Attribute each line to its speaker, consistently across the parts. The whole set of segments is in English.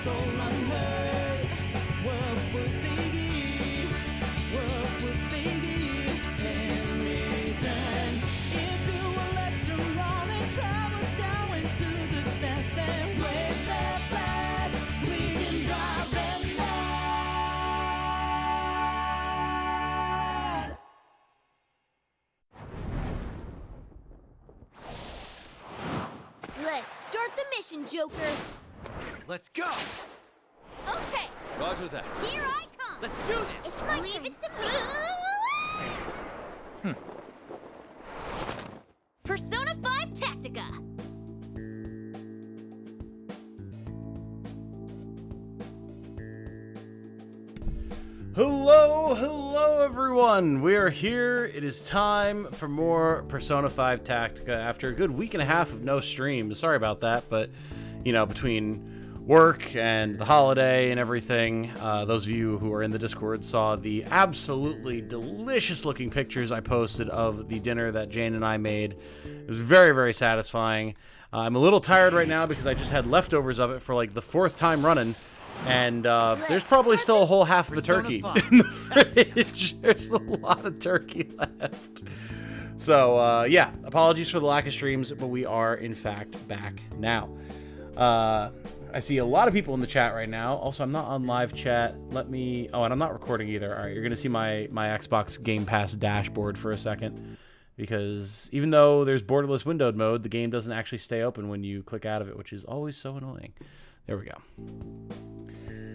Speaker 1: soul unheard. What would they be? What would they be in return? If you were left to run and travel down into the depths and wave their flag, we can drive them mad.
Speaker 2: Let's start the mission, Joker.
Speaker 3: Let's go!
Speaker 2: Okay,
Speaker 3: Roger that.
Speaker 2: here I come.
Speaker 3: Let's do this!
Speaker 2: It's my Leave it to me. Persona 5 Tactica.
Speaker 4: Hello everyone! We are here. It is time for more Persona 5 Tactica after a good week and a half of no streams. Sorry about that, but, you know, between work and the holiday and everything, those of you who are in the Discord saw the absolutely delicious looking pictures I posted of the dinner that Jane and I made. It was very, very satisfying. I'm a little tired right now because I just had leftovers of it for like the 4th time running. And there's probably still a whole half of a turkey in the fridge. There's a lot of turkey left. So, yeah, apologies for the lack of streams, but we are, in fact, back now. I see a lot of people in the chat right now. Also, I'm not on live chat. Let me... Oh, and I'm not recording either. All right, you're going to see my Xbox Game Pass dashboard for a second. Because even though there's borderless windowed mode, the game doesn't actually stay open when you click out of it, which is always so annoying. There we go.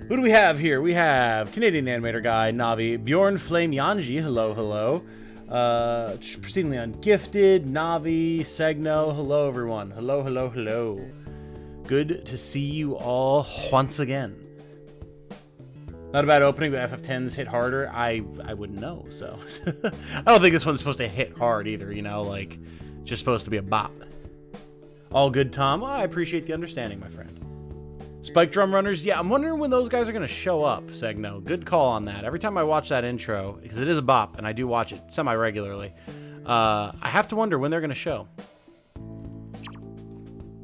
Speaker 4: Who do we have here? We have Canadian animator guy, Navi, Bjorn Flame Yanji, hello. Pristinely Ungifted, Navi, Segno, hello everyone. Hello. Good to see you all once again. Not a bad opening, but FF10s hit harder. I wouldn't know, so. I don't think this one's supposed to hit hard either, you know, like, it's just supposed to be a bop. All good, Tom. Well, I appreciate the understanding, my friend. Spike Drum Runners, yeah, I'm wondering when those guys are going to show up, Segno. Good call on that. Every time I watch that intro, because it is a bop, and I do watch it semi-regularly, I have to wonder when they're going to show.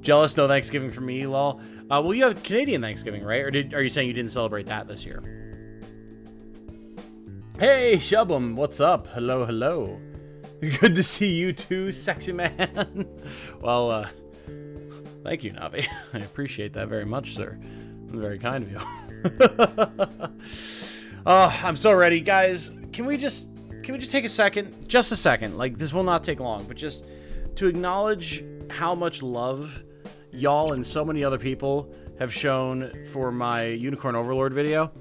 Speaker 4: Jealous, no Thanksgiving for me, lol. Well, you have Canadian Thanksgiving, right? Or are you saying you didn't celebrate that this year? Hey, Shubham, what's up? Hello. Good to see you too, sexy man. Well, thank you, Navi. I appreciate that very much, sir. That's very kind of you. I'm so ready, guys. Can we just take a second? Just a second. Like, this will not take long, but just to acknowledge how much love y'all and so many other people have shown for my Unicorn Overlord video.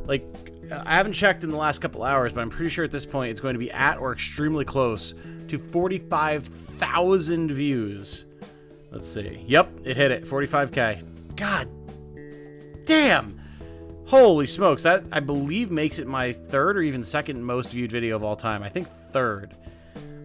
Speaker 4: Like, I haven't checked in the last couple hours, but I'm pretty sure at this point it's going to be at or extremely close to 45,000 views. Let's see. Yep, it hit it. 45K. God damn. Holy smokes. That, I believe, makes it my 3rd or even 2nd most viewed video of all time. I think 3rd,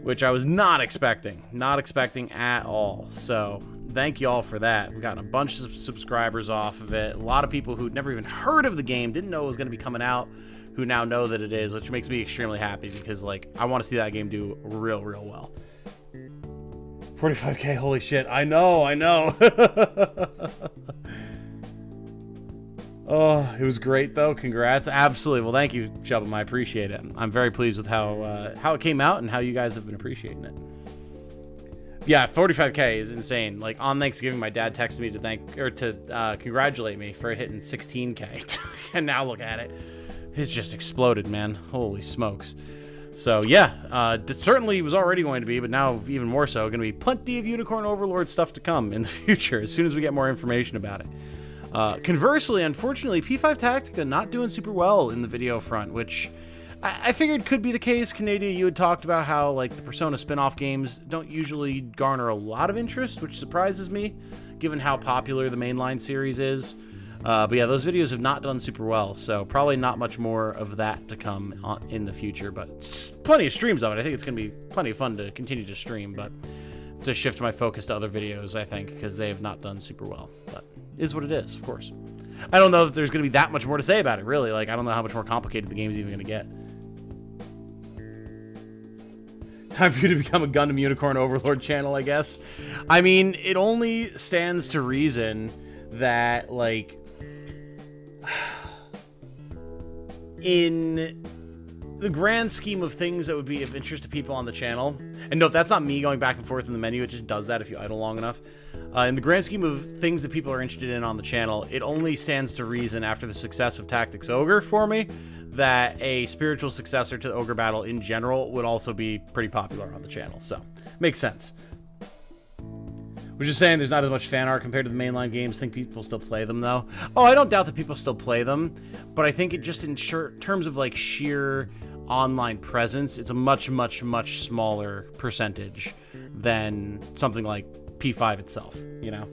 Speaker 4: which I was not expecting. Not expecting at all. So, thank you all for that. We've gotten a bunch of subscribers off of it. A lot of people who'd never even heard of the game, didn't know it was going to be coming out, who now know that it is, which makes me extremely happy because, like, I want to see that game do real well. 45K, holy shit. I know. Oh, it was great, though. Congrats. Absolutely. Well, thank you, Shubham. I appreciate it. I'm very pleased with how it came out and how you guys have been appreciating it. Yeah, 45K is insane. Like, on Thanksgiving, my dad texted me to congratulate me for it hitting 16K. And now look at it. It's just exploded, man. Holy smokes. So, yeah, it certainly was already going to be, but now even more so. Going to be plenty of Unicorn Overlord stuff to come in the future as soon as we get more information about it. Conversely, unfortunately, P5 Tactica not doing super well in the video front, which I figured could be the case. Canada, you had talked about how, like, the Persona spin-off games don't usually garner a lot of interest, which surprises me, given how popular the mainline series is. But yeah, those videos have not done super well, so probably not much more of that to come in the future, but plenty of streams of it. I think it's going to be plenty of fun to continue to stream, but to shift my focus to other videos, I think, because they have not done super well. But it is what it is, of course. I don't know if there's going to be that much more to say about it, really. Like, I don't know how much more complicated the game's even going to get. Time for you to become a Gundam Unicorn Overlord channel, I guess. I mean, it only stands to reason that, like, in the grand scheme of things that would be of interest to people on the channel, and note, that's not me going back and forth in the menu, it just does that if you idle long enough. In the grand scheme of things that people are interested in on the channel, it only stands to reason after the success of Tactics Ogre for me that a spiritual successor to the Ogre Battle in general would also be pretty popular on the channel, so makes sense. We're just saying there's not as much fan art compared to the mainline games. Think people still play them, though? Oh, I don't doubt that people still play them, but I think it just in terms of, like, sheer online presence, it's a much, much, much smaller percentage than something like P5 itself, you know?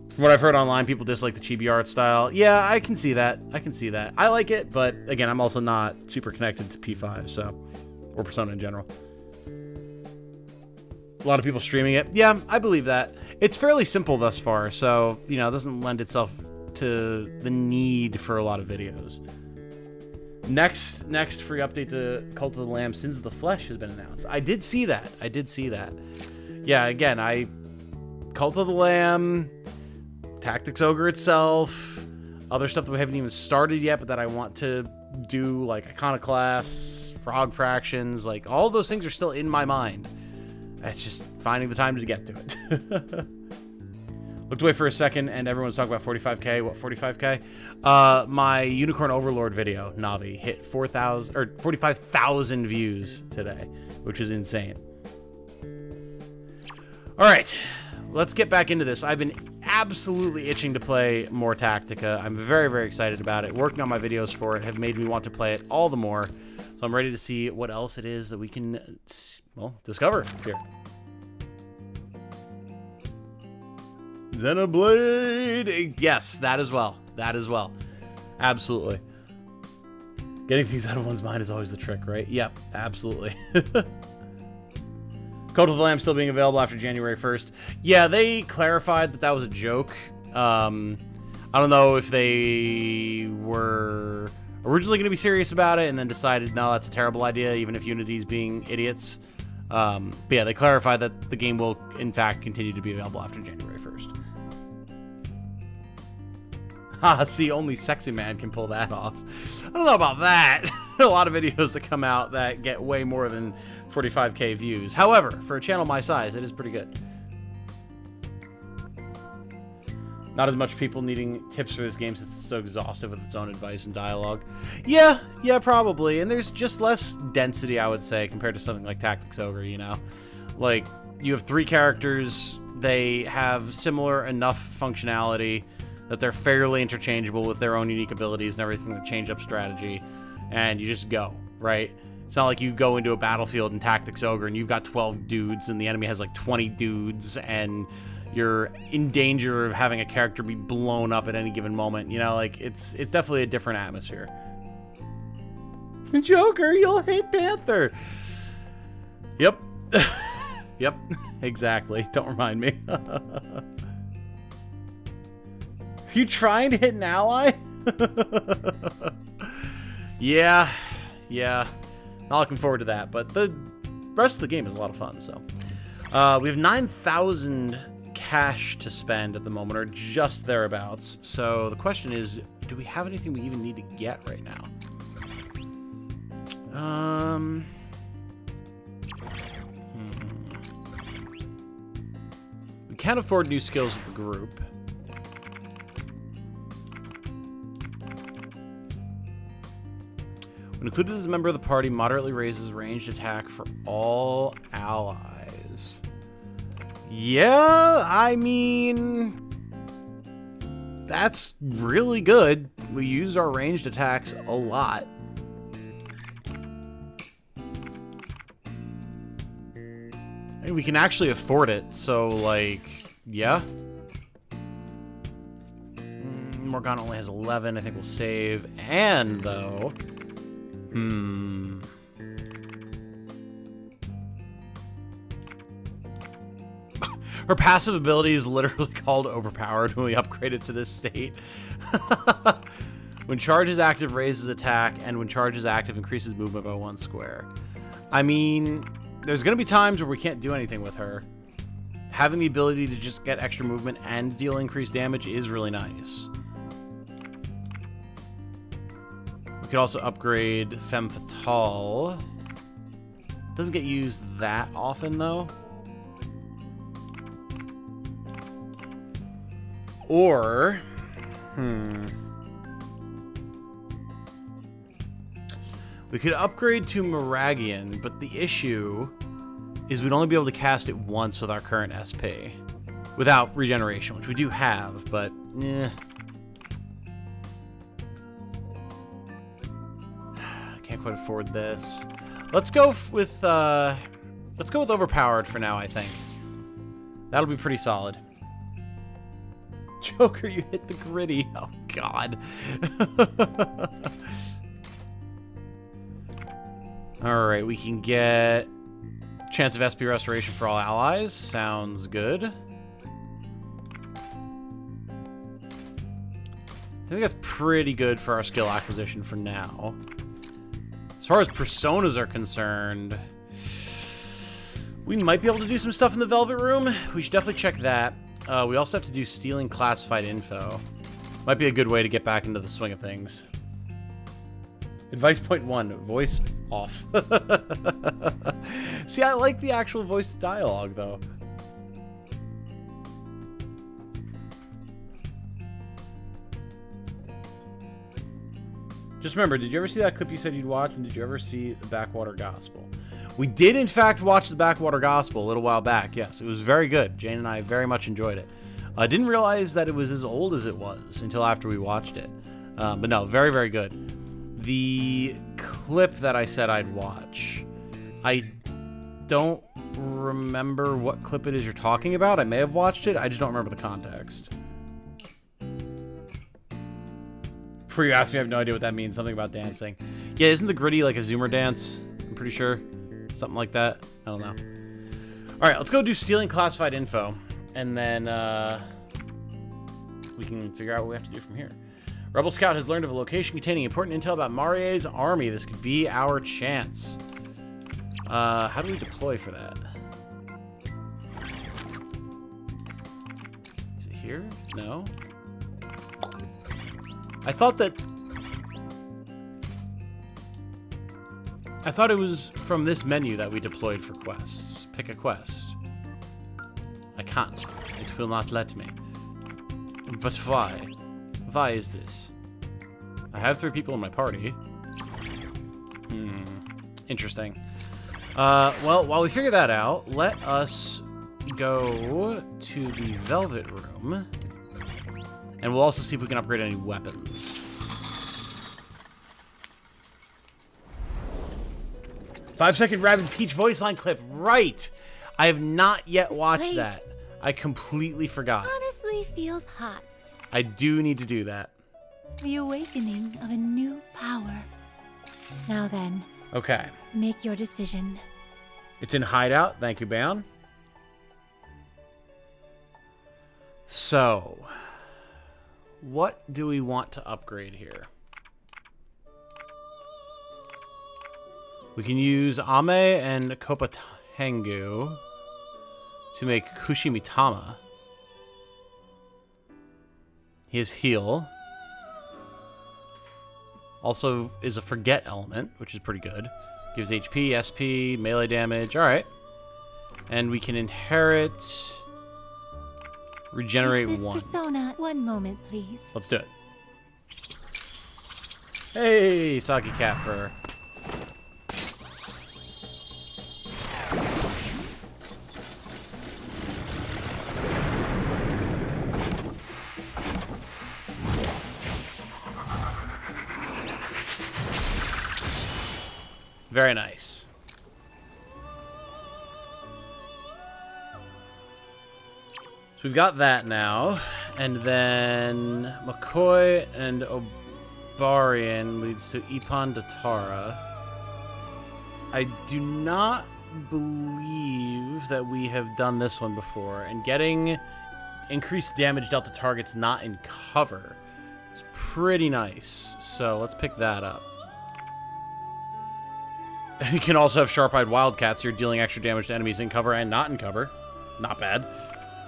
Speaker 4: From what I've heard online, people dislike the chibi art style. Yeah, I can see that. I can see that. I like it, but, again, I'm also not super connected to P5, so... or Persona in general. A lot of people streaming it. Yeah, I believe that. It's fairly simple thus far, so, you know, it doesn't lend itself to the need for a lot of videos. Next free update to Cult of the Lamb, Sins of the Flesh has been announced. I did see that. I did see that. Yeah, again, Cult of the Lamb, Tactics Ogre itself, other stuff that we haven't even started yet, but that I want to do, like Iconoclasts, Frog Fractions, like, all those things are still in my mind. It's just finding the time to get to it. Looked away for a second, and everyone's talking about 45K. What, 45K? My Unicorn Overlord video, Navi, hit 4,000 or 45,000 views today, which is insane. All right, let's get back into this. I've been absolutely itching to play more Tactica. I'm very, very excited about it. Working on my videos for it have made me want to play it all the more. So I'm ready to see what else it is that we can, well, discover here. Xenoblade! Yes, that as well. That as well. Absolutely. Getting things out of one's mind is always the trick, right? Yep, absolutely. Cult of the Lamb still being available after January 1st. Yeah, they clarified that that was a joke. I don't know if they were originally going to be serious about it and then decided, no, that's a terrible idea, even if Unity's being idiots. But yeah, they clarified that the game will, in fact, continue to be available after January 1st. Haha, see, only Sexy Man can pull that off. I don't know about that. A lot of videos that come out that get way more than 45K views. However, for a channel my size, it is pretty good. Not as much people needing tips for this game since it's so exhaustive with its own advice and dialogue. Yeah, probably. And there's just less density, I would say, compared to something like Tactics Ogre, you know? Like, you have 3 characters, they have similar enough functionality that they're fairly interchangeable with their own unique abilities and everything that change up strategy, and you just go, right? It's not like you go into a battlefield in Tactics Ogre and you've got 12 dudes and the enemy has like 20 dudes and you're in danger of having a character be blown up at any given moment. You know, like, it's definitely a different atmosphere. Joker, you'll hate Panther. Yep. Yep, exactly. Don't remind me. Are you trying to hit an ally? Yeah. Not looking forward to that, but the rest of the game is a lot of fun, so. We have 9,000 cash to spend at the moment, or just thereabouts. So the question is, do we have anything we even need to get right now? We can't afford new skills with the group. When included as a member of the party, moderately raises ranged attack for all allies. Yeah, I mean, that's really good. We use our ranged attacks a lot. And we can actually afford it, so, like, yeah. Morgana only has 11. I think we'll save. And, though, her passive ability is literally called Overpowered when we upgrade it to this state. When charge is active, raises attack, and when charge is active, increases movement by 1 square. I mean, there's going to be times where we can't do anything with her. Having the ability to just get extra movement and deal increased damage is really nice. We could also upgrade Femme Fatale. Doesn't get used that often, though. Or... we could upgrade to Miragian, but the issue is we'd only be able to cast it once with our current SP. Without regeneration, which we do have, but... Can't quite afford this. Let's go with overpowered for now, I think. That'll be pretty solid. Joker, you hit the gritty. Oh, God. Alright, we can get chance of SP restoration for all allies. Sounds good. I think that's pretty good for our skill acquisition for now. As far as personas are concerned, we might be able to do some stuff in the Velvet Room. We should definitely check that. We also have to do stealing classified info. Might be a good way to get back into the swing of things. Advice point 1, voice off. See, I like the actual voice dialogue, though. Just remember, did you ever see that clip you said you'd watch, and did you ever see the Backwater Gospel? We did, in fact, watch the Backwater Gospel a little while back. Yes, it was very good. Jane and I very much enjoyed it. I didn't realize that it was as old as it was until after we watched it. But no, very, very good. The clip that I said I'd watch, I don't remember what clip it is you're talking about. I may have watched it. I just don't remember the context. Before you ask me, I have no idea what that means. Something about dancing. Yeah, isn't the gritty like a Zoomer dance? I'm pretty sure. Something like that. I don't know. All right, let's go do stealing classified info. And then we can figure out what we have to do from here. Rebel Scout has learned of a location containing important intel about Marie's army. This could be our chance. How do we deploy for that? Is it here? No. I thought it was from this menu that we deployed for quests. Pick a quest. I can't. It will not let me. But why? Why is this? I have 3 people in my party. Interesting. Well, while we figure that out, let us go to the Velvet Room. And we'll also see if we can upgrade any weapons. 5-second Rabbid Peach voice line clip. Right! I have not yet watched that. I completely forgot.
Speaker 2: Honestly feels hot.
Speaker 4: I do need to do that.
Speaker 2: The awakening of a new power. Now then.
Speaker 4: Okay.
Speaker 2: Make your decision.
Speaker 4: It's in Hideout. Thank you, Bayon. So, what do we want to upgrade here? We can use Ame and Kopatengu to make Kushimitama. He has heal. Also is a forget element, which is pretty good. Gives HP, SP, melee damage. Alright. And we can inherit... regenerate
Speaker 2: Is this
Speaker 4: 1.
Speaker 2: persona? One moment, please.
Speaker 4: Let's do it. Hey, Saki Cat Fur. Very nice. So we've got that now. And then McCoy and Obarian leads to Ipan Datara. I do not believe that we have done this one before. And getting increased damage dealt to targets not in cover is pretty nice. So let's pick that up. You can also have Sharp-Eyed Wildcats. You're dealing extra damage to enemies in cover and not in cover. Not bad.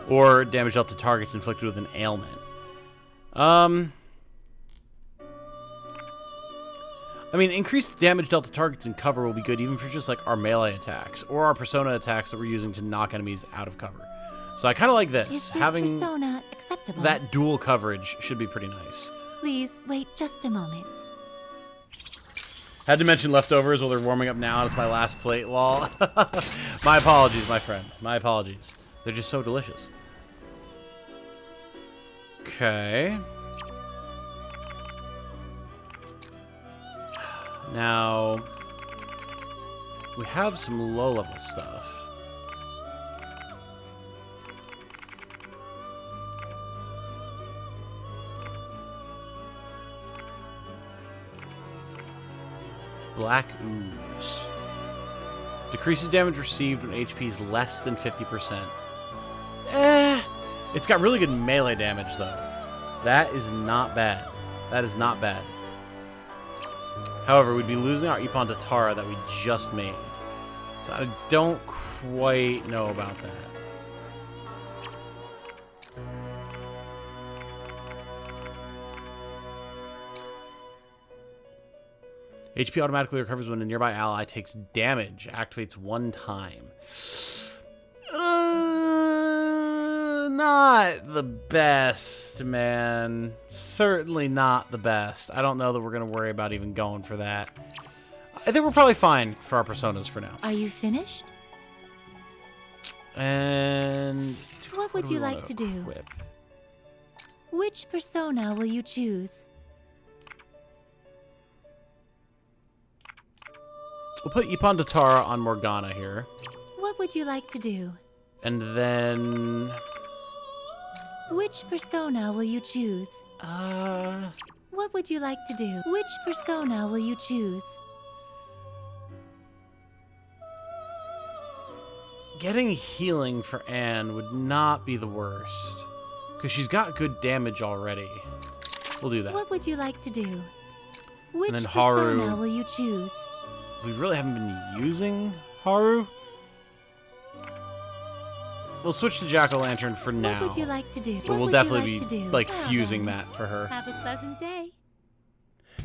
Speaker 4: Or damage dealt to targets inflicted with an ailment. I mean, increased damage dealt to targets in cover will be good even for just like our melee attacks or our persona attacks that we're using to knock enemies out of cover. So I kind of like this.
Speaker 2: Is this
Speaker 4: Having
Speaker 2: persona acceptable?
Speaker 4: that dual coverage should be pretty nice.
Speaker 2: Please wait just a moment.
Speaker 4: Had to mention leftovers while they're warming up now, and it's my last plate, lol. My apologies, my friend. My apologies. They're just so delicious. Okay. Now, we have some low-level stuff. Black Ooze. Decreases damage received when HP is less than 50%. It's got really good melee damage, though. That is not bad. That is not bad. However, we'd be losing our Ippon Tatara that we just made. So I don't quite know about that. HP automatically recovers when a nearby ally takes damage. Activates one time. Not the best, man. Certainly not the best. I don't know that we're going to worry about even going for that. I think we're probably fine for our personas for now.
Speaker 2: Are you finished?
Speaker 4: And
Speaker 2: What would you like to do?
Speaker 4: Equip?
Speaker 2: Which persona will you choose?
Speaker 4: We'll put Ippon Tatara on Morgana here.
Speaker 2: What would you like to do?
Speaker 4: And then...
Speaker 2: Which persona will you choose? What would you like to do? Which persona will you choose?
Speaker 4: Getting healing for Anne would not be the worst. Because she's got good damage already. We'll do that.
Speaker 2: What would you like to do? Which
Speaker 4: then Haru.
Speaker 2: persona will you choose?
Speaker 4: We really haven't been using Haru. We'll switch to Jack-o'-lantern for now.
Speaker 2: What would you like to do?
Speaker 4: But
Speaker 2: What
Speaker 4: we'll
Speaker 2: would
Speaker 4: definitely
Speaker 2: you like
Speaker 4: be
Speaker 2: to do?
Speaker 4: like
Speaker 2: Well
Speaker 4: fusing
Speaker 2: then,
Speaker 4: that for her.
Speaker 2: Have a pleasant day.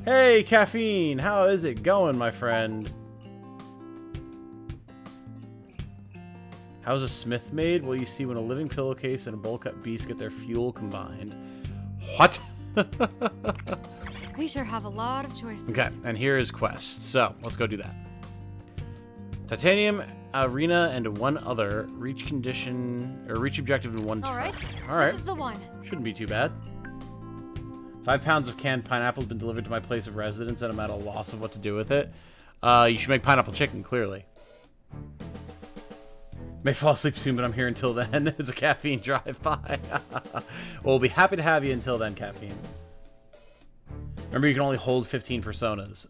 Speaker 4: Hey, Caffeine, how is it going, my friend? How's a smith made? Well, you see when a living pillowcase and a bowl-cut beast get their fuel combined. What?
Speaker 5: We sure have a lot of choices.
Speaker 4: Okay, and here is quest. So, let's go do that. Titanium, arena, and one other. Reach condition, or reach objective in one turn.
Speaker 5: Alright.
Speaker 4: Alright.
Speaker 5: This is the one.
Speaker 4: Shouldn't be too bad. 5 pounds of canned pineapple has been delivered to my place of residence, and I'm at a loss of what to do with it. You should make pineapple chicken, clearly. May fall asleep soon, but I'm here until then. It's a caffeine drive-by. Well, we'll be happy to have you until then, Caffeine. Remember, you can only hold 15 personas.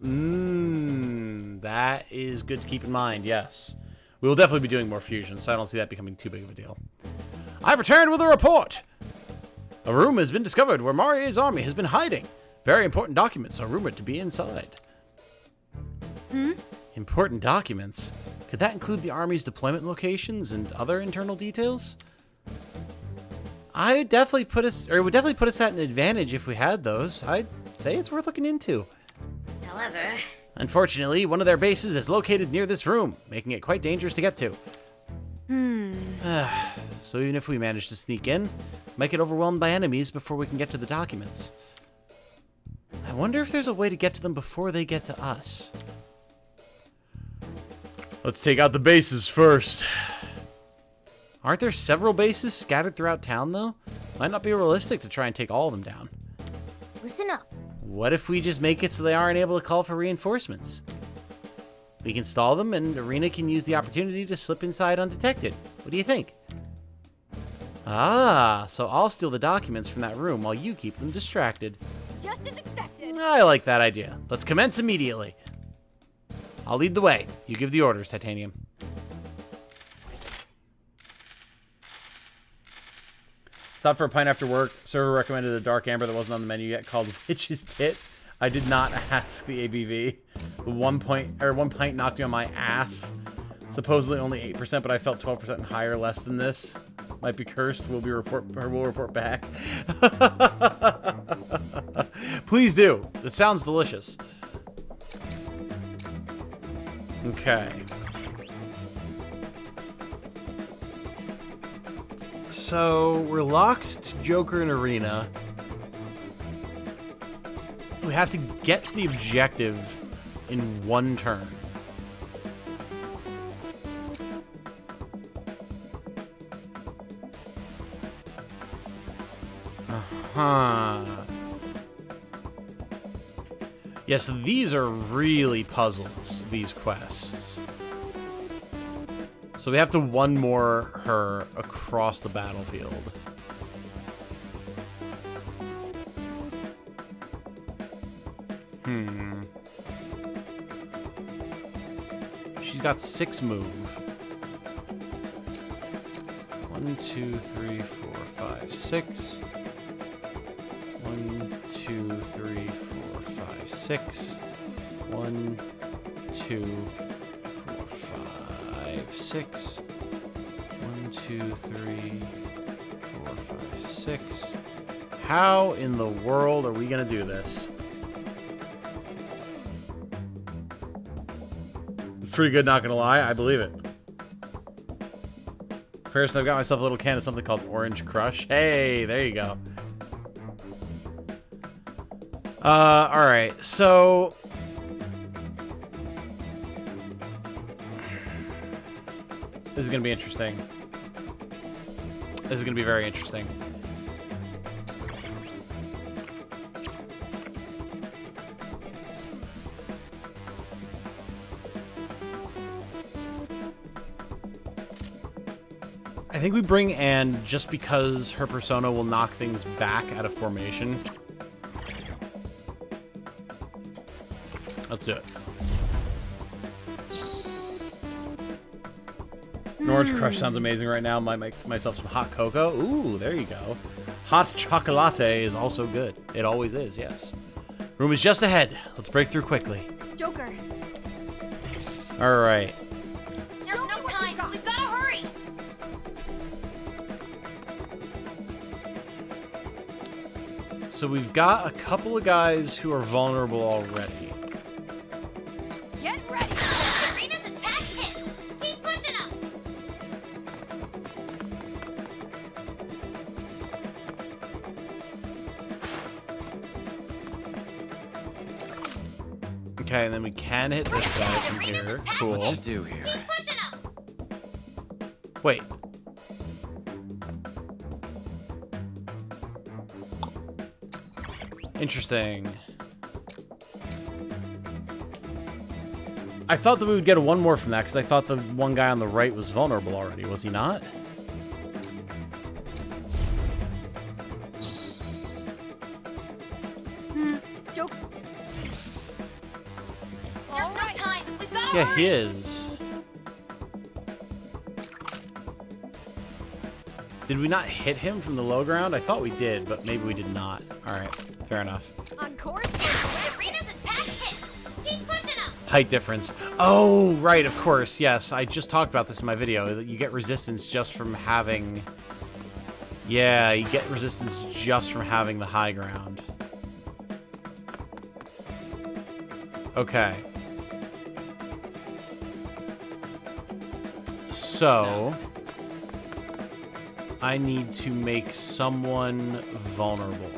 Speaker 4: That is good to keep in mind, yes. We will definitely be doing more fusions, so I don't see that becoming too big of a deal. I've returned with a report! A room has been discovered where Marie's army has been hiding. Very important documents are rumored to be inside. Important documents? Could that include the army's deployment locations and other internal details? I would definitely put us, or it would definitely put us at an advantage if we had those. I'd say it's worth looking into.
Speaker 6: However,
Speaker 4: Unfortunately, one of their bases is located near this room, making it quite dangerous to get to. So even if we manage to sneak in, might get overwhelmed by enemies before we can get to the documents. I wonder if there's a way to get to them before they get to us. Let's take out the bases first. Aren't there several bases scattered throughout town, though? Might not be realistic to try and take all of them down.
Speaker 6: listen up.
Speaker 4: What if we just make it so they aren't able to call for reinforcements? We can stall them, and Arena can use the opportunity to slip inside undetected. What do you think? Ah, so I'll steal the documents from that room while you keep them distracted.
Speaker 5: Just as expected.
Speaker 4: I like that idea. Let's commence immediately. I'll lead the way. You give the orders, Titanium. Stopped for a pint after work. Server recommended a dark amber that wasn't on the menu yet called Witch's Tit. I did not ask the ABV. One pint knocked me on my ass. Supposedly only 8%, but I felt 12% higher, less than this. Might be cursed. We'll report back. Please do. It sounds delicious. Okay. So, we're locked to Joker and Arena. We have to get to the objective in one turn. Uh-huh. Yes, these are really puzzles, these quests. So we have to one more her across the battlefield. She's got 6 move. 1, 2, 3, 4, 5, 6. 1, 2, 3, 4, 5, 6. 1, 2, 4, 5, 6. 1, 2, 3, 4, 5, 6. How in the world are we gonna do this? It's pretty good, not gonna lie. I believe it. First, I've got myself a little can of something called Orange Crush. Hey, there you go. Alright, so... This is gonna be interesting. This is gonna be very interesting. I think we bring Anne just because her persona will knock things back out of formation. Let's do it. An Orange Crush sounds amazing right now. Might make myself some hot cocoa. Ooh, there you go. Hot chocolate is also good. It always is, yes. Room is just ahead. Let's break through quickly.
Speaker 5: Joker.
Speaker 4: All right.
Speaker 6: There's no time. We've got to hurry.
Speaker 4: So we've got a couple of guys who are vulnerable already.
Speaker 5: Get ready.
Speaker 6: Arena's attack hit. Keep pushing up.
Speaker 4: Okay, and then we can hit this guy from here. Cool.
Speaker 3: What you do here?
Speaker 6: Keep pushing up.
Speaker 4: Wait. Interesting. I thought that we would get a one more from that because I thought the one guy on the right was vulnerable already. Was he not?
Speaker 5: Joker.
Speaker 6: There's no time. We've got to
Speaker 4: Yeah,
Speaker 6: hurry.
Speaker 4: he is. Did we not hit him from the low ground? I thought we did, but maybe we did not. All right, fair enough.
Speaker 5: On course.
Speaker 6: Arena's attack hit. Keep pushing up.
Speaker 4: Height difference. Oh, right, of course. Yes, I just talked about this in my video. That you get resistance just from having... Yeah, you get resistance just from having the high ground. Okay. So... I need to make someone vulnerable.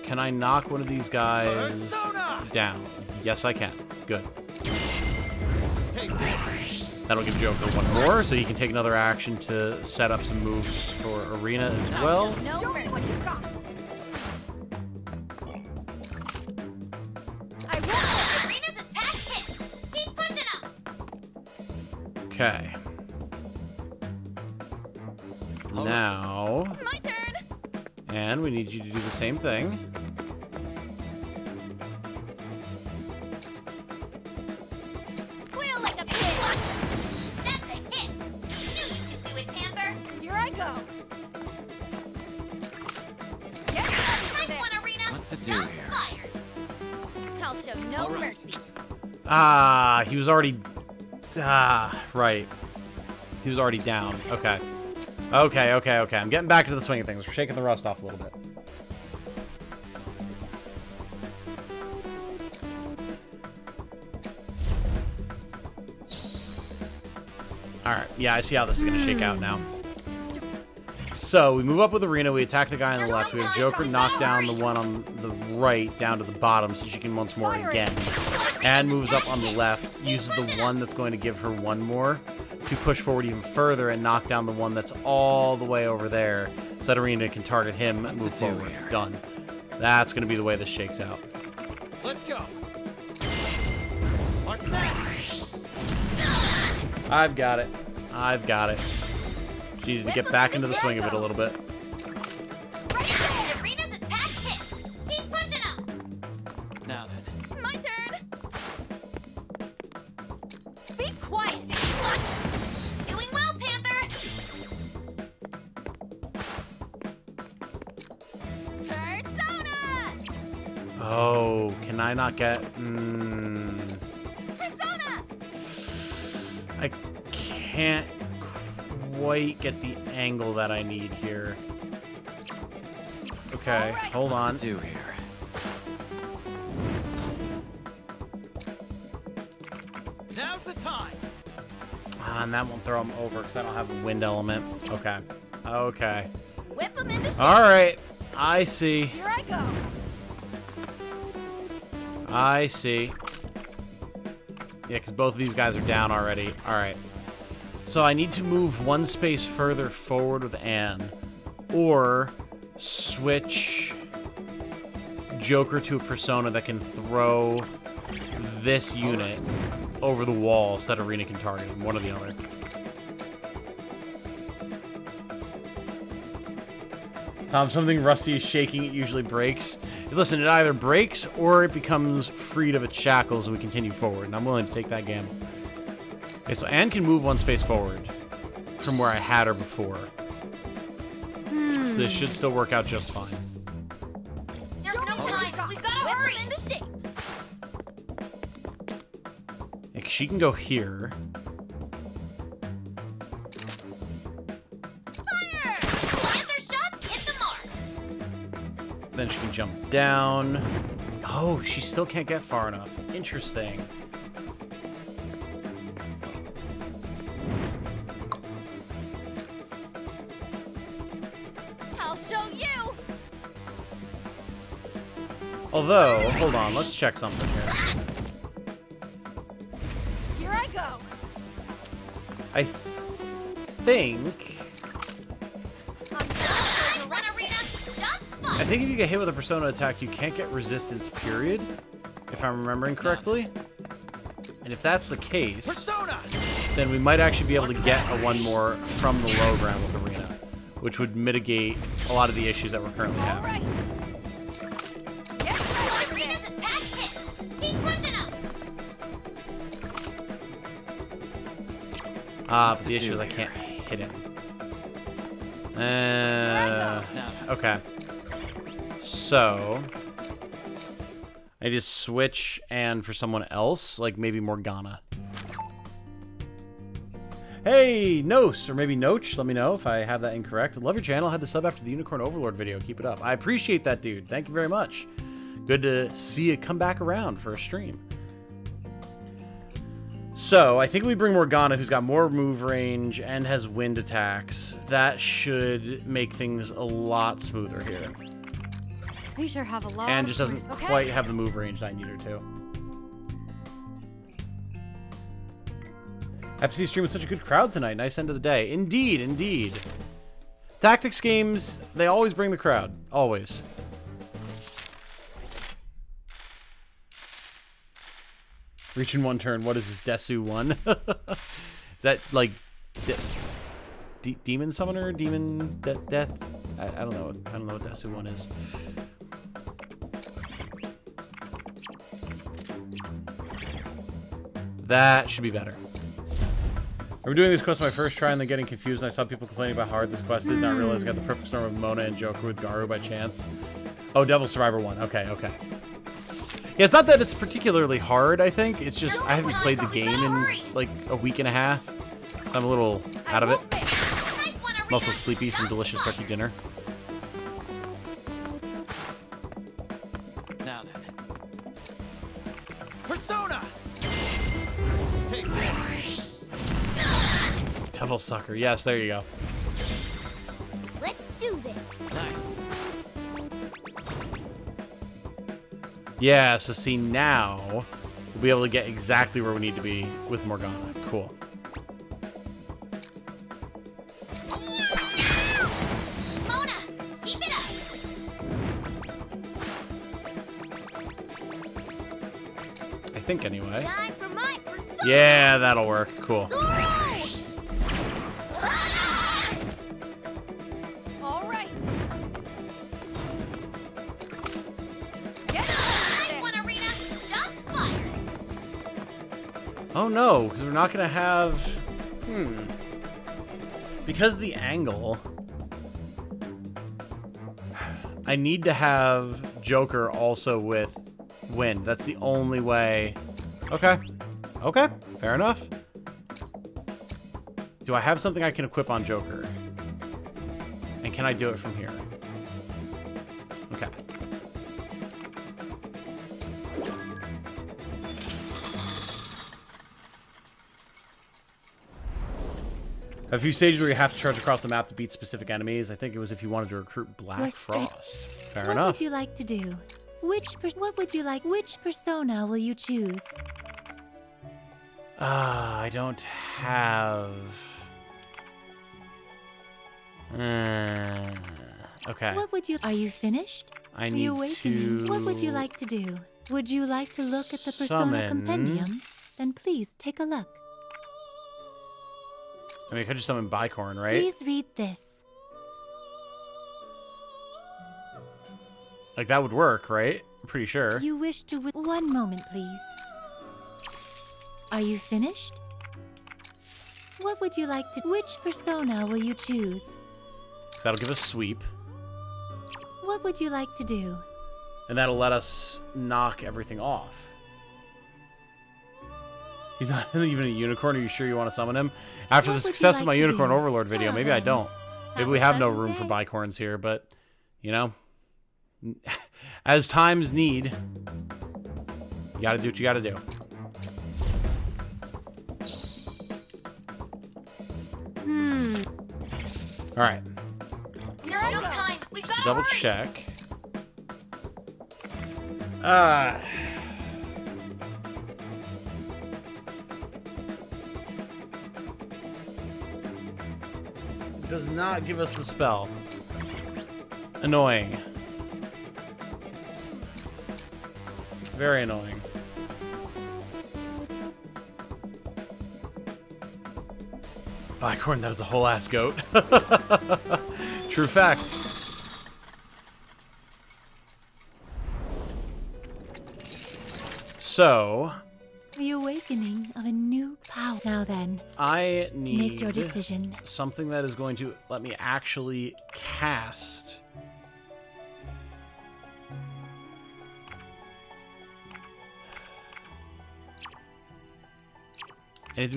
Speaker 4: Can I knock one of these guys down? Yes, I can. Good. That'll give Joker one more, so he can take another action to set up some moves for Arena as well.
Speaker 5: Show me what you got. I will.
Speaker 6: Arena's attack hit. Keep pushing up.
Speaker 4: Okay. Now,
Speaker 5: My turn.
Speaker 4: and we need you to do the same thing.
Speaker 5: Squeal like a pig.
Speaker 6: That's a hit. Knew you could do it, Panther.
Speaker 5: Here I go. Get ready for
Speaker 6: Nice
Speaker 5: this.
Speaker 6: one, Arena.
Speaker 3: What to do
Speaker 6: Shots
Speaker 3: here?
Speaker 6: fired.
Speaker 5: I'll show no
Speaker 3: All right.
Speaker 5: mercy.
Speaker 4: Ah, he was already... Ah, right. He was already down. Okay. Okay. I'm getting back into the swing of things. We're shaking the rust off a little bit. Alright, yeah, I see how this is going to shake out now. So, we move up with Arena, we attack the guy on the left, we have Joker knock down the one on the right down to the bottom so she can once more again. And moves up on the left, uses the one that's going to give her one more to push forward even further and knock down the one that's all the way over there so that Arena can target him and move forward. Done. That's going to be the way this shakes out.
Speaker 3: Let's go.
Speaker 4: I've got it. I've got it. Just needed to get back into the swing of it a little bit.
Speaker 6: Arena's attack hit. Keep pushing up.
Speaker 3: Now then.
Speaker 5: My turn. Be quiet.
Speaker 6: Doing well, Panther.
Speaker 5: Persona.
Speaker 4: Oh, can I not get...
Speaker 5: Persona.
Speaker 4: I can't quite get the angle that I need here. Okay, hold on.
Speaker 3: Do here. Now's the time.
Speaker 4: And that won't throw him over because I don't have a wind element. Okay. Okay.
Speaker 5: Whip them into shape.
Speaker 4: Alright. I see.
Speaker 5: Here I go.
Speaker 4: I see. Yeah, because both of these guys are down already. Alright. So I need to move one space further forward with Anne. Or switch Joker to a persona that can throw this unit over the wall so that Arena can target him. One or the other. Something rusty is shaking, it usually breaks. Listen, it either breaks or it becomes freed of its shackles and we continue forward. And I'm willing to take that gamble. Okay, so Anne can move one space forward from where I had her before. So this should still work out just fine.
Speaker 6: There's no time. We've got to hurry.
Speaker 5: Whip them into shape.
Speaker 4: Yeah, 'cause she can go here.
Speaker 6: Laser shots hit the mark.
Speaker 4: Then she can jump down. Oh, she still can't get far enough. Interesting.
Speaker 5: I'll show you.
Speaker 4: Although, hold on, let's check something here.
Speaker 5: Here I go.
Speaker 4: I think...
Speaker 6: Run, Arena. Shots fun.
Speaker 4: I think if you get hit with a persona attack, you can't get resistance, period. If I'm remembering correctly. And if that's the case,
Speaker 3: Persona.
Speaker 4: then we might actually be able to get a one more from the low ground with Arena, which would mitigate a lot of the issues that we're currently
Speaker 5: All
Speaker 4: having.
Speaker 5: right. Get ready.
Speaker 6: Arena's attack hit. Keep pushing up.
Speaker 4: But the issue is I can't hit him. Okay. So I just switch and for someone else, like maybe Morgana. Hey, Nos, or maybe Noach, let me know if I have that incorrect. Love your channel. Had to sub after the Unicorn Overlord video. Keep it up. I appreciate that, dude. Thank you very much. Good to see you come back around for a stream. So, I think we bring Morgana, who's got more move range and has wind attacks. That should make things a lot smoother here.
Speaker 5: We sure have a lot.
Speaker 4: And just doesn't
Speaker 5: Okay.
Speaker 4: quite have the move range I need her to. Happy to see you stream with such a good crowd tonight. Nice end of the day. Indeed, indeed. Tactics games, they always bring the crowd. Always. Reach in one turn. What is this? Desu 1? Is that like demon summoner? Demon death? I don't know. I don't know what Desu 1 is. That should be better. I'm doing this quest my first try and then getting confused, and I saw people complaining about how hard this quest is, not realizing I got the perfect storm of Mona and Joker with Garu by chance. Oh, Devil Survivor 1. Okay, okay. Yeah, it's not that it's particularly hard, I think. It's just I haven't played the game in like a week and a half, so I'm a little out of it.
Speaker 6: Nice one, Arena.
Speaker 4: I'm also sleepy from delicious turkey dinner.
Speaker 3: Now then. Persona. Take this.
Speaker 4: Devil Sucker. Yes, there you go.
Speaker 6: Let's do this.
Speaker 3: Nice.
Speaker 4: Yeah, so see now, we'll be able to get exactly where we need to be with Morgana. Cool.
Speaker 6: Mona, keep it up.
Speaker 4: I think anyway.
Speaker 6: Time for my persona.
Speaker 4: Yeah, that'll work. Cool.
Speaker 5: All right. Get
Speaker 6: Nice one, Arena. Shots fired.
Speaker 4: Oh no, because we're not gonna have. Because the angle. I need to have Joker also with wind. That's the only way. Okay. Okay. Fair enough. Do I have something I can equip on Joker? And can I do it from here? Okay. A few stages where you have to charge across the map to beat specific enemies. I think it was if you wanted to recruit Black
Speaker 2: You're straight-
Speaker 4: Frost. Fair
Speaker 2: What
Speaker 4: enough.
Speaker 2: would you like to do? What would you like? Which persona will you choose?
Speaker 4: I don't have. Okay.
Speaker 2: What would you? Are you finished?
Speaker 4: I
Speaker 2: The
Speaker 4: need
Speaker 2: Awakening.
Speaker 4: to.
Speaker 2: What would you like to do? Would you like to look at the Persona
Speaker 4: summon-
Speaker 2: Compendium? Then please take a look.
Speaker 4: I mean, I could just summon Bicorn, right?
Speaker 2: Please read this.
Speaker 4: Like that would work, right? I'm pretty sure.
Speaker 2: You wish to. One moment, please. Are you finished? What would you like to? Which persona will you choose?
Speaker 4: So that'll give us sweep,
Speaker 2: What would you like to do?
Speaker 4: and that'll let us knock everything off. He's not even a unicorn. Are you sure you want to summon him? After
Speaker 2: What
Speaker 4: the
Speaker 2: would you
Speaker 4: success
Speaker 2: like
Speaker 4: of my
Speaker 2: to
Speaker 4: Unicorn
Speaker 2: do?
Speaker 4: Overlord video,
Speaker 2: Well
Speaker 4: maybe I
Speaker 2: then,
Speaker 4: don't. Maybe
Speaker 2: have
Speaker 4: we
Speaker 2: a
Speaker 4: have no
Speaker 2: pleasant
Speaker 4: room for
Speaker 2: day.
Speaker 4: Bicorns here, but, you know, as times need, you gotta do what you gotta do. All right,
Speaker 6: No time. We gotta
Speaker 4: double
Speaker 6: hurry.
Speaker 4: check. Does not give us the spell. Annoying. Very annoying. Bicorn, that is a whole ass goat. True facts. So,
Speaker 2: The awakening of a new power. Now then,
Speaker 4: I need
Speaker 2: make your decision.
Speaker 4: something that is going to let me actually cast. I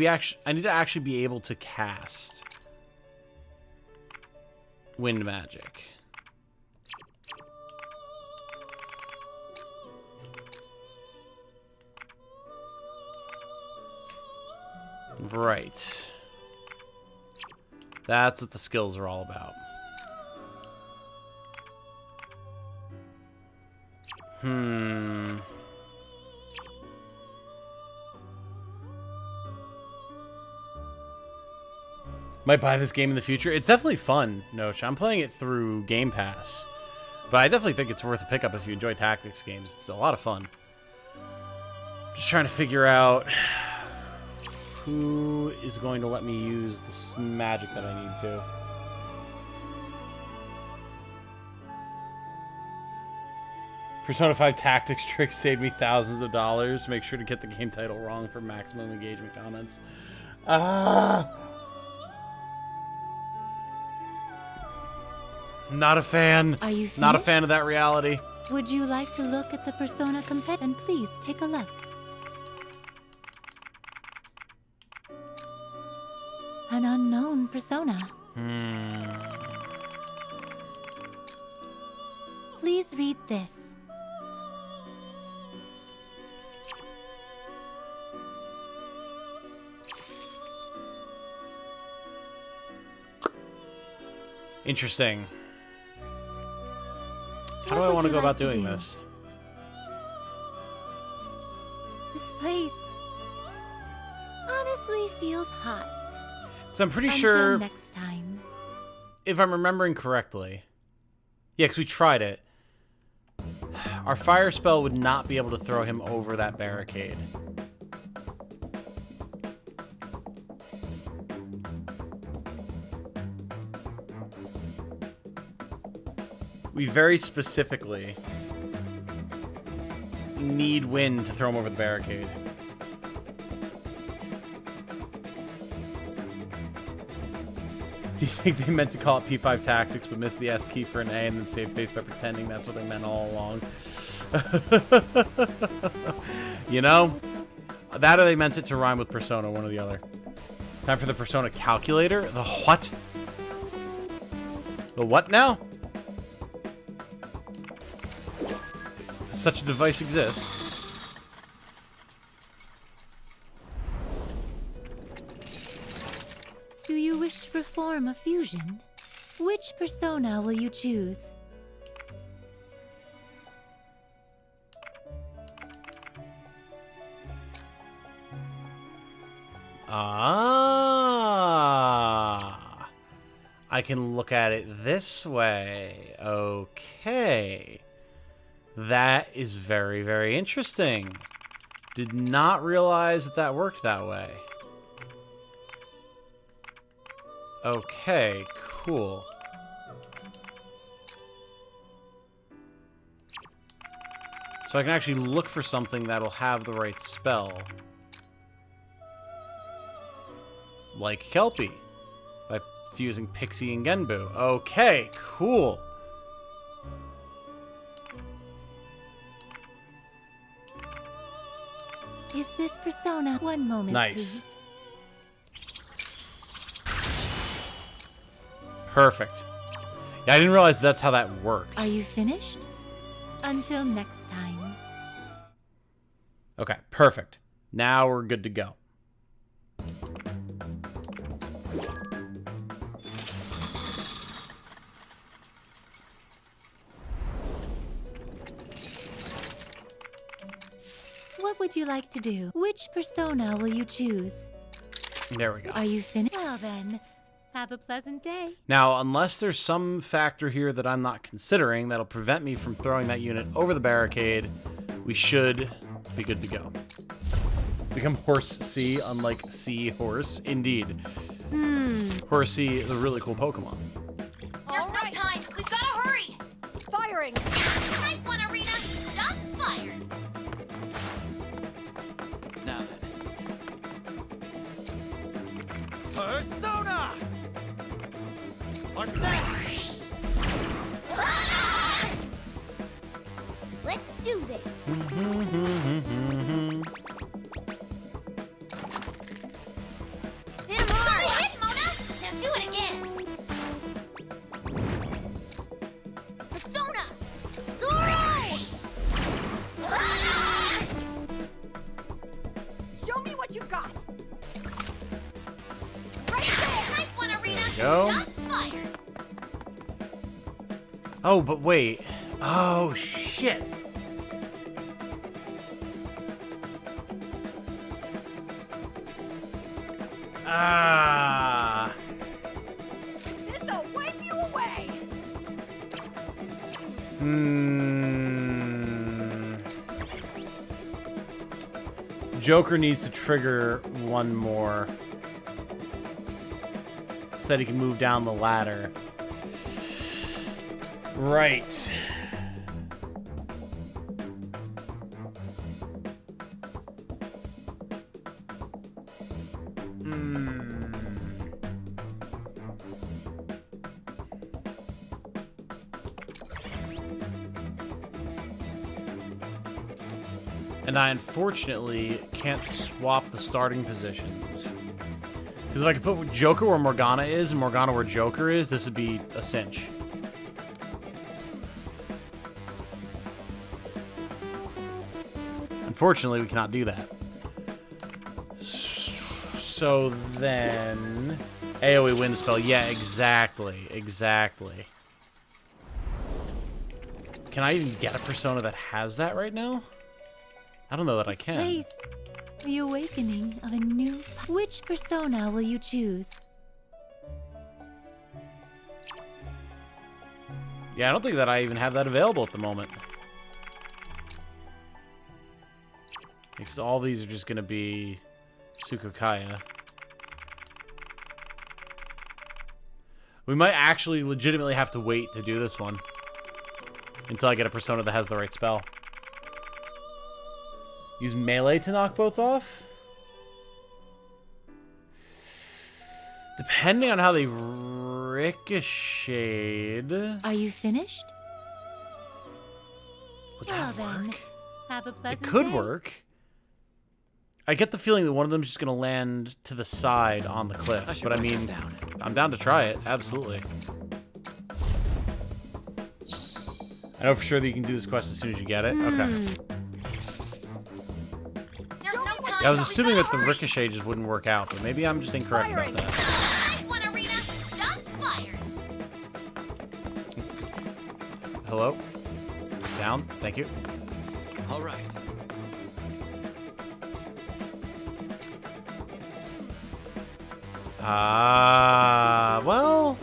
Speaker 4: need to actually be able to cast wind magic. Right. That's what the skills are all about. Might buy this game in the future. It's definitely fun, Noach. I'm playing it through Game Pass. But I definitely think it's worth a pickup if you enjoy tactics games. It's a lot of fun. Just trying to figure out who is going to let me use this magic that I need to. Persona 5 Tactics tricks saved me thousands of dollars. Make sure to get the game title wrong for maximum engagement comments. Not a fan.
Speaker 2: Are you
Speaker 4: Not a
Speaker 2: finished?
Speaker 4: fan of that reality.
Speaker 2: Would you like to look at the Persona Compendium? Then please take a look. An unknown persona. Please read this.
Speaker 4: Interesting. How do
Speaker 2: What
Speaker 4: I
Speaker 2: would
Speaker 4: want to
Speaker 2: you
Speaker 4: go
Speaker 2: like
Speaker 4: about
Speaker 2: to
Speaker 4: doing
Speaker 2: do?
Speaker 4: this?
Speaker 2: This place honestly feels hot.
Speaker 4: So I'm pretty
Speaker 2: Until
Speaker 4: sure,
Speaker 2: next time.
Speaker 4: if I'm remembering correctly. Yeah, because we tried it. Our fire spell would not be able to throw him over that barricade. We very specifically need wind to throw him over the barricade. Do you think they meant to call it P5 Tactics but missed the S key for an A and then saved face by pretending that's what they meant all along? You know? That or they meant it to rhyme with Persona, one or the other. Time for the Persona calculator? The what? The what now? Does such a device exist?
Speaker 2: Do you wish to perform a fusion? Which persona will you choose?
Speaker 4: Ah, I can look at it this way. Okay. That is very, very interesting. Did not realize that that worked that way. Okay, cool. So I can actually look for something that'll have the right spell. Like Kelpie, by fusing Pixie and Genbu. Okay, cool.
Speaker 2: Is this persona? One moment,
Speaker 4: Nice.
Speaker 2: please.
Speaker 4: Perfect. Yeah, I didn't realize that's how that worked.
Speaker 2: Are you finished? Until next time.
Speaker 4: Okay, perfect. Now we're good to go.
Speaker 2: What would you like to do? Which persona will you choose?
Speaker 4: There we go.
Speaker 2: Are you finished? Well then, have a pleasant day.
Speaker 4: Now, unless there's some factor here that I'm not considering that'll prevent me from throwing that unit over the barricade, we should be good to go. Become Horse C, unlike Sea Horse. Indeed. Horsey is a really cool Pokemon.
Speaker 6: There's no time. We've got to hurry.
Speaker 5: Firing.
Speaker 6: Nice one, Arena. Shots fired.
Speaker 3: Now then. Persona! Ourselves!
Speaker 6: Let's do this. Hit him hard. Hit, Mona. Now do it again. Persona! Zoro!
Speaker 5: Show me what you got.
Speaker 6: Right there. Nice one, Arena.
Speaker 4: go.
Speaker 6: Shots fired.
Speaker 4: Oh, but wait. Oh, shit. Ah.
Speaker 5: This'll wipe you away.
Speaker 4: Joker needs to trigger one more. Said he can move down the ladder. Right. And I unfortunately can't swap the starting positions. Because if I could put Joker where Morgana is and Morgana where Joker is, this would be a cinch. Unfortunately, we cannot do that. So then... AoE wind spell. Yeah, exactly. Exactly. Can I even get a persona that has that right now? I don't know that I can.
Speaker 2: Place the awakening of a new. Which persona will you choose?
Speaker 4: Yeah, I don't think that I even have that available at the moment. Because all these are just going to be Sukokaya. We might actually legitimately have to wait to do this one. Until I get a persona that has the right spell. Use melee to knock both off? Depending on how they ricocheted.
Speaker 2: Are you finished?
Speaker 4: Would
Speaker 2: Well
Speaker 4: that
Speaker 2: then,
Speaker 4: work?
Speaker 2: have a
Speaker 4: It
Speaker 2: pleasant
Speaker 4: could
Speaker 2: day.
Speaker 4: work. I get the feeling that one of them is just going to land to the side on the cliff. But I mean, I'm down to try it. Absolutely. I know for sure that you can do this quest as soon as you get it. Okay.
Speaker 6: There's no time.
Speaker 4: I was assuming that the ricochet just wouldn't work out, but maybe I'm just incorrect about
Speaker 5: Firing.
Speaker 4: that.
Speaker 6: Nice one, Arena. Shots fired.
Speaker 4: Hello? Down. Thank you.
Speaker 3: All right.
Speaker 4: Well,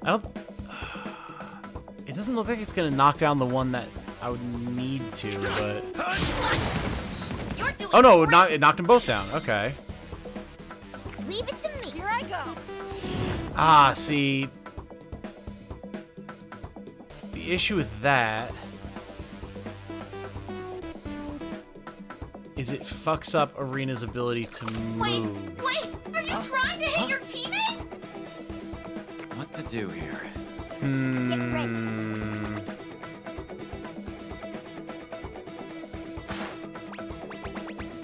Speaker 4: I don't. It doesn't look like it's gonna knock down the one that I would need to, but.
Speaker 6: You're doing
Speaker 4: Oh no,
Speaker 6: great.
Speaker 4: it knocked them both down. Okay.
Speaker 6: Leave it to me.
Speaker 5: Here I go.
Speaker 4: Ah, see. The issue with that is it fucks up Arena's ability to
Speaker 6: Wait,
Speaker 4: move.
Speaker 6: wait. Are you trying to hit your teammate?
Speaker 3: What to do here?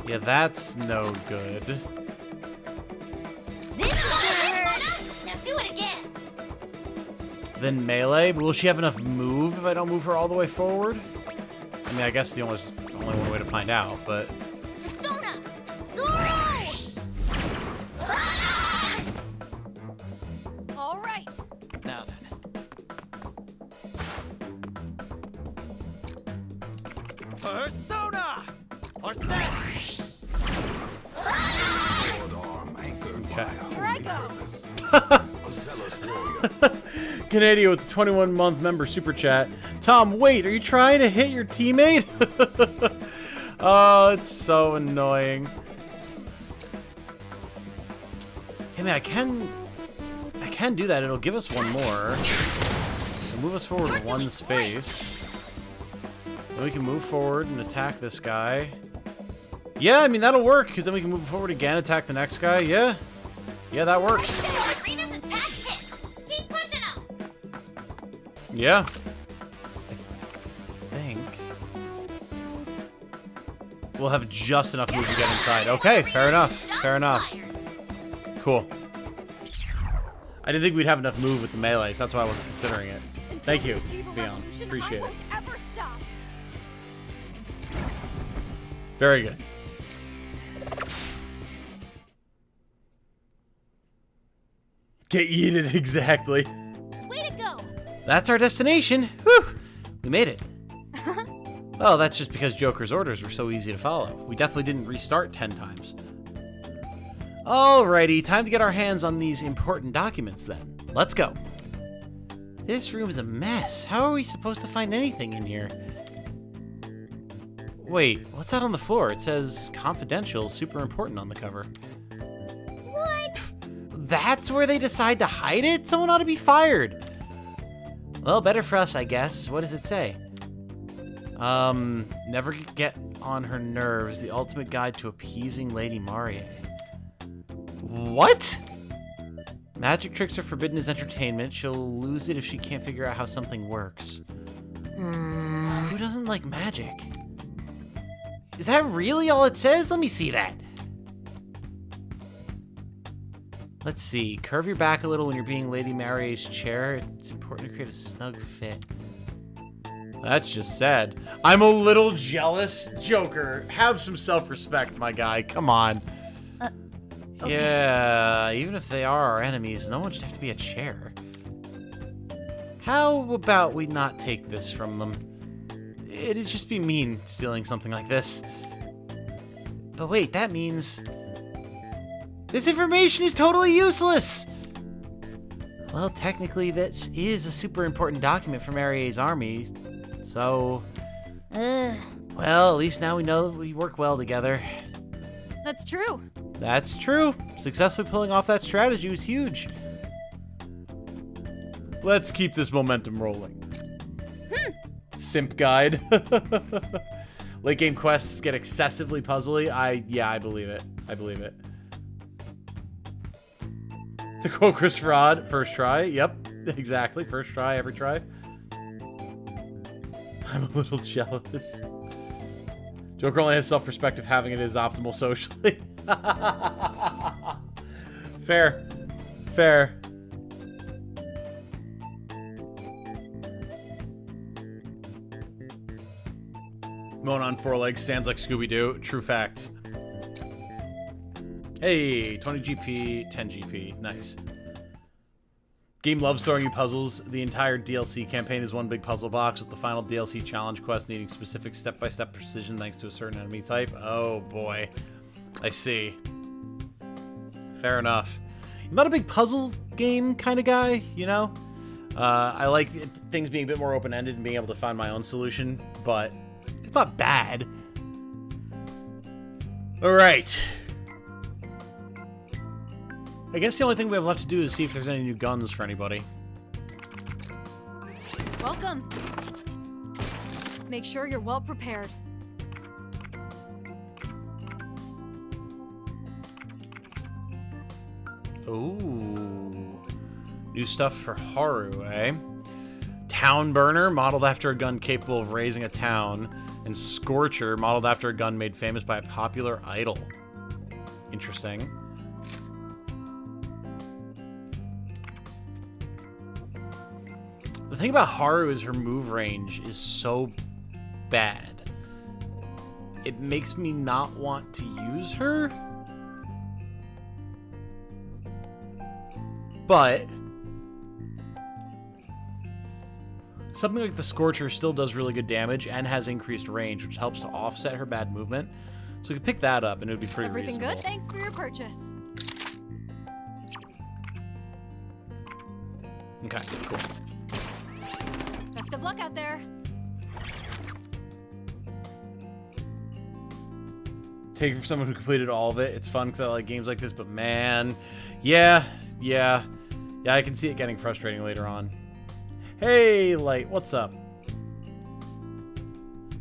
Speaker 4: Yeah, that's no good.
Speaker 6: This hurt. Now do it again.
Speaker 4: Then melee, but will she have enough move if I don't move her all the way forward? I mean, I guess the only one way to find out, but
Speaker 6: Persona. Zoro.
Speaker 5: All right.
Speaker 3: Now then. Persona! Or set!
Speaker 4: okay.
Speaker 5: Here I go.
Speaker 4: Canadian with the 21-month member super chat. Tom, wait, are you trying to hit your teammate? Oh, it's so annoying. Hey man, I can do that. It'll give us one more. It'll move us forward one space. Then we can move forward and attack this guy. Yeah, I mean that'll work because then we can move forward again, attack the next guy. Yeah, that works.
Speaker 6: Arena's attack hit. Keep pushing him.
Speaker 4: Yeah. I think we'll have just enough move to get inside. Okay, fair enough. Fair enough. Cool. I didn't think we'd have enough move with the melee, so that's why I wasn't considering it. Thank you, Beyond. Appreciate it.
Speaker 5: I won't ever stop.
Speaker 4: Very good. Get yeeted, exactly.
Speaker 6: Way to go.
Speaker 4: That's our destination. Whew! We made it. Well, that's just because Joker's orders were so easy to follow. We definitely didn't restart 10 times. Alrighty, time to get our hands on these important documents then. Let's go. This room is a mess. How are we supposed to find anything in here? Wait, what's that on the floor? It says confidential, super important on the cover.
Speaker 6: What?
Speaker 4: That's where they decide to hide it? Someone ought to be fired. Well, better for us, I guess. What does it say? Never get on her nerves. The ultimate guide to appeasing Lady Marie. What? Magic tricks are forbidden as entertainment. She'll lose it if she can't figure out how something works. Who doesn't like magic? Is that really all it says? Let me see that. Let's see. Curve your back a little when you're being Lady Marie's chair. It's important to create a snug fit. That's just sad. I'm a little jealous. Joker, have some self-respect, my guy. Come on.
Speaker 5: Okay.
Speaker 4: Yeah, even if they are our enemies, no one should have to be a chair. How about we not take this from them? It'd just be mean stealing something like this. But wait, that means... this information is totally useless! Well, technically, this is a super important document from Marie's army, so... well, at least now we know that we work well together.
Speaker 5: That's true.
Speaker 4: That's true. Successfully pulling off that strategy was huge. Let's keep this momentum rolling. Simp guide. Late game quests get excessively puzzly. Yeah, I believe it. I believe it. To quote Chris Fraud, first try. Yep, exactly. First try, every try. I'm a little jealous. Joker only has self-respect if having it is optimal socially. Fair. Fair. Moan on four legs stands like Scooby-Doo. True facts. Hey, 20 GP, 10 GP. Nice. Game loves throwing you puzzles. The entire DLC campaign is one big puzzle box with the final DLC challenge quest needing specific step-by-step precision thanks to a certain enemy type. Oh boy. I see. Fair enough. I'm not a big puzzles game kind of guy, you know? I like things being a bit more open-ended and being able to find my own solution, but it's not bad. Alright. I guess the only thing we have left to do is see if there's any new guns for anybody.
Speaker 5: Welcome. Make sure you're well prepared.
Speaker 4: Ooh. New stuff for Haru, eh? Town Burner, modeled after a gun capable of razing a town. And Scorcher, modeled after a gun made famous by a popular idol. Interesting. The thing about Haru is her move range is so bad. It makes me not want to use her. But something like the Scorcher still does really good damage and has increased range, which helps to offset her bad movement. So we could pick that up and it would be pretty
Speaker 5: Everything
Speaker 4: reasonable.
Speaker 5: good? Thanks for your purchase.
Speaker 4: Okay, cool.
Speaker 5: Best of luck out there.
Speaker 4: Take it from someone who completed all of it. It's fun because I like games like this, but man, yeah, I can see it getting frustrating later on. Hey, Light, what's up?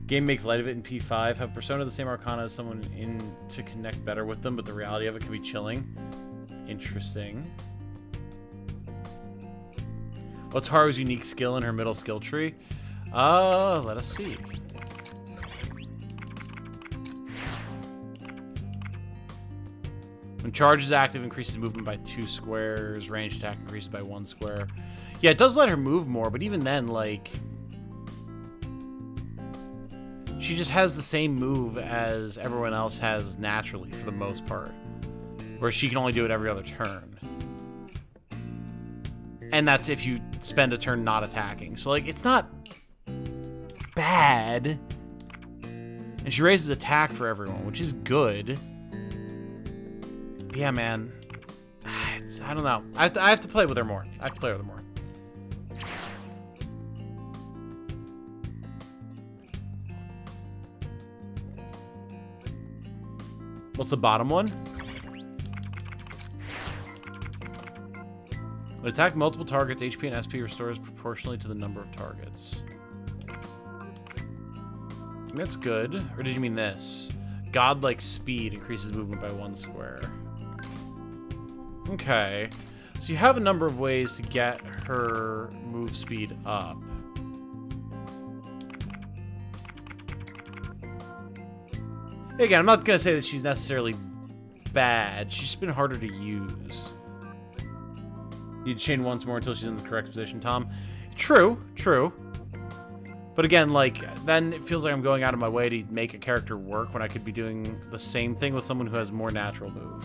Speaker 4: Game makes light of it in P5. Have Persona the same arcana as someone in to connect better with them, but the reality of it can be chilling. Interesting. What's Haru's unique skill in her middle skill tree? Let us see. When charge is active, increases movement by 2 squares. Range attack increases by 1 square. Yeah, it does let her move more, but even then, like... she just has the same move as everyone else has naturally, for the most part. Where she can only do it every other turn. And that's if you spend a turn not attacking. So, like, it's not bad. And she raises attack for everyone, which is good. Yeah, man. I don't know. I have to play with her more. What's the bottom one? When attack multiple targets, HP and SP restores proportionally to the number of targets. That's good. Or did you mean this? Godlike speed increases movement by 1 square. Okay. So you have a number of ways to get her move speed up. Again, I'm not going to say that she's necessarily bad. She's just been harder to use. Need to chain once more until she's in the correct position, Tom. True. But again, like, then it feels like I'm going out of my way to make a character work when I could be doing the same thing with someone who has more natural move.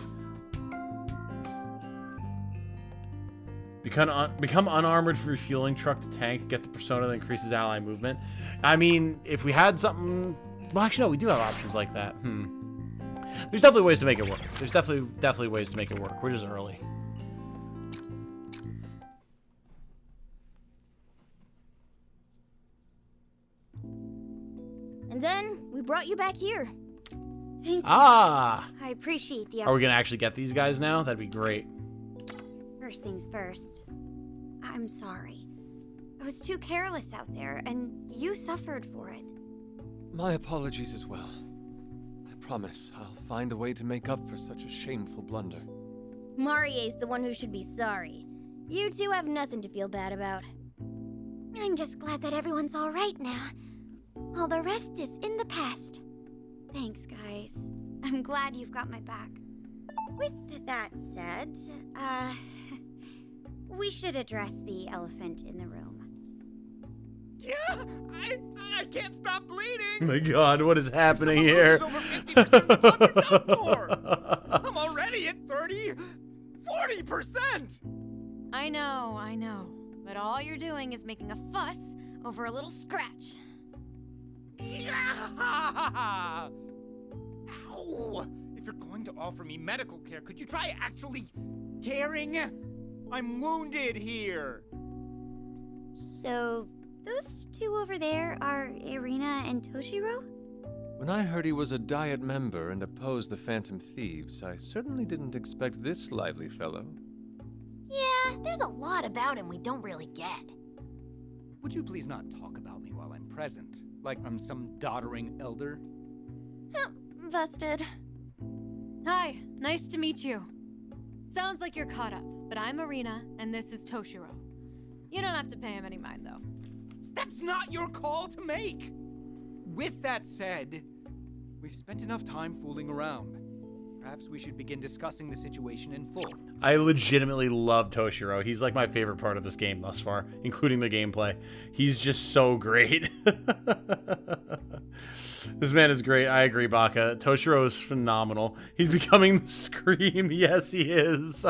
Speaker 4: Become unarmored for refueling, truck to tank, get the persona that increases ally movement. I mean, if we had something... Well, actually, no, we do have options like that. There's definitely ways to make it work. There's definitely ways to make it work. We're just early.
Speaker 7: And then we brought you back here.
Speaker 2: Thank you.
Speaker 4: Ah!
Speaker 2: I appreciate the
Speaker 4: Are we going to actually get these guys now? That'd be great.
Speaker 2: First things first. I'm sorry. I was too careless out there, and you suffered for it.
Speaker 8: My apologies as well. I promise I'll find a way to make up for such a shameful blunder.
Speaker 7: Marie's the one who should be sorry. You two have nothing to feel bad about.
Speaker 2: I'm just glad that everyone's all right now. All the rest is in the past. Thanks, guys. I'm glad you've got my back. With that said, we should address the elephant in the room.
Speaker 9: Yeah, I can't stop bleeding.
Speaker 4: Oh my god, what is happening
Speaker 9: Some of
Speaker 4: here?
Speaker 9: it is over 50% of the blood they're done for. I'm already at 40%.
Speaker 5: I know. But all you're doing is making a fuss over a little scratch.
Speaker 9: Yeah! Ow! If you're going to offer me medical care, could you try actually caring? I'm wounded here.
Speaker 2: So, those two over there are Irina and Toshiro?
Speaker 8: When I heard he was a Diet member and opposed the Phantom Thieves, I certainly didn't expect this lively fellow.
Speaker 7: Yeah, there's a lot about him we don't really get.
Speaker 9: Would you please not talk about me while I'm present? Like I'm some doddering elder?
Speaker 5: Busted. Hi, nice to meet you. Sounds like you're caught up, but I'm Irina, and this is Toshiro. You don't have to pay him any mind, though.
Speaker 9: That's not your call to make! With that said, we've spent enough time fooling around. Perhaps we should begin discussing the situation in full.
Speaker 4: I legitimately love Toshiro. He's like my favorite part of this game thus far, including the gameplay. He's just so great. This man is great. I agree, Baka. Toshiro is phenomenal. He's becoming the Scream. Yes, he is.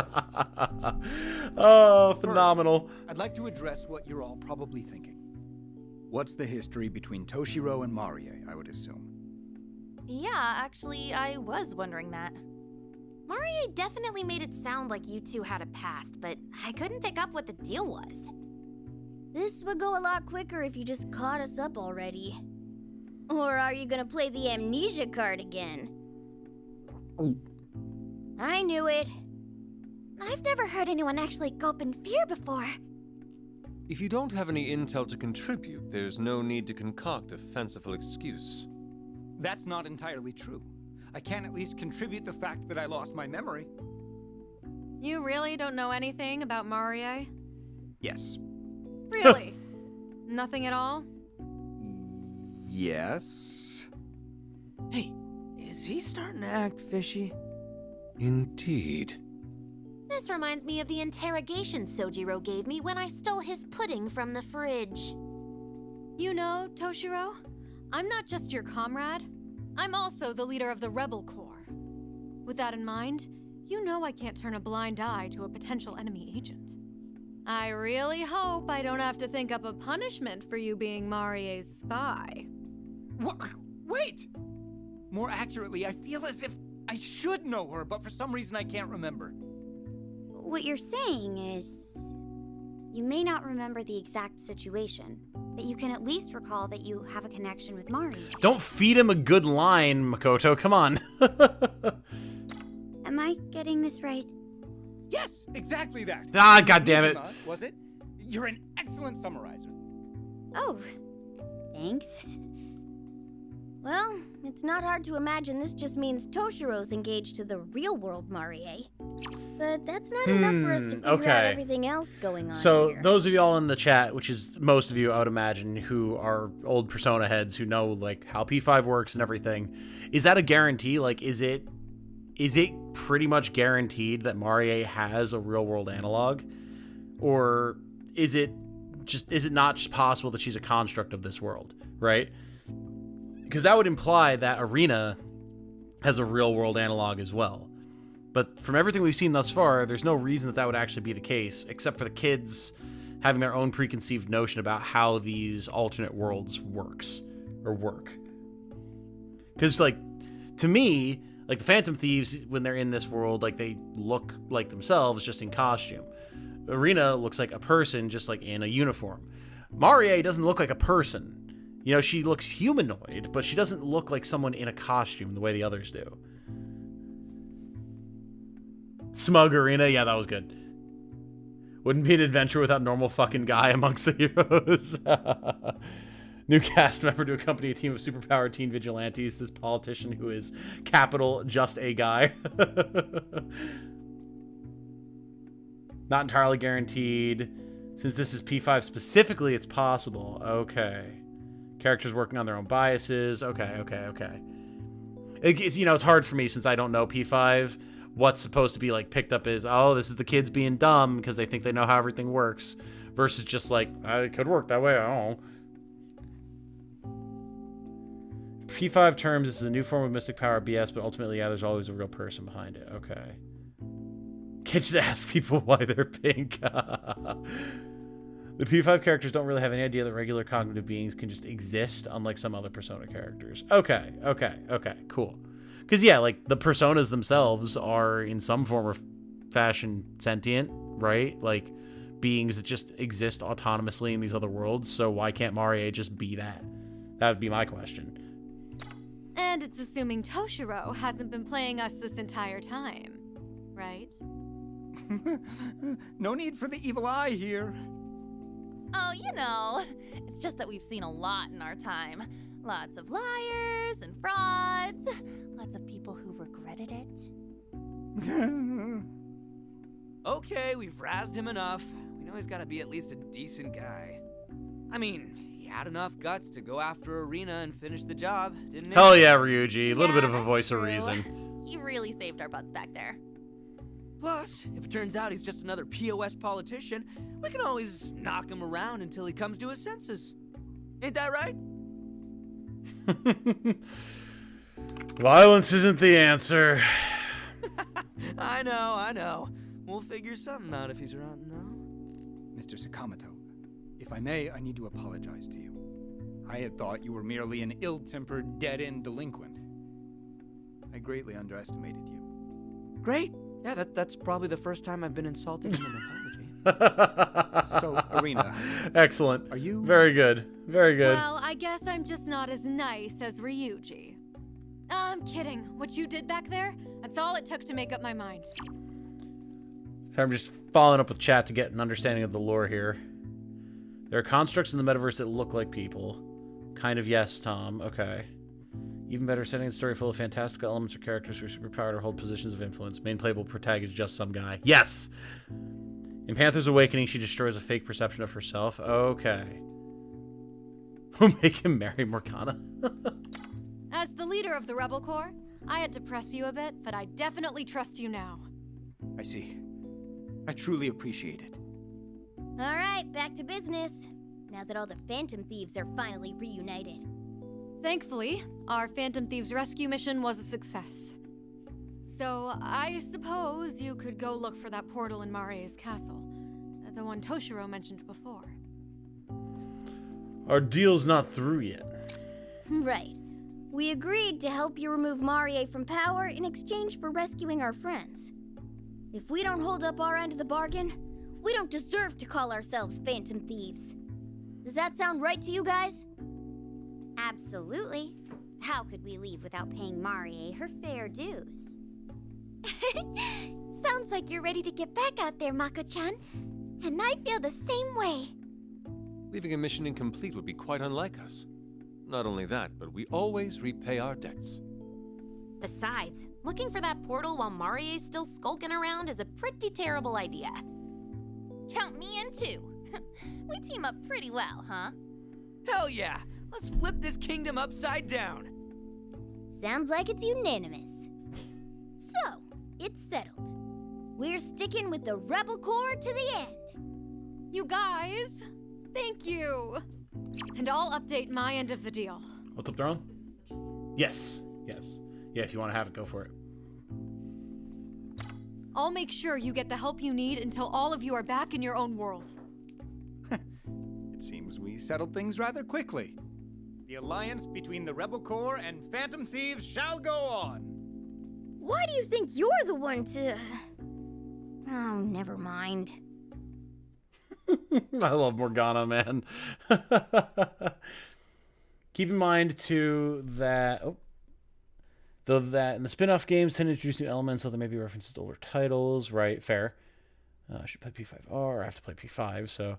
Speaker 4: Oh, phenomenal.
Speaker 9: First, I'd like to address what you're all probably thinking. What's the history between Toshiro and Marie, I would assume?
Speaker 10: Yeah, actually, I was wondering that.
Speaker 7: Marie definitely made it sound like you two had a past, but I couldn't pick up what the deal was. This would go a lot quicker if you just caught us up already. Or are you gonna play the amnesia card again? I knew it.
Speaker 2: I've never heard anyone actually gulp in fear before.
Speaker 8: If you don't have any intel to contribute, there's no need to concoct a fanciful excuse.
Speaker 9: That's not entirely true. I can at least contribute the fact that I lost my memory.
Speaker 5: You really don't know anything about Marie?
Speaker 9: Yes.
Speaker 5: Really? Nothing at all?
Speaker 9: Yes. Hey, is he starting to act fishy?
Speaker 8: Indeed.
Speaker 7: This reminds me of the interrogation Sojiro gave me when I stole his pudding from the fridge.
Speaker 5: You know, Toshiro, I'm not just your comrade. I'm also the leader of the Rebel Corps. With that in mind, you know I can't turn a blind eye to a potential enemy agent. I really hope I don't have to think up a punishment for you being Marie's spy.
Speaker 9: What? Wait! More accurately, I feel as if I should know her, but for some reason I can't remember.
Speaker 2: What you're saying is, you may not remember the exact situation, but you can at least recall that you have a connection with Mari.
Speaker 4: Don't feed him a good line, Makoto. Come on.
Speaker 2: Am I getting this right?
Speaker 9: Yes, exactly that.
Speaker 4: Ah, goddammit.
Speaker 9: Nijima, was it? You're an excellent summarizer.
Speaker 2: Oh, thanks.
Speaker 7: Well, it's not hard to imagine this just means Toshiro's engaged to the real-world Marie. But that's not enough for us to figure out
Speaker 4: okay.
Speaker 7: everything else going on
Speaker 4: So
Speaker 7: here.
Speaker 4: those of y'all in the chat, which is most of you, I would imagine, who are old Persona heads who know like how P5 works and everything, is that a guarantee? Like, is it pretty much guaranteed that Marie has a real world analog, or is it not just possible that she's a construct of this world, right? Because that would imply that Arena has a real world analog as well. But from everything we've seen thus far, there's no reason that would actually be the case, except for the kids having their own preconceived notion about how these alternate worlds work. Because, like, to me, like, the Phantom Thieves, when they're in this world, like, they look like themselves, just in costume. Irina looks like a person, just, like, in a uniform. Marie doesn't look like a person. You know, she looks humanoid, but she doesn't look like someone in a costume the way the others do. Smug Irina, yeah, that was good. Wouldn't be an adventure without normal fucking guy amongst the heroes. New cast member to accompany a team of superpowered teen vigilantes. This politician who is capital just a guy. Not entirely guaranteed. Since this is P5 specifically, it's possible. Okay. Characters working on their own biases. Okay. It's, you know, it's hard for me since I don't know P5. What's supposed to be, like, picked up is, oh, this is the kids being dumb because they think they know how everything works. Versus just, like, it could work that way, I don't know. P5 terms, this is a new form of mystic power BS, but ultimately, yeah, there's always a real person behind it. Okay. Can't just ask people why they're pink. The P5 characters don't really have any idea that regular cognitive beings can just exist, unlike some other Persona characters. Okay, cool. Because, yeah, like, the Personas themselves are, in some form or fashion, sentient, right? Like, beings that just exist autonomously in these other worlds, so why can't Marie just be that? That would be my question.
Speaker 5: And it's assuming Toshiro hasn't been playing us this entire time, right?
Speaker 9: No need for the evil eye here.
Speaker 10: Oh, you know, it's just that we've seen a lot in our time. Lots of liars and frauds. Lots of people who regretted it.
Speaker 11: Okay, we've razzed him enough. We know he's gotta be at least a decent guy. I mean, he had enough guts to go after Irina and finish the job, didn't he?
Speaker 4: Hell yeah, Ryuji. A little
Speaker 10: Yeah,
Speaker 4: bit of a
Speaker 10: that's
Speaker 4: voice of
Speaker 10: true.
Speaker 4: reason.
Speaker 10: He really saved our butts back there.
Speaker 11: Plus, if it turns out he's just another POS politician, we can always knock him around until he comes to his senses. Ain't that right?
Speaker 4: Violence isn't the answer.
Speaker 11: I know. We'll figure something out if he's around, though.
Speaker 9: Mr. Sakamoto, if I may, I need to apologize to you. I had thought you were merely an ill-tempered, dead-end delinquent. I greatly underestimated you.
Speaker 11: Great. Yeah, that's probably the first time I've been insulted in an apology.
Speaker 9: So, Irina.
Speaker 4: Excellent.
Speaker 9: Are you...
Speaker 4: Very good. Very good.
Speaker 5: Well, I guess I'm just not as nice as Ryuji. I'm kidding. What you did back there, that's all it took to make up my mind.
Speaker 4: I'm just following up with chat to get an understanding of the lore here. There are constructs in the metaverse that look like people. Kind of yes, Tom. Okay. Even better, setting the story full of fantastical elements or characters who are superpowered or hold positions of influence. Main playable protagonist is just some guy. Yes! In Panther's Awakening, she destroys a fake perception of herself. Okay. We'll make him marry Morgana.
Speaker 5: As the leader of the Rebel Corps, I had to press you a bit, but I definitely trust you now.
Speaker 9: I see. I truly appreciate it.
Speaker 7: All right, back to business. Now that all the Phantom Thieves are finally reunited.
Speaker 5: Thankfully, our Phantom Thieves rescue mission was a success. So, I suppose you could go look for that portal in Marie's castle. The one Toshiro mentioned before.
Speaker 4: Our deal's not through yet.
Speaker 7: Right. We agreed to help you remove Marie from power in exchange for rescuing our friends. If we don't hold up our end of the bargain, we don't deserve to call ourselves Phantom Thieves. Does that sound right to you guys?
Speaker 2: Absolutely. How could we leave without paying Marie her fair dues? Sounds like you're ready to get back out there, Mako-chan. And I feel the same way.
Speaker 8: Leaving a mission incomplete would be quite unlike us. Not only that, but we always repay our debts.
Speaker 10: Besides, looking for that portal while Marie's still skulking around is a pretty terrible idea. Count me in too. We team up pretty well, huh?
Speaker 11: Hell yeah! Let's flip this kingdom upside down!
Speaker 7: Sounds like it's unanimous. So, it's settled. We're sticking with the Rebel Corps to the end.
Speaker 5: You guys, thank you. And I'll update my end of the deal.
Speaker 4: What's up, Daron? Yes. Yeah, if you want to have it, go for it.
Speaker 5: I'll make sure you get the help you need until all of you are back in your own world.
Speaker 9: It seems we settled things rather quickly. The alliance between the Rebel Corps and Phantom Thieves shall go on.
Speaker 7: Why do you think you're the one to... Oh, never mind.
Speaker 4: I love Morgana, man. Keep in mind, too, that... Oh. Though that in the spin-off games tend to introduce new elements, so there may be references to older titles. Right, fair. I should play P5R. I have to play P5, so...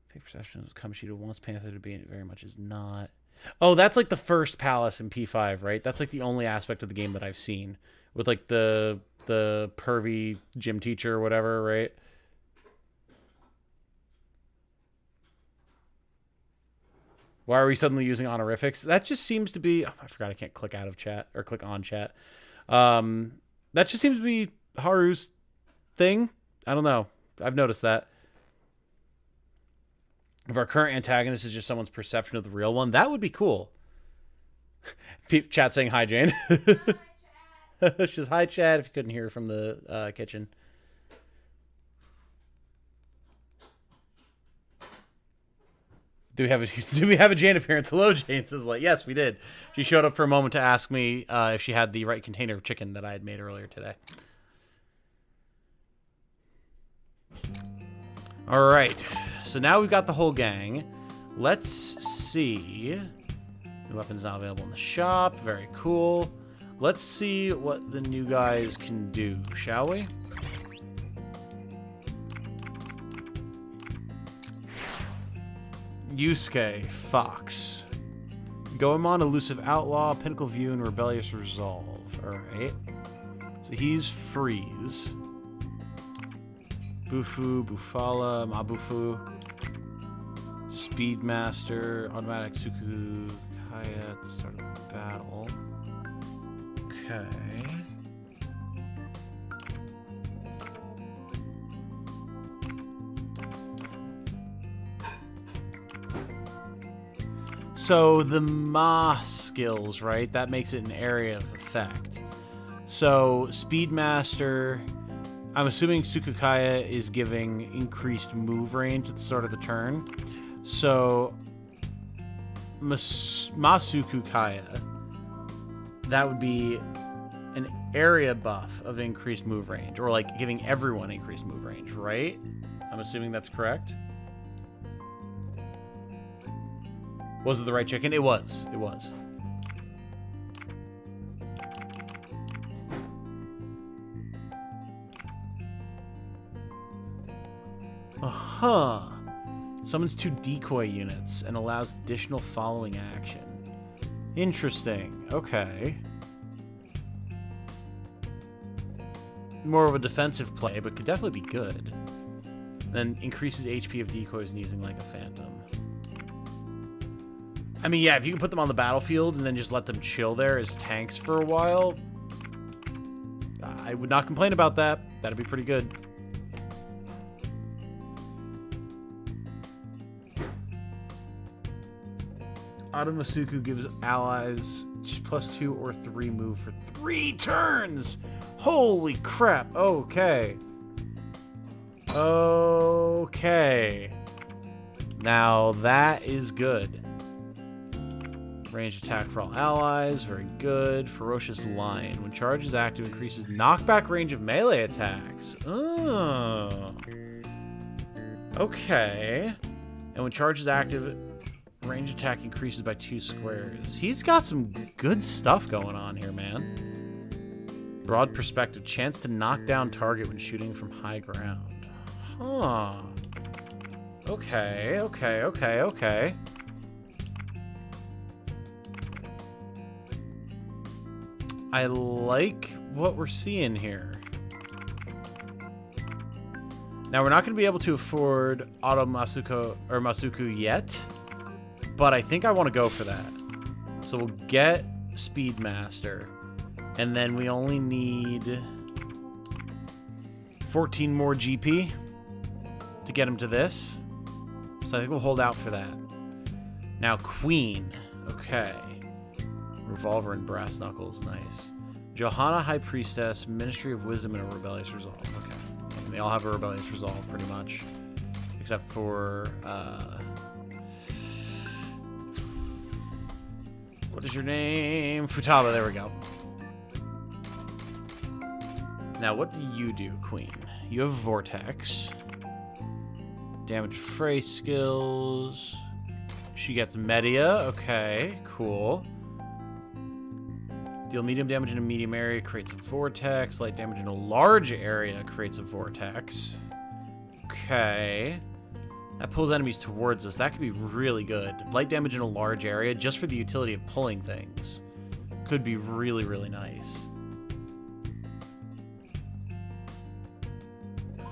Speaker 4: Fake Perception was Kamoshida wants Panther to be in it, very much is not. Oh, that's like the first palace in P5, right? That's like the only aspect of the game that I've seen. With like the pervy gym teacher or whatever, right? Why are we suddenly using honorifics? That just seems to be... Oh, I forgot I can't click out of chat or click on chat. That just seems to be Haru's thing. I don't know. I've noticed that. If our current antagonist is just someone's perception of the real one, that would be cool. Chat saying hi, Jane. Hi, Chad. She's hi, Chad, if you couldn't hear from the kitchen. Do we have a Jane appearance? Hello, Jane says, like, yes, we did. She showed up for a moment to ask me if she had the right container of chicken that I had made earlier today. All right, so now we've got the whole gang. Let's see. New weapons now available in the shop. Very cool. Let's see what the new guys can do, shall we? Yusuke, Fox. Goemon, Elusive Outlaw, Pinnacle View, and Rebellious Resolve. Alright. So he's Freeze. Bufu, Bufala, Mabufu. Speedmaster, Automatic Suku Kaya at the start of the battle. Okay. So the Ma skills, right? That makes it an area of effect. So Speedmaster, I'm assuming Tsukukaya is giving increased move range at the start of the turn. So Masukukaya, that would be an area buff of increased move range, or like giving everyone increased move range, right? I'm assuming that's correct. Was it the right chicken? It was. It was. Uh-huh. Summons 2 decoy units and allows additional following action. Interesting. Okay. More of a defensive play, but could definitely be good. Then increases HP of decoys and using like a phantom. I mean, yeah, if you can put them on the battlefield and then just let them chill there as tanks for a while, I would not complain about that. That'd be pretty good. Automasuku gives allies +2 or 3 move for 3 turns! Holy crap! Okay. Okay. Now that is good. Range attack for all allies. Very good. Ferocious Lion. When charge is active, increases knockback range of melee attacks. Oh. Okay. And when charge is active, range attack increases by 2 squares. He's got some good stuff going on here, man. Broad perspective. Chance to knock down target when shooting from high ground. Huh. Okay, okay, okay, okay. I like what we're seeing here. Now, we're not going to be able to afford Auto Masuku yet, but I think I want to go for that. So we'll get Speedmaster, and then we only need 14 more GP to get him to this. So I think we'll hold out for that. Now, Queen. Okay. Revolver and brass knuckles, nice. Johanna, High Priestess, Ministry of Wisdom, and a Rebellious Resolve. Okay. And they all have a Rebellious Resolve, pretty much. Except for, what is your name? Futaba, there we go. Now, what do you do, Queen? You have Vortex. Damage Fray skills. She gets Media. Okay, cool. Deal medium damage in a medium area, creates a vortex. Light damage in a large area creates a vortex. Okay. That pulls enemies towards us. That could be really good. Light damage in a large area, just for the utility of pulling things. Could be really, really nice.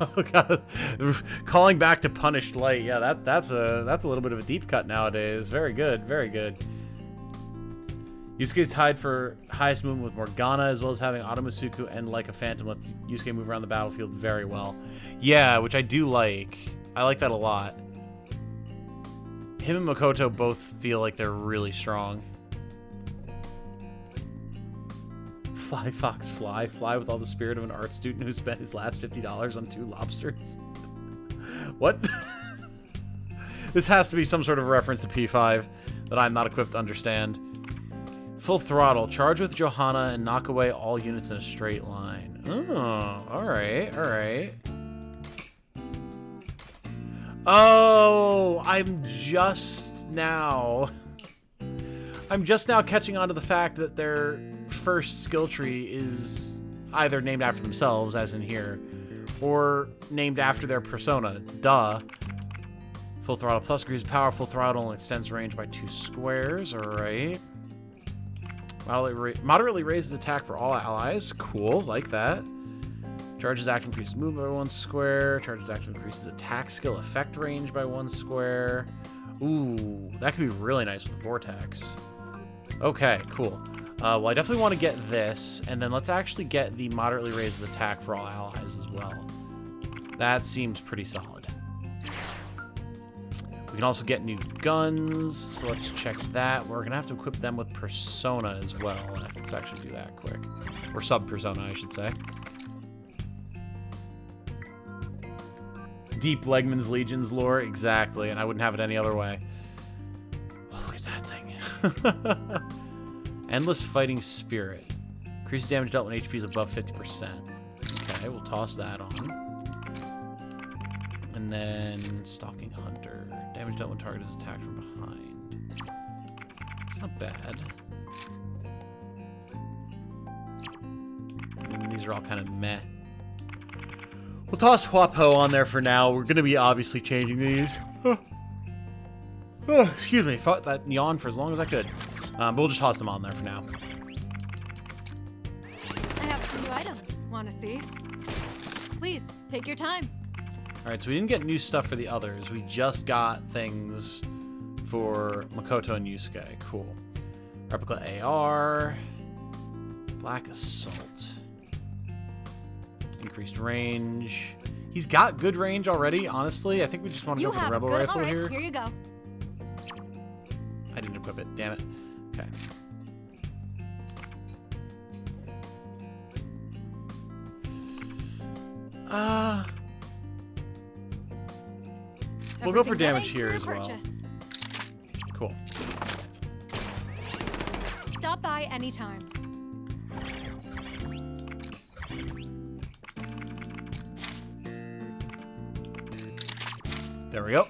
Speaker 4: Oh god. Calling back to punished light. Yeah, that's a little bit of a deep cut nowadays. Very good, very good. Yusuke's tied for highest movement with Morgana, as well as having Automusuku and Like a Phantom let Yusuke move around the battlefield very well. Yeah, which I do like. I like that a lot. Him and Makoto both feel like they're really strong. Fly, Fox, fly. Fly with all the spirit of an art student who spent his last $50 on 2 lobsters. What? This has to be some sort of reference to P5 that I'm not equipped to understand. Full throttle. Charge with Johanna and knock away all units in a straight line. Oh, alright, alright. Oh, I'm just now catching on to the fact that their first skill tree is either named after themselves, as in here, or named after their persona. Duh. Full throttle plus increases power. Full throttle and extends range by 2 squares. Alright. Moderately raises attack for all allies. Cool, like that. Charges action increases movement by 1 square. Charges action increases attack skill effect range by 1 square. Ooh, that could be really nice with the Vortex. Okay, cool. Well, I definitely want to get this, and then let's actually get the moderately raises attack for all allies as well. That seems pretty solid. We can also get new guns, so let's check that. We're going to have to equip them with Persona as well. Let's actually do that quick. Or Sub-Persona, I should say. Deep Legman's Legions lore, exactly, and I wouldn't have it any other way. Oh, look at that thing. Endless Fighting Spirit. Increases damage dealt when HP is above 50%. Okay, we'll toss that on. And then Stalking Hunter. Damage dealt when target is attacked from behind. It's not bad. And these are all kind of meh. We'll toss Huapo on there for now. We're going to be obviously changing these. Excuse me. Thought that yawn for as long as I could. But we'll just toss them on there for now.
Speaker 5: I have some new items. Want to see? Please, take your time.
Speaker 4: Alright, so we didn't get new stuff for the others. We just got things for Makoto and Yusuke. Cool. Replica AR. Black Assault. Increased range. He's got good range already, honestly. I think we just want to go for the Rebel Rifle here.
Speaker 5: Here you go.
Speaker 4: I didn't equip it, damn it. Okay. We'll go for damage here as well. Cool.
Speaker 5: Stop by anytime.
Speaker 4: There we go.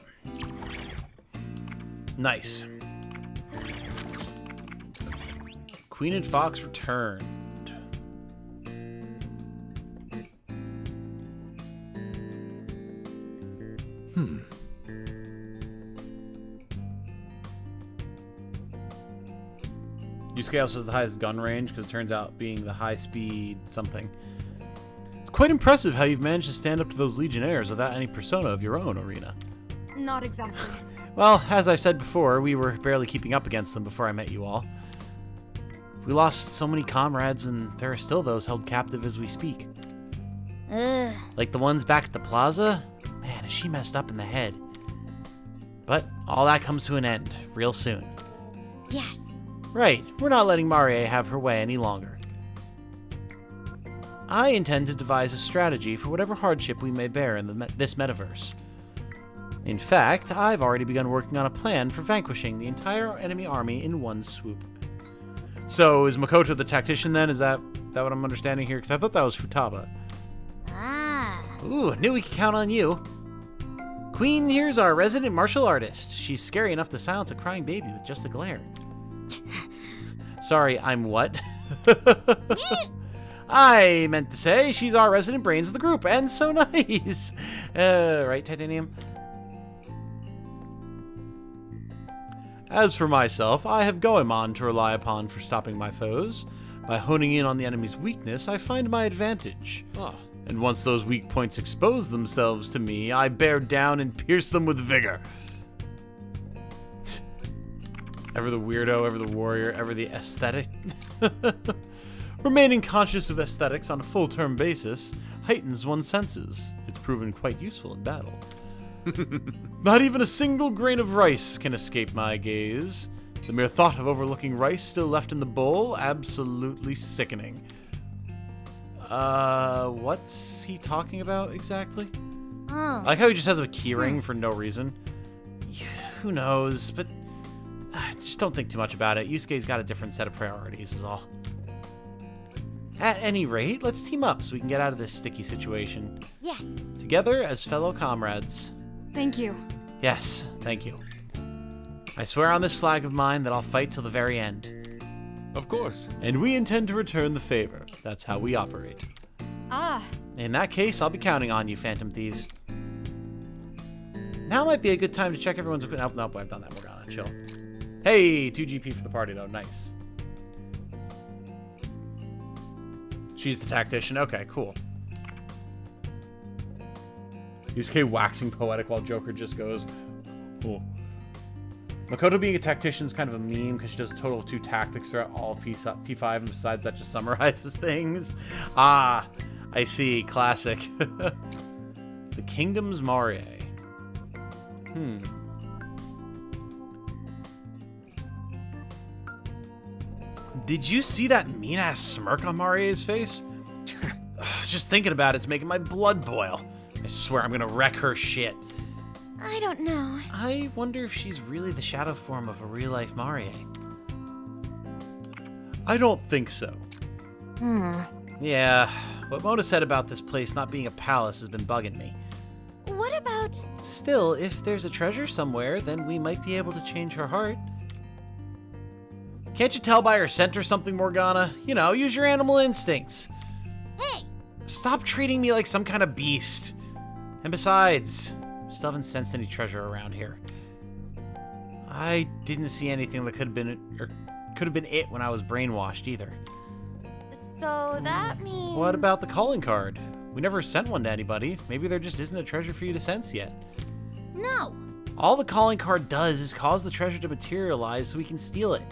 Speaker 4: Nice. Queen and Fox returned. Yusuke also has the highest gun range because it turns out being the high speed something. It's quite impressive how you've managed to stand up to those Legionnaires without any persona of your own, Arena.
Speaker 5: Not exactly.
Speaker 4: Well, as I said before, we were barely keeping up against them before I met you all. We lost so many comrades, and there are still those held captive as we speak. Like the ones back at the plaza? Man, is she messed up in the head. But all that comes to an end real soon.
Speaker 2: Yes.
Speaker 4: Right, we're not letting Marie have her way any longer. I intend to devise a strategy for whatever hardship we may bear in this metaverse. In fact, I've already begun working on a plan for vanquishing the entire enemy army in one swoop. So, is Makoto the tactician then? Is that what I'm understanding here? Because I thought that was Futaba.
Speaker 7: Ah.
Speaker 4: Ooh, knew we could count on you. Queen here's our resident martial artist. She's scary enough to silence a crying baby with just a glare. Sorry, I'm what? I meant to say she's our resident brains of the group, and so nice. Right, Titanium? As for myself, I have Goemon to rely upon for stopping my foes. By honing in on the enemy's weakness, I find my advantage.
Speaker 8: Ah,
Speaker 4: And once those weak points expose themselves to me, I bear down and pierce them with vigor. Ever the weirdo, ever the warrior, ever the aesthetic. Remaining conscious of aesthetics on a full-term basis heightens one's senses. It's proven quite useful in battle. Not even a single grain of rice can escape my gaze. The mere thought of overlooking rice still left in the bowl, absolutely sickening. What's he talking about exactly? I like how he just has a keyring for no reason. Who knows, but just don't think too much about it. Yusuke's got a different set of priorities is all. At any rate, let's team up so we can get out of this sticky situation.
Speaker 2: Yes.
Speaker 4: Together as fellow comrades.
Speaker 5: Thank you.
Speaker 4: Yes, thank you. I swear on this flag of mine that I'll fight till the very end.
Speaker 8: of course.
Speaker 4: And we intend to return the favor. That's how we operate.
Speaker 5: Ah.
Speaker 4: In that case, I'll be counting on you, Phantom Thieves. Now might be a good time to check everyone's... Nope, I've done that. We're gonna chill. Hey, 2 GP for the party, though. Nice. She's the tactician. Okay, cool. Yusuke waxing poetic while Joker just goes, cool. Makoto being a tactician is kind of a meme because she does a total of 2 tactics throughout all P5, and besides that just summarizes things. Ah, I see. Classic. The Kingdom's Marie. Did you see that mean-ass smirk on Marie's face? Just thinking about it's making my blood boil. I swear I'm gonna wreck her shit.
Speaker 2: I don't know.
Speaker 4: I wonder if she's really the shadow form of a real-life Marie. I don't think so. Yeah, what Mona said about this place not being a palace has been bugging me.
Speaker 2: What about...
Speaker 4: Still, if there's a treasure somewhere, then we might be able to change her heart. Can't you tell by her scent or something, Morgana? You know, use your animal instincts.
Speaker 2: Hey!
Speaker 4: Stop treating me like some kind of beast. And besides, still haven't sensed any treasure around here. I didn't see anything that could have been it when I was brainwashed either.
Speaker 2: So that means...
Speaker 4: What about the calling card? We never sent one to anybody. Maybe there just isn't a treasure for you to sense yet.
Speaker 2: No!
Speaker 4: All the calling card does is cause the treasure to materialize so we can steal it.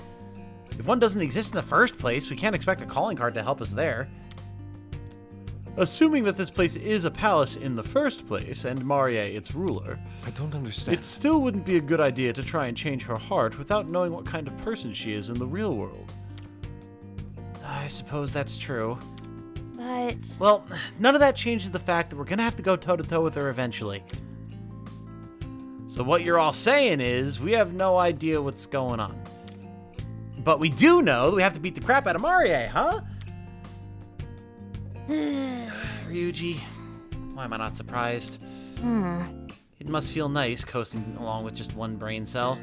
Speaker 4: If one doesn't exist in the first place, we can't expect a calling card to help us there. Assuming that this place is a palace in the first place, and Marie its ruler,
Speaker 8: I don't understand.
Speaker 4: it still wouldn't be a good idea to try and change her heart without knowing what kind of person she is in the real world. I suppose that's true.
Speaker 2: But...
Speaker 4: Well, none of that changes the fact that we're gonna have to go toe-to-toe with her eventually. So what you're all saying is, we have no idea what's going on. But we do know that we have to beat the crap out of Marie, huh? Ryuji, why am I not surprised? It must feel nice coasting along with just one brain cell.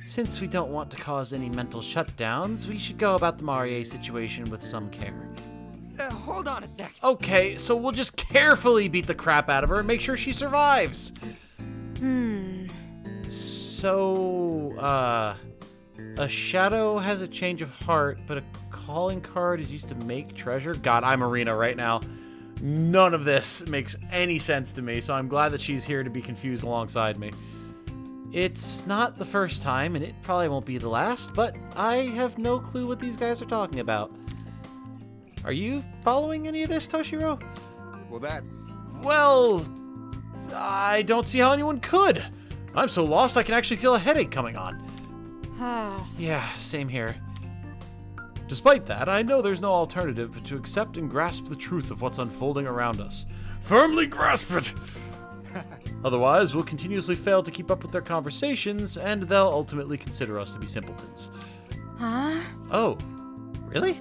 Speaker 4: Since we don't want to cause any mental shutdowns, we should go about the Marie situation with some care.
Speaker 11: Hold on a sec.
Speaker 4: Okay, so we'll just carefully beat the crap out of her and make sure she survives. So, a shadow has a change of heart, but a calling card is used to make treasure? God, I'm Arena right now. None of this makes any sense to me, so I'm glad that she's here to be confused alongside me. It's not the first time, and it probably won't be the last, but I have no clue what these guys are talking about. Are you following any of this, Toshiro?
Speaker 9: Well, that's...
Speaker 4: Well, I don't see how anyone could. I'm so lost I can actually feel a headache coming on. Yeah, same here. Despite that, I know there's no alternative but to accept and grasp the truth of what's unfolding around us. Firmly grasp it! Otherwise, we'll continuously fail to keep up with their conversations, and they'll ultimately consider us to be simpletons.
Speaker 5: Huh?
Speaker 4: Oh, really?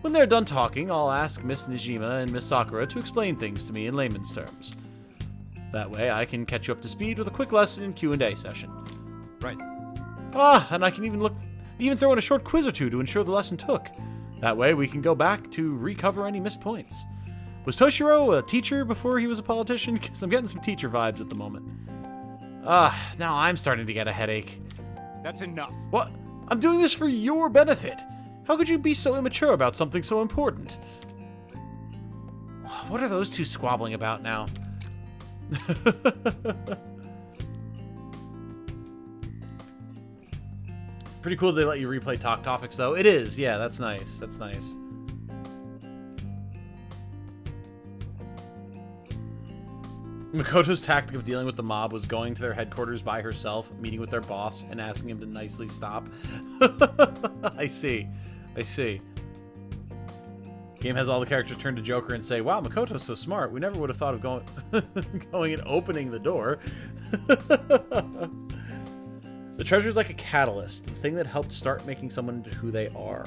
Speaker 4: When they're done talking, I'll ask Miss Nijima and Miss Sakura to explain things to me in layman's terms. That way, I can catch you up to speed with a quick lesson and Q&A session.
Speaker 9: Right.
Speaker 4: Ah, and I can even throw in a short quiz or two to ensure the lesson took. That way, we can go back to recover any missed points. Was Toshiro a teacher before he was a politician? Because I'm getting some teacher vibes at the moment. Now I'm starting to get a headache.
Speaker 9: That's enough.
Speaker 4: What? I'm doing this for your benefit. How could you be so immature about something so important? What are those two squabbling about now? Pretty cool they let you replay talk topics, though. It is, yeah, that's nice. That's nice. Makoto's tactic of dealing with the mob was going to their headquarters by herself, meeting with their boss, and asking him to nicely stop. I see. I see. Game has all the characters turn to Joker and say, wow, Makoto's so smart. We never would have thought of going and opening the door. The treasure's like a catalyst, the thing that helped start making someone into who they are.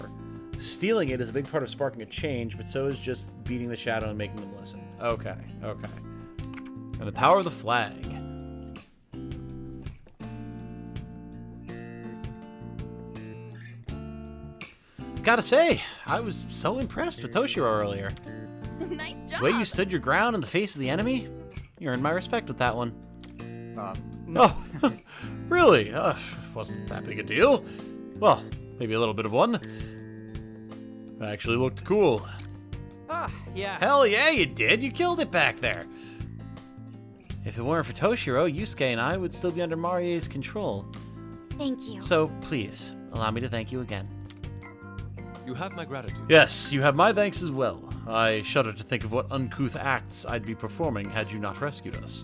Speaker 4: Stealing it is a big part of sparking a change, but so is just beating the shadow and making them listen. Okay, okay. And the power of the flag. Gotta say, I was so impressed with Toshiro earlier.
Speaker 6: Nice job.
Speaker 4: The way you stood your ground in the face of the enemy, you earned my respect with that one.
Speaker 9: No.
Speaker 4: Oh, really? Wasn't that big a deal. Well, maybe a little bit of one. It actually looked cool.
Speaker 11: Yeah.
Speaker 4: Hell yeah, you did. You killed it back there. If it weren't for Toshiro, Yusuke and I would still be under Marie's control.
Speaker 2: Thank you.
Speaker 4: So, please, allow me to thank you again.
Speaker 8: You have my gratitude.
Speaker 4: Yes, you have my thanks as well. I shudder to think of what uncouth acts I'd be performing had you not rescued us.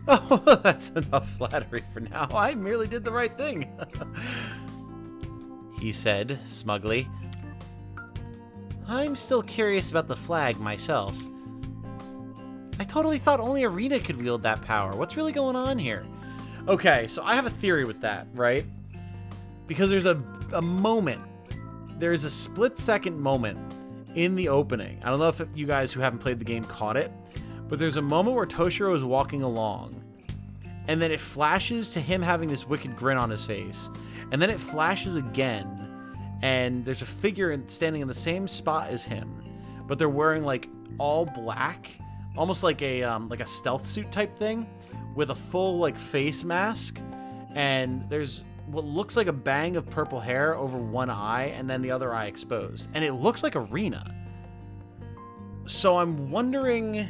Speaker 4: Oh, that's enough flattery for now. I merely did the right thing. He said, smugly. I'm still curious about the flag myself. I totally thought only Arena could wield that power. What's really going on here? Okay, so I have a theory with that, right? Because there's a moment. There's a split-second moment in the opening. I don't know if you guys who haven't played the game caught it, but there's a moment where Toshiro is walking along, and then it flashes to him having this wicked grin on his face, and then it flashes again, and there's a figure standing in the same spot as him, but they're wearing like all black, almost like a stealth suit type thing, with a full like face mask, and there's what looks like a bang of purple hair over one eye, and then the other eye exposed, and it looks like Arena. So I'm wondering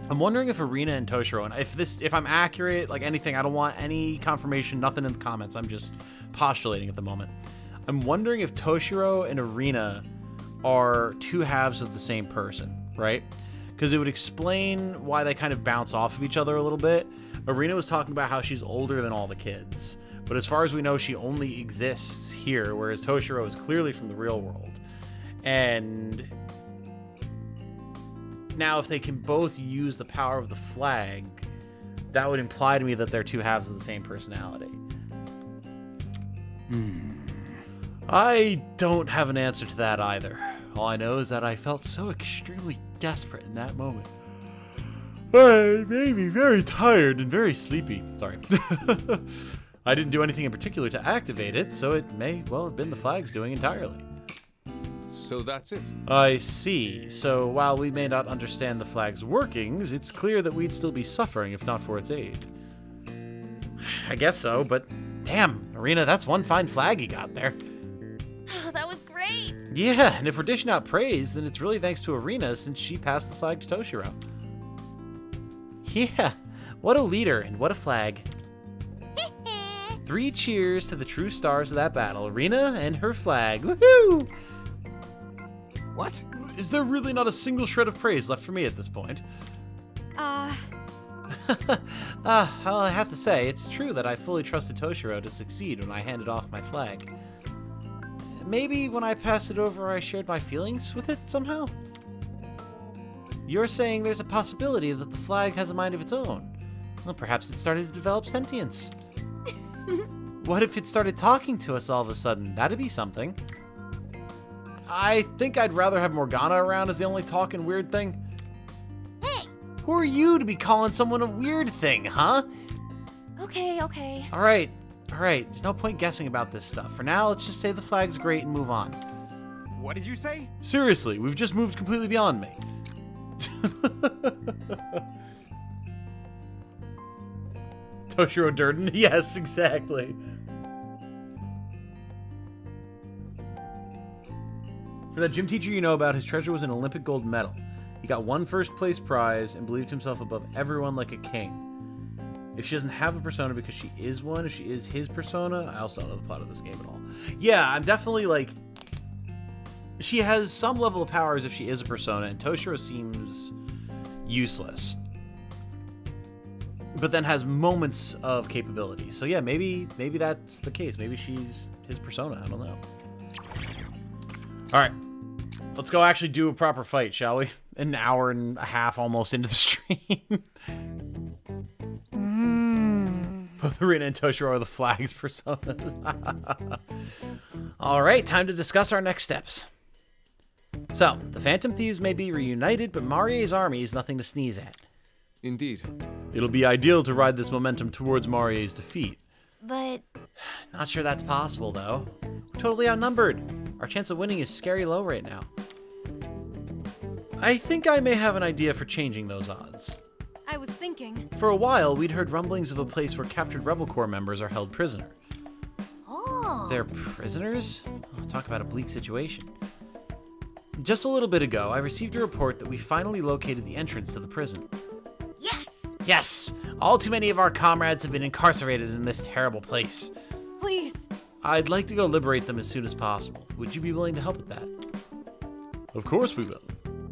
Speaker 4: if Arena and Toshiro, and if I'm accurate, like anything, I don't want any confirmation, nothing in the comments. I'm just postulating at the moment. I'm wondering if Toshiro and Arena are two halves of the same person, right? Because it would explain why they kind of bounce off of each other a little bit. Arena was talking about how she's older than all the kids, but as far as we know, she only exists here, whereas Toshiro is clearly from the real world. And now, if they can both use the power of the flag, that would imply to me that they're two halves of the same personality. I don't have an answer to that either. All I know is that I felt so extremely desperate in that moment. It made me very tired and very sleepy. Sorry. I didn't do anything in particular to activate it, so it may well have been the flag's doing entirely.
Speaker 8: So that's it.
Speaker 4: I see. So while we may not understand the flag's workings, it's clear that we'd still be suffering if not for its aid. I guess so, but damn, Arena, that's one fine flag you got there.
Speaker 6: That was great.
Speaker 4: Yeah, and if we're dishing out praise, then it's really thanks to Arena since she passed the flag to Toshiro. Yeah, what a leader and what a flag. 3 cheers to the true stars of that battle, Arena and her flag. Woohoo! What? Is there really not a single shred of praise left for me at this point? Well, I have to say, it's true that I fully trusted Toshiro to succeed when I handed off my flag. Maybe when I passed it over, I shared my feelings with it somehow? You're saying there's a possibility that the flag has a mind of its own. Well, perhaps it started to develop sentience. What if it started talking to us all of a sudden? That'd be something. I think I'd rather have Morgana around as the only talking weird thing.
Speaker 7: Hey!
Speaker 4: Who are you to be calling someone a weird thing, huh?
Speaker 7: Okay.
Speaker 4: Alright. There's no point guessing about this stuff. For now, let's just say the flag's great and move on.
Speaker 9: What did you say?
Speaker 4: Seriously, we've just moved completely beyond me. Toshiro Durden? Yes, exactly. For that gym teacher you know about, his treasure was an Olympic gold medal. He got one first place prize and believed himself above everyone like a king. If she doesn't have a persona because she is one, if she is his persona, I also don't know the plot of this game at all. Yeah, I'm definitely like... She has some level of powers if she is a persona, and Toshiro seems useless. But then has moments of capability. So yeah, maybe that's the case. Maybe she's his persona. I don't know. Alright. Let's go actually do a proper fight, shall we? An hour and a half almost into the stream. Both Arena and Toshiro are the flag's personas. Alright, time to discuss our next steps. So, the Phantom Thieves may be reunited, but Marie's army is nothing to sneeze at.
Speaker 8: Indeed.
Speaker 4: It'll be ideal to ride this momentum towards Marie's defeat.
Speaker 7: But...
Speaker 4: Not sure that's possible, though. We're totally outnumbered. Our chance of winning is scary low right now. I think I may have an idea for changing those odds.
Speaker 5: I was thinking.
Speaker 4: For a while, we'd heard rumblings of a place where captured Rebel Corps members are held prisoner.
Speaker 7: Oh.
Speaker 4: They're prisoners? Oh, talk about a bleak situation. Just a little bit ago, I received a report that we finally located the entrance to the prison.
Speaker 6: Yes!
Speaker 4: Yes! All too many of our comrades have been incarcerated in this terrible place.
Speaker 5: Please.
Speaker 4: I'd like to go liberate them as soon as possible. Would you be willing to help with that? Of course we will.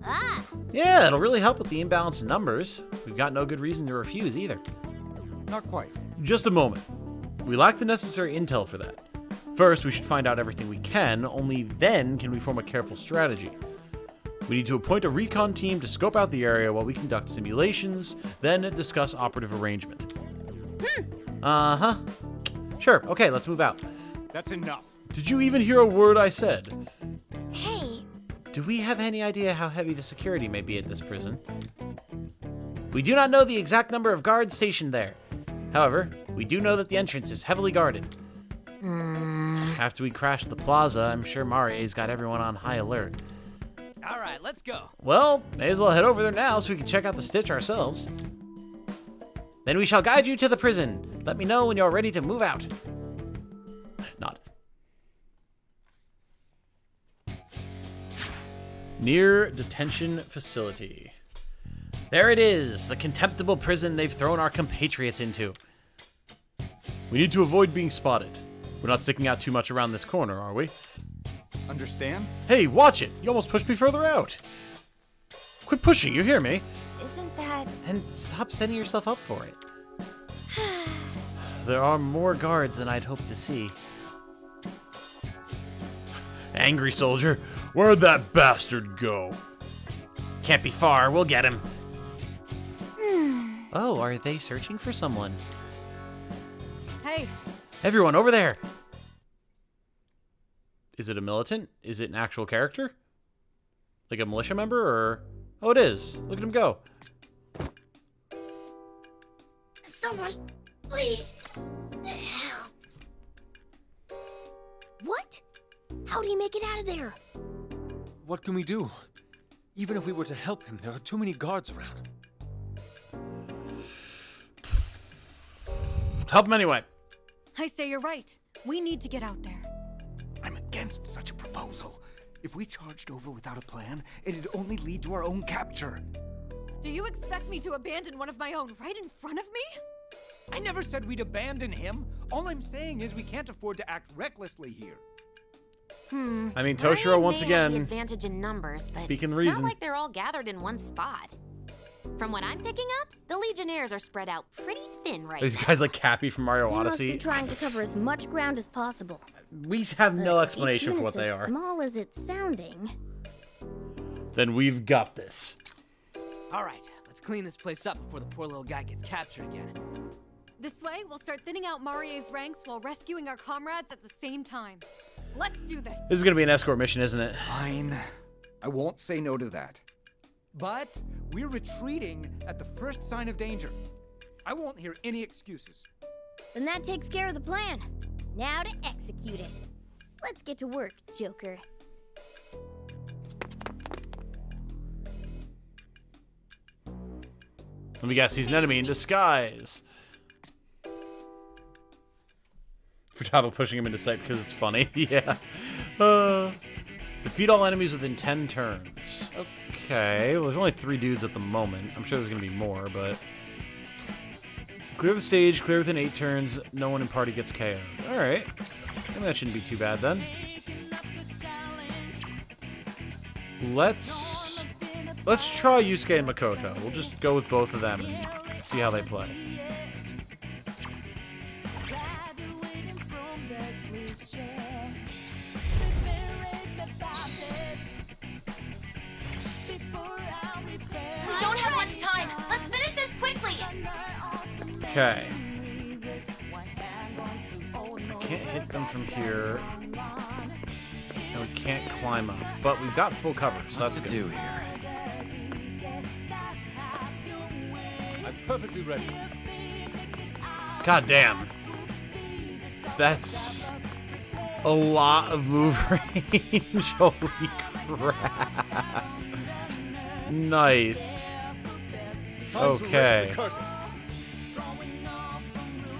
Speaker 7: Ah!
Speaker 4: Yeah, it'll really help with the imbalance in numbers. We've got no good reason to refuse either.
Speaker 9: Not quite.
Speaker 4: Just a moment. We lack the necessary intel for that. First, we should find out everything we can, only then can we form a careful strategy. We need to appoint a recon team to scope out the area while we conduct simulations, then discuss operative arrangement. Uh-huh. Sure, okay, let's move out.
Speaker 9: That's enough.
Speaker 4: Did you even hear a word I said?
Speaker 2: Hey,
Speaker 4: Do we have any idea how heavy the security may be at this prison? We do not know the exact number of guards stationed there. However, we do know that the entrance is heavily guarded. After we crashed the plaza, I'm sure Marie's got everyone on high alert.
Speaker 11: All right, let's go.
Speaker 4: Well, may as well head over there now so we can check out the Stitch ourselves. Then we shall guide you to the prison. Let me know when you're ready to move out. Nod. Near detention facility. There it is, the contemptible prison they've thrown our compatriots into. We need to avoid being spotted. We're not sticking out too much around this corner, are we?
Speaker 9: Understand?
Speaker 4: Hey, watch it! You almost pushed me further out. Quit pushing, you hear me?
Speaker 7: Isn't that...
Speaker 4: Then stop setting yourself up for it. There are more guards than I'd hoped to see. Angry soldier, where'd that bastard go? Can't be far, we'll get him. Oh, are they searching for someone?
Speaker 5: Hey,
Speaker 4: Everyone, over there! Is it a militant? Is it an actual character? Like a militia member, or... Oh, it is. Look at him go.
Speaker 6: Someone, please. Help.
Speaker 7: What? How'd he make it out of there?
Speaker 8: What can we do? Even if we were to help him, there are too many guards around.
Speaker 4: Help him anyway.
Speaker 5: I say you're right. We need to get out there.
Speaker 9: I'm against such a proposal. If we charged over without a plan, it'd only lead to our own capture.
Speaker 5: Do you expect me to abandon one of my own right in front of me?
Speaker 9: I never said we'd abandon him. All I'm saying is we can't afford to act recklessly here.
Speaker 4: I mean, Toshiro, once
Speaker 10: Maria may have the
Speaker 4: again,
Speaker 10: advantage in numbers, but
Speaker 4: speaking the
Speaker 10: it's
Speaker 4: reason.
Speaker 10: not like they're all gathered in one spot. From what I'm picking up, the Legionnaires are spread out pretty thin right
Speaker 4: These
Speaker 10: now.
Speaker 4: guys like Cappy from Mario
Speaker 7: They must be
Speaker 4: Odyssey.
Speaker 7: trying to cover as much ground as possible.
Speaker 4: We have no
Speaker 7: But
Speaker 4: explanation
Speaker 7: if
Speaker 4: for what they
Speaker 7: unit's
Speaker 4: are.
Speaker 7: as small as it's sounding.
Speaker 4: Then we've got this.
Speaker 11: All right, let's clean this place up before the poor little guy gets captured again.
Speaker 5: This way, we'll start thinning out Marie's ranks while rescuing our comrades at the same time. Let's do this.
Speaker 4: This is gonna be an escort mission, isn't it?
Speaker 9: Fine. I won't say no to that. But we're retreating at the first sign of danger. I won't hear any excuses.
Speaker 7: Then that takes care of the plan. Now to execute it. Let's get to work, Joker.
Speaker 4: Let me guess, he's an enemy in disguise. For top of pushing him into sight because it's funny. Yeah. Defeat all enemies within 10 turns. Okay. Well, there's only 3 dudes at the moment. I'm sure there's going to be more, but... Clear the stage, clear within 8 turns. No one in party gets KO'd. Alright. That shouldn't be too bad then. Let's try Yusuke and Makoto. We'll just go with both of them and see how they play.
Speaker 6: We don't have much time. Let's finish this quickly.
Speaker 4: Okay. I can't hit them from here. And we can't climb up. But we've got full cover, so that's
Speaker 3: What to
Speaker 4: good.
Speaker 3: do here?
Speaker 8: I'm perfectly ready.
Speaker 4: God damn. That's a lot of move range. Holy crap. Nice. Okay.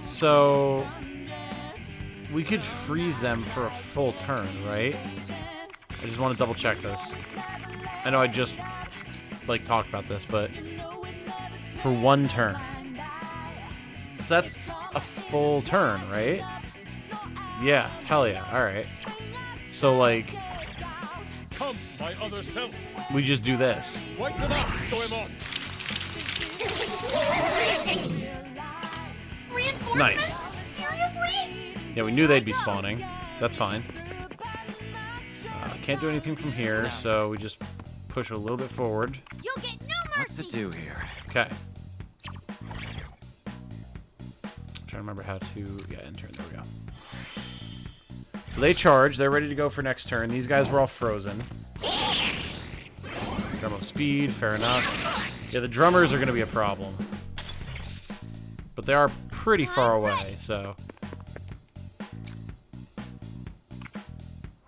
Speaker 4: So we could freeze them for a full turn, right? I just want to double check this. I know I just like talked about this, but for 1 turn. So that's a full turn, right? Yeah, hell yeah. All right. So like
Speaker 8: Come, my other self.
Speaker 4: we just do this.
Speaker 8: Wipe them out, Doemon.
Speaker 6: Reinforcements?
Speaker 4: Nice.
Speaker 6: Seriously?
Speaker 4: Yeah, we knew they'd be spawning. That's fine. Can't do anything from here, so we just push a little bit forward.
Speaker 6: You'll get no
Speaker 3: What
Speaker 6: mercy.
Speaker 3: to do here?
Speaker 4: Okay. Trying to remember how to... Yeah, end turn. There we go. So they charge. They're ready to go for next turn. These guys were all frozen. Drum of speed. Fair enough. Yeah, the drummers are going to be a problem. But they are pretty far away, so...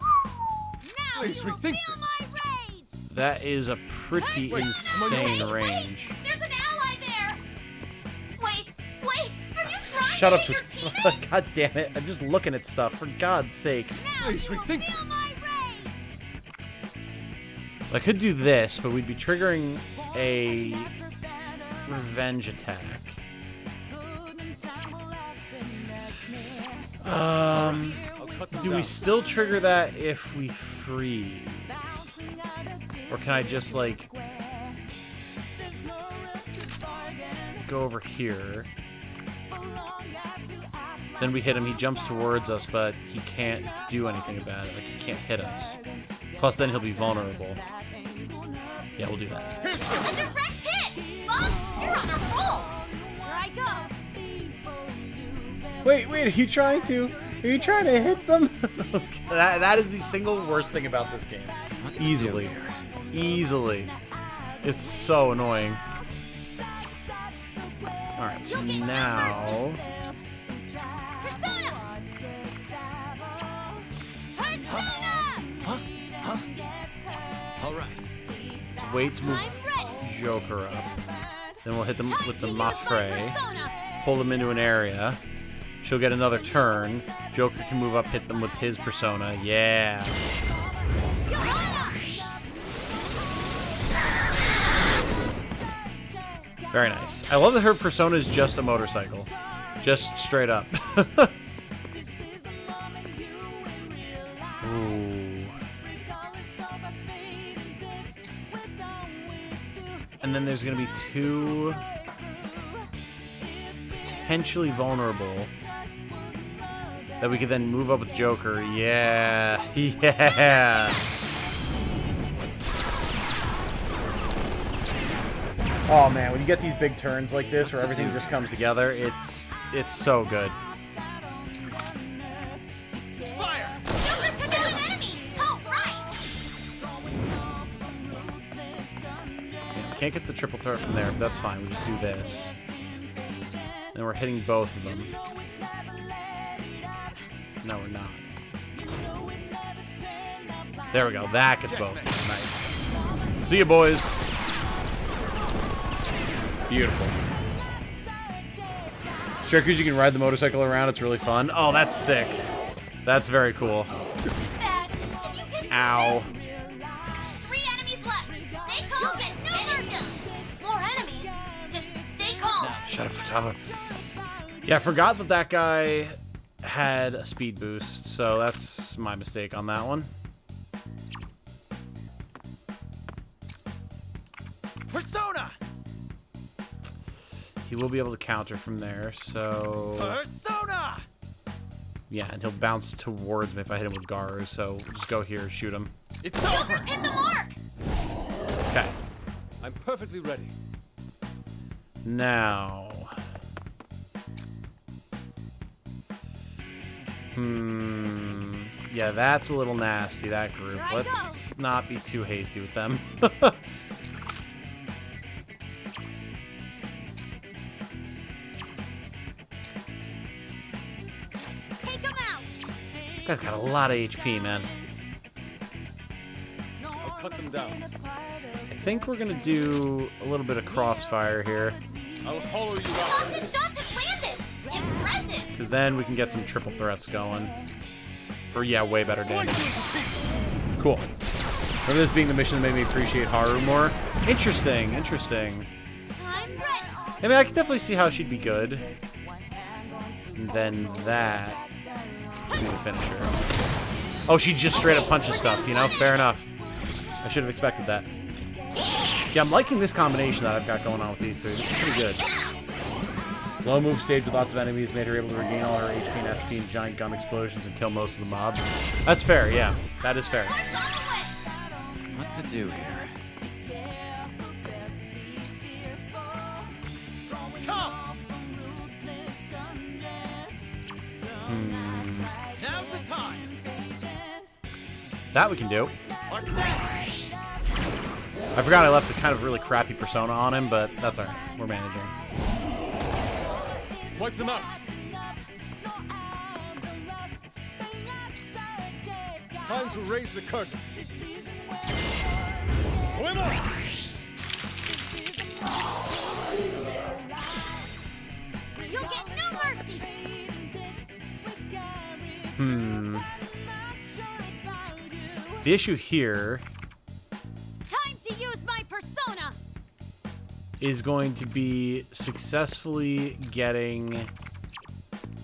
Speaker 6: Now
Speaker 8: Please
Speaker 6: you will
Speaker 8: rethink
Speaker 6: feel
Speaker 8: this.
Speaker 6: my rage.
Speaker 4: That is a pretty insane range.
Speaker 6: There's an ally there. Wait, are you trying
Speaker 4: Shut
Speaker 6: to
Speaker 4: up.
Speaker 6: hit your teammates?
Speaker 4: God damn it. I'm just looking at stuff, for God's sake.
Speaker 6: Now
Speaker 8: Please
Speaker 6: you will
Speaker 8: rethink
Speaker 6: feel
Speaker 8: this.
Speaker 6: my rage.
Speaker 4: I could do this, but we'd be triggering a revenge attack.
Speaker 8: I'll cut them
Speaker 4: Do we
Speaker 8: down.
Speaker 4: still trigger that if we freeze? Or can I just, like, go over here? Then we hit him, he jumps towards us, but he can't do anything about it. Like, he can't hit us. Plus, then he'll be vulnerable. Yeah, we'll do that.
Speaker 6: A direct hit. Bug, you're on a roll. Here I go.
Speaker 4: Wait, are you trying to hit them? that is the single worst thing about this game.
Speaker 3: What to
Speaker 4: Easily.
Speaker 3: do here?
Speaker 4: Easily. It's so annoying. Alright, so now...
Speaker 6: Persona. Persona.
Speaker 3: All right.
Speaker 4: Let's wait to move Joker up. Then we'll hit them with the Mafre. Pull them into an area. She'll get another turn. Joker can move up, hit them with his persona. Yeah. Very nice. I love that her persona is just a motorcycle. Just straight up. Ooh. And And then there's going to be 2 potentially vulnerable that we could then move up with Joker. Yeah. Yeah. Oh man, when you get these big turns like this where everything just comes together, it's so good.
Speaker 6: Fire! Joker took out an enemy! Oh, right!
Speaker 4: Can't get the triple threat from there, but that's fine. We just do this. And we're hitting both of them. No, we're not. There we go. That gets both. Nice. See you, boys. Beautiful. Sure, because you can ride the motorcycle around. It's really fun. Oh, that's sick. That's very cool. Ow.
Speaker 6: 3 enemies left. Stay calm and no mercy. More enemies. Just stay calm.
Speaker 4: Shut up, Futaba. Yeah, I forgot that that guy had a speed boost, so that's my mistake on that one.
Speaker 3: Persona!
Speaker 4: He will be able to counter from there, so...
Speaker 3: Persona!
Speaker 4: Yeah, and he'll bounce towards me if I hit him with Garu, so we'll just go here and shoot him.
Speaker 3: It's over!
Speaker 6: Joker's hit the mark.
Speaker 4: Okay.
Speaker 8: I'm perfectly ready.
Speaker 4: Now... Yeah, that's a little nasty, that group. Let's not be too hasty with them.
Speaker 6: Take him out.
Speaker 4: Guy's got a lot of HP, man.
Speaker 8: I'll cut them down.
Speaker 4: I think we're gonna do a little bit of crossfire here,
Speaker 8: I'll hollow you out.
Speaker 6: Hostage shots have landed. Impressive.
Speaker 4: because then we can get some triple threats going. For, yeah, way better damage. Cool. Remember this being the mission that made me appreciate Haru more? Interesting, interesting.
Speaker 6: I'm ready.
Speaker 4: I mean, I can definitely see how she'd be good. And then that would be the finisher. Oh, she just straight up punches stuff, you know? Fair enough. I should have expected that. Yeah, I'm liking this combination that I've got going on with these 3. This is pretty good. Low move stage with lots of enemies made her able to regain all her HP and SP in giant gun explosions and kill most of the mobs. That's fair, yeah. That is fair.
Speaker 3: What to do here? Now's the time.
Speaker 4: That we can do.
Speaker 3: Or set.
Speaker 4: I forgot I left a kind of really crappy persona on him, but that's alright. We're managing.
Speaker 8: Wipe them out. Time to raise the curtain. Women!
Speaker 6: You'll get no mercy.
Speaker 4: The issue here
Speaker 6: Time to use my persona.
Speaker 4: is going to be successfully getting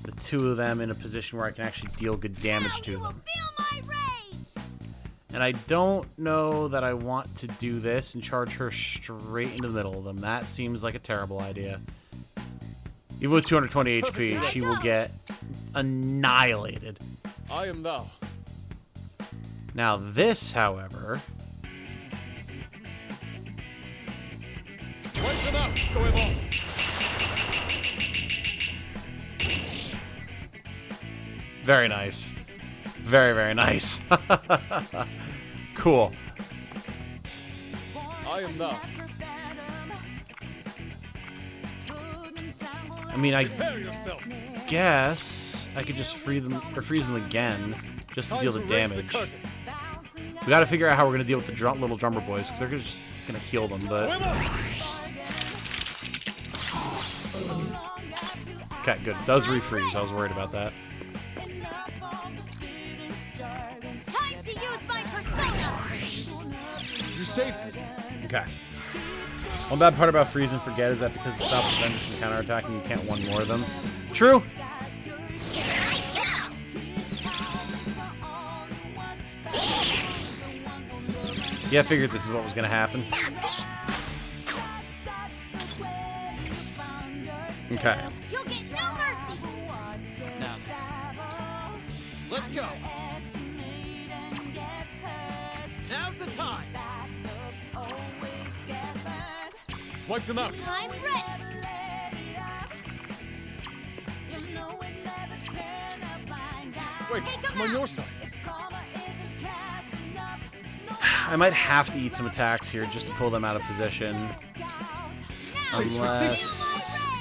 Speaker 4: the 2 of them in a position where I can actually deal good damage to them.
Speaker 6: Feel my rage.
Speaker 4: And I don't know that I want to do this and charge her straight into the middle of them. That seems like a terrible idea. Even with 220 HP, she will get annihilated.
Speaker 8: I am thou.
Speaker 4: Now this, however...
Speaker 8: Wipe them out. Go along.
Speaker 4: Very nice. Very, very nice. Cool.
Speaker 8: I am thou.
Speaker 4: I mean, I
Speaker 8: Prepare yourself.
Speaker 4: guess I could just freeze them again, just to
Speaker 8: Time
Speaker 4: deal the
Speaker 8: to raise the
Speaker 4: damage.
Speaker 8: curtain.
Speaker 4: We got to figure out how we're gonna deal with the little drummer boys, because they're just gonna heal them. But okay, good. It does refreeze. I was worried about that.
Speaker 6: Time to use my persona.
Speaker 8: You saved me.
Speaker 4: Okay. One bad part about freeze and forget is that because it stops the vendors from counterattacking, you can't one more of them. True. Yeah, I figured this is what was gonna happen. Okay.
Speaker 6: You'll get no mercy.
Speaker 3: Now,
Speaker 9: Let's go.
Speaker 3: now's the time.
Speaker 8: Wipe them out.
Speaker 6: I'm ready.
Speaker 8: Wait, I'm on your side.
Speaker 4: I might have to eat some attacks here just to pull them out of position. Unless...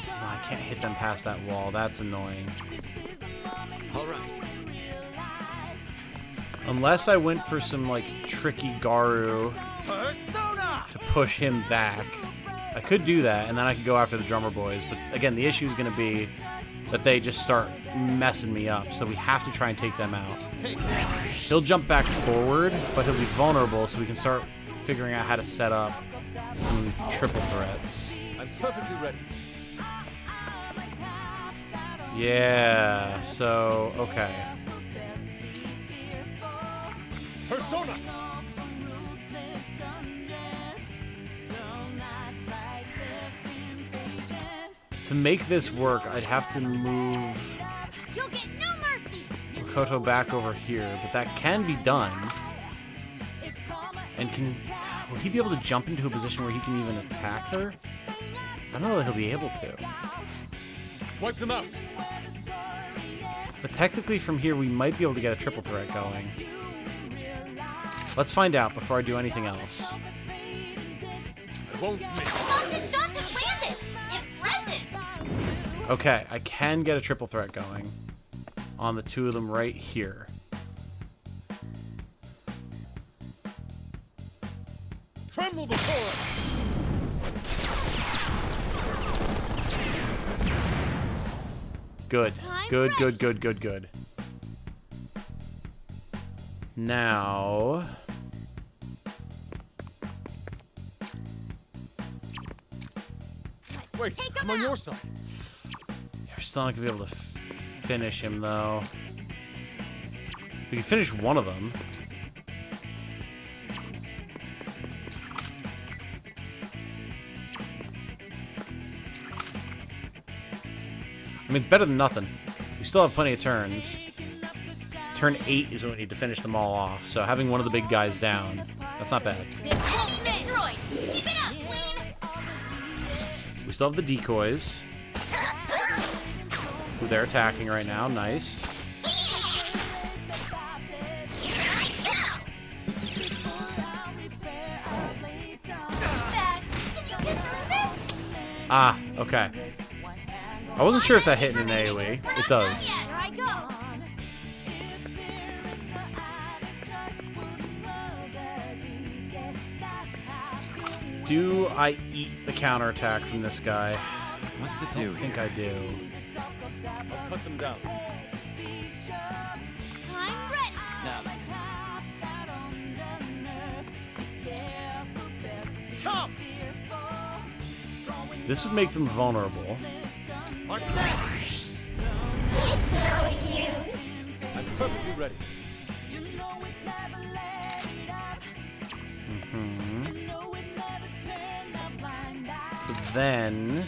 Speaker 4: Oh, I can't hit them past that wall. That's annoying.
Speaker 3: All right.
Speaker 4: Unless I went for some, like, tricky Garu
Speaker 3: Persona!
Speaker 4: to push him back. I could do that, and then I could go after the drummer boys. But, again, the issue is going to be that they just start messing me up. So we have to try and take them out. He'll jump back forward, but he'll be vulnerable, so we can start figuring out how to set up some triple threats.
Speaker 8: I'm perfectly ready.
Speaker 4: Yeah, so, okay.
Speaker 8: Persona!
Speaker 4: To make this work, I'd have to move
Speaker 6: You'll get no mercy.
Speaker 4: Makoto back over here, but that can be done. And will he be able to jump into a position where he can even attack her? I don't know that he'll be able to.
Speaker 8: Wipe them out.
Speaker 4: But technically from here, we might be able to get a triple threat going. Let's find out before I do anything else.
Speaker 8: I won't miss.
Speaker 6: His shots have landed. Impressive.
Speaker 4: Okay, I can get a triple threat going on the two of them right here.
Speaker 8: Tremble before us.
Speaker 4: Good. Good, good, good, good, good. Now...
Speaker 8: Wait, I'm on your side.
Speaker 4: We're still not going to be able to finish him, though. We can finish one of them. I mean, better than nothing. We still have plenty of turns. Turn 8 is when we need to finish them all off, so having one of the big guys down, that's not bad.
Speaker 6: Destroyed. Keep it up, Queen.
Speaker 4: We still have the decoys, who they're attacking right now. Nice.
Speaker 6: Dad, can you get through this?
Speaker 4: Ah, okay. I wasn't sure if that hit in an AoE. It does.
Speaker 6: Here I go.
Speaker 4: Do I eat the counterattack from this guy?
Speaker 3: What to
Speaker 4: I
Speaker 3: do
Speaker 4: don't think
Speaker 3: here?
Speaker 4: I do.
Speaker 8: I'll cut them down.
Speaker 6: I'm ready.
Speaker 3: Now,
Speaker 9: Come!
Speaker 4: This would make them vulnerable.
Speaker 6: It's no use.
Speaker 8: I'm perfectly ready.
Speaker 4: So then...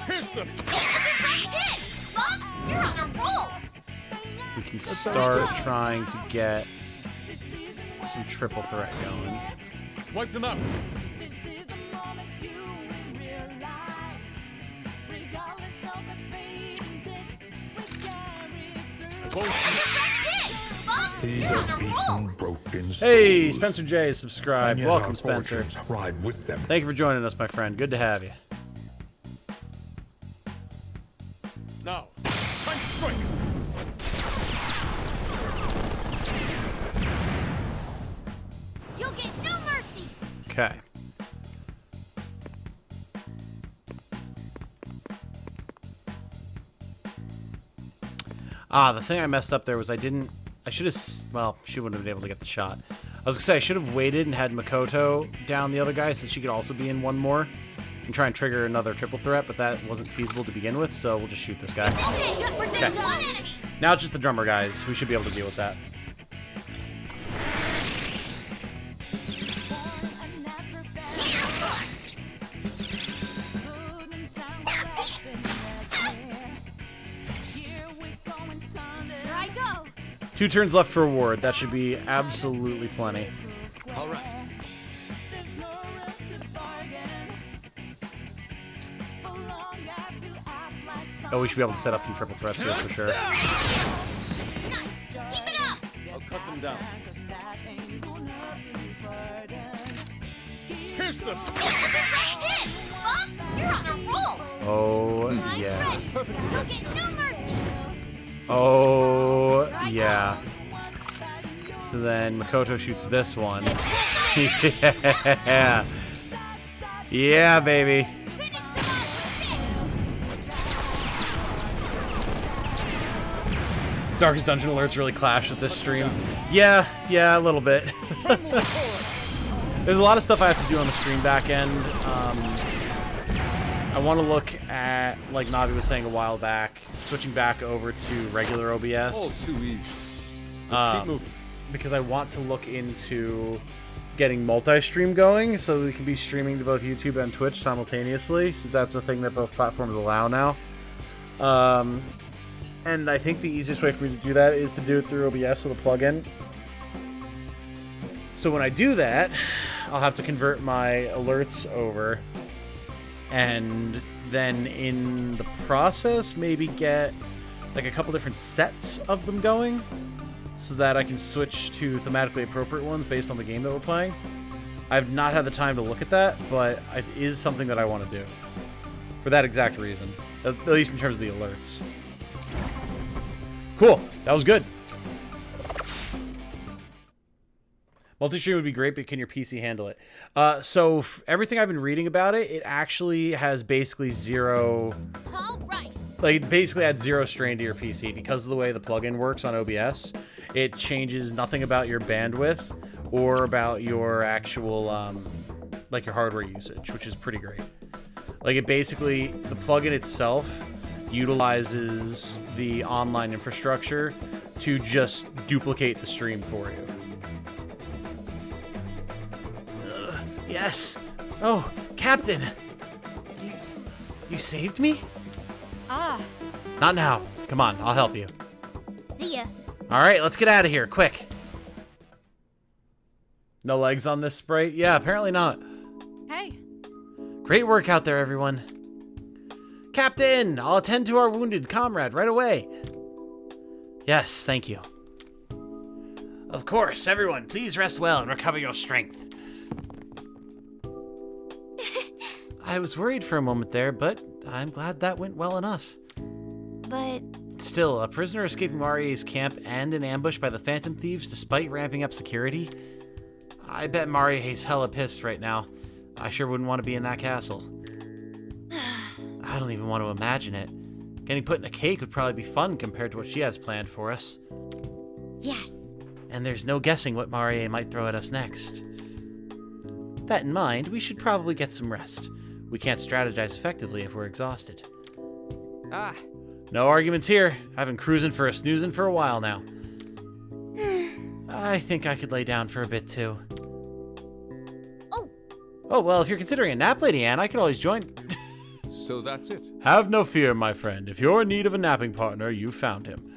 Speaker 8: Pierce them!
Speaker 6: It's a direct hit. Bob, you're on a roll.
Speaker 4: we can start trying to get some triple threat going.
Speaker 8: Wipe them out. I won't miss.
Speaker 6: Direct hit. Bob, you're on a roll.
Speaker 12: Broken
Speaker 4: Hey,
Speaker 12: souls,
Speaker 4: Spencer J is subscribed.
Speaker 12: and yet
Speaker 4: Welcome,
Speaker 12: our
Speaker 4: Spencer.
Speaker 12: fortunes ride with them.
Speaker 4: Thank you for joining us, my friend. Good to have you.
Speaker 8: Now, time to strike.
Speaker 6: You'll get no mercy.
Speaker 4: Okay. Ah, the thing I messed up there was I should have, well, she wouldn't have been able to get the shot. I was gonna say, I should have waited and had Makoto down the other guy so she could also be in one more and try and trigger another triple threat, but that wasn't feasible to begin with, so we'll just shoot this guy.
Speaker 6: Okay, shoot for just one enemy.
Speaker 4: Now it's just the drummer guys. We should be able to deal with that. 2 turns left for reward. That should be absolutely plenty.
Speaker 3: All right.
Speaker 4: Oh, we should be able to set up some triple threats here for sure.
Speaker 6: Nice! Keep it up!
Speaker 8: I'll cut them down.
Speaker 3: Pierce them.
Speaker 6: Direct hit! Fox, you're on a roll!
Speaker 4: Oh,
Speaker 6: Line
Speaker 4: yeah.
Speaker 6: ready. You'll get no mercy!
Speaker 4: Oh, yeah. So then Makoto shoots this one. Yeah. Yeah, baby.
Speaker 6: Finish them off!
Speaker 4: Darkest Dungeon alerts really clash with this stream. Yeah, a little bit. There's a lot of stuff I have to do on the stream back end. I want to look at, like Navi was saying a while back, switching back over to regular OBS.
Speaker 8: Oh, too easy. Let's keep moving.
Speaker 4: Because I want to look into getting multi-stream going so we can be streaming to both YouTube and Twitch simultaneously, since that's a thing that both platforms allow now. And I think the easiest way for me to do that is to do it through OBS, so the plugin. So when I do that, I'll have to convert my alerts over, and then in the process, maybe get like a couple different sets of them going, so that I can switch to thematically appropriate ones based on the game that we're playing. I've not had the time to look at that, but it is something that I want to do for that exact reason, at least in terms of the alerts. Cool, that was good. Multi-stream would be great, but can your PC handle it? So everything I've been reading about it, it actually has basically zero...
Speaker 6: All right.
Speaker 4: Like, it basically adds zero strain to your PC because of the way the plugin works on OBS. It changes nothing about your bandwidth or about your actual, like, your hardware usage, which is pretty great. Like, it basically, the plugin itself utilizes the online infrastructure to just duplicate the stream for you. Yes. Oh, Captain. You saved me?
Speaker 5: Ah,
Speaker 4: Not now. Come on, I'll help you.
Speaker 7: See ya.
Speaker 4: All right, let's get out of here, quick. No legs on this sprite? Yeah, apparently not.
Speaker 5: hey.
Speaker 4: Great work out there, everyone. Captain, I'll attend to our wounded comrade right away. Yes, thank you. Of course, everyone, please rest well and recover your strength. I was worried for a moment there, but I'm glad that went well enough.
Speaker 7: But
Speaker 4: Still, a prisoner escaping Marie's camp and an ambush by the Phantom Thieves despite ramping up security? I bet Marie's hella pissed right now. I sure wouldn't want to be in that castle. I don't even want to imagine it. Getting put in a cake would probably be fun compared to what she has planned for us.
Speaker 7: yes.
Speaker 4: And there's no guessing what Marie might throw at us next. That in mind, we should probably get some rest. We can't strategize effectively if we're exhausted.
Speaker 11: Ah,
Speaker 4: No arguments here. I've been cruising for a snoozing for a while now. I think I could lay down for a bit too. Oh, well, if you're considering a nap, Lady Anne, I could always join.
Speaker 8: So that's it.
Speaker 4: Have no fear, my friend. If you're in need of a napping partner, you've found him.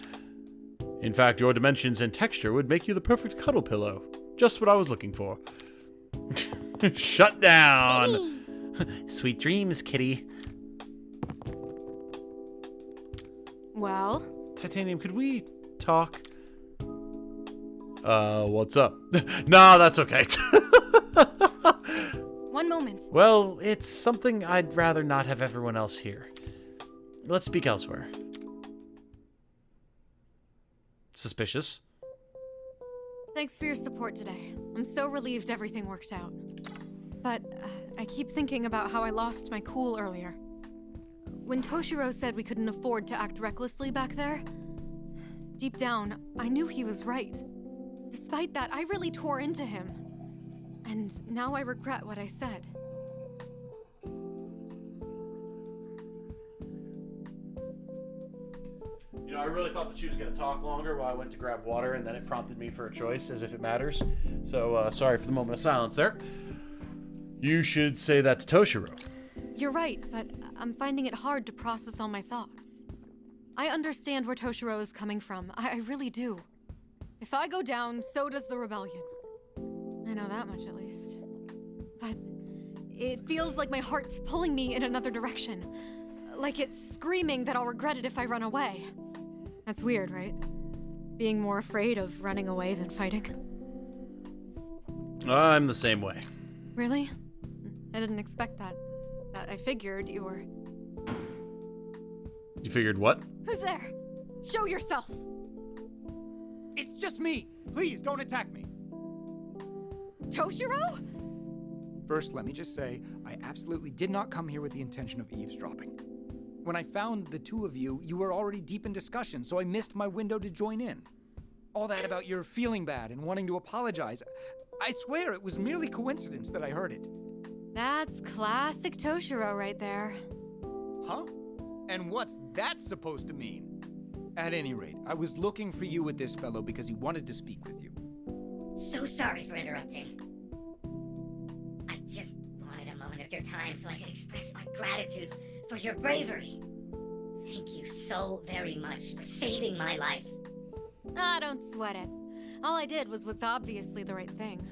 Speaker 4: In fact, your dimensions and texture would make you the perfect cuddle pillow. Just what I was looking for. Shut down! Sweet dreams, kitty.
Speaker 5: Well,
Speaker 4: Titanium, could we talk? What's up? No, that's okay.
Speaker 5: one moment.
Speaker 4: Well, it's something I'd rather not have everyone else hear. Let's speak elsewhere. Suspicious.
Speaker 5: Thanks for your support today. I'm so relieved everything worked out. But I keep thinking about how I lost my cool earlier. When Toshiro said we couldn't afford to act recklessly back there, deep down, I knew he was right. Despite that, I really tore into him. And now I regret what I said.
Speaker 4: You know, I really thought that she was going to talk longer while I went to grab water, and then it prompted me for a choice, as if it matters. So, sorry for the moment of silence there. You should say that to Toshiro.
Speaker 5: You're right, but I'm finding it hard to process all my thoughts. I understand where Toshiro is coming from. I really do. If I go down, so does the rebellion. I know that much at least. But it feels like my heart's pulling me in another direction. Like it's screaming that I'll regret it if I run away. That's weird, right? Being more afraid of running away than fighting.
Speaker 4: I'm the same way.
Speaker 5: Really? I didn't expect that. I figured you were...
Speaker 4: You figured what?
Speaker 5: Who's there? Show yourself!
Speaker 9: It's just me! Please, don't attack me!
Speaker 5: Toshiro?
Speaker 9: First, let me just say, I absolutely did not come here with the intention of eavesdropping. When I found the two of you, you were already deep in discussion, so I missed my window to join in. All that about your feeling bad and wanting to apologize, I swear it was merely coincidence that I heard it.
Speaker 5: That's classic Toshiro right there.
Speaker 9: Huh? And what's that supposed to mean? At any rate, I was looking for you with this fellow because he wanted to speak with you.
Speaker 12: So sorry for interrupting. I just wanted a moment of your time so I could express my gratitude for your bravery. Thank you so very much for saving my life.
Speaker 5: Ah, don't sweat it. All I did was what's obviously the right thing.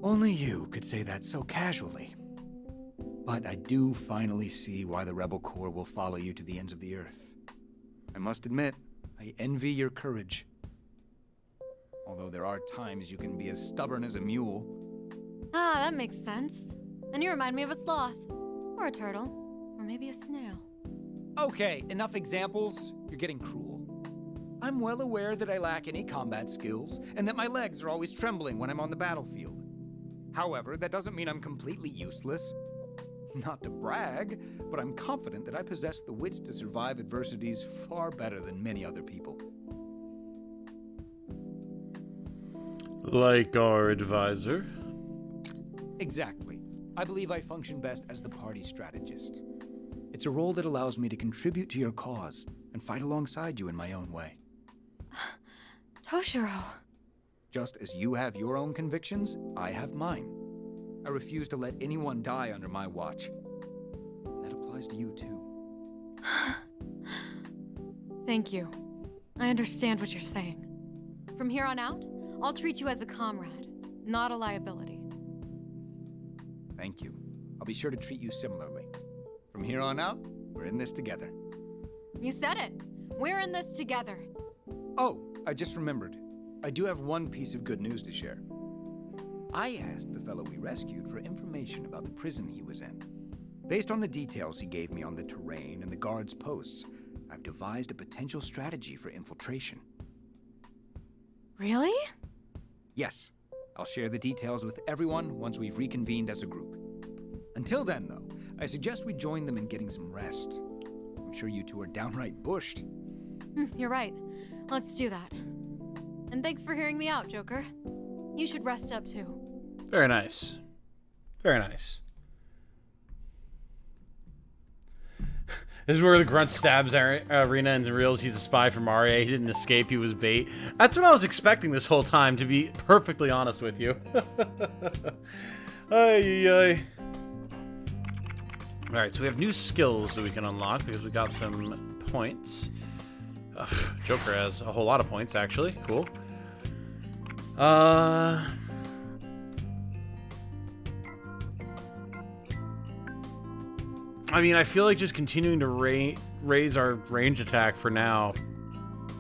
Speaker 9: Only you could say that so casually. But I do finally see why the Rebel Corps will follow you to the ends of the earth. I must admit, I envy your courage. Although there are times you can be as stubborn as a mule.
Speaker 5: Ah, that makes sense. And you remind me of a sloth. Or a turtle. Or maybe a snail.
Speaker 9: Okay, enough examples. You're getting cruel. I'm well aware that I lack any combat skills, and that my legs are always trembling when I'm on the battlefield. However, that doesn't mean I'm completely useless. Not to brag, but I'm confident that I possess the wits to survive adversities far better than many other people.
Speaker 4: Like our advisor?
Speaker 9: Exactly. I believe I function best as the party strategist. It's a role that allows me to contribute to your cause and fight alongside you in my own way.
Speaker 5: Toshiro.
Speaker 9: Just as you have your own convictions, I have mine. I refuse to let anyone die under my watch. And that applies to you too.
Speaker 5: Thank you. I understand what you're saying. From here on out, I'll treat you as a comrade, not a liability.
Speaker 9: Thank you. I'll be sure to treat you similarly. From here on out, we're in this together.
Speaker 5: You said it. We're in this together.
Speaker 9: Oh, I just remembered. I do have one piece of good news to share. I asked the fellow we rescued for information about the prison he was in. Based on the details he gave me on the terrain and the guards' posts, I've devised a potential strategy for infiltration.
Speaker 5: Really?
Speaker 9: Yes. I'll share the details with everyone once we've reconvened as a group. Until then, though, I suggest we join them in getting some rest. I'm sure you two are downright bushed.
Speaker 5: You're right. Let's do that. And thanks for hearing me out, Joker. You should rest up too.
Speaker 4: Very nice. Very nice. This is where the grunt stabs Arena and reveals he's a spy for Mario. He didn't escape, he was bait. That's what I was expecting this whole time, to be perfectly honest with you. Ay. Alright, so we have new skills that we can unlock because we got some points. Ugh, Joker has a whole lot of points, actually. Cool. I mean, I feel like just continuing to raise our range attack for now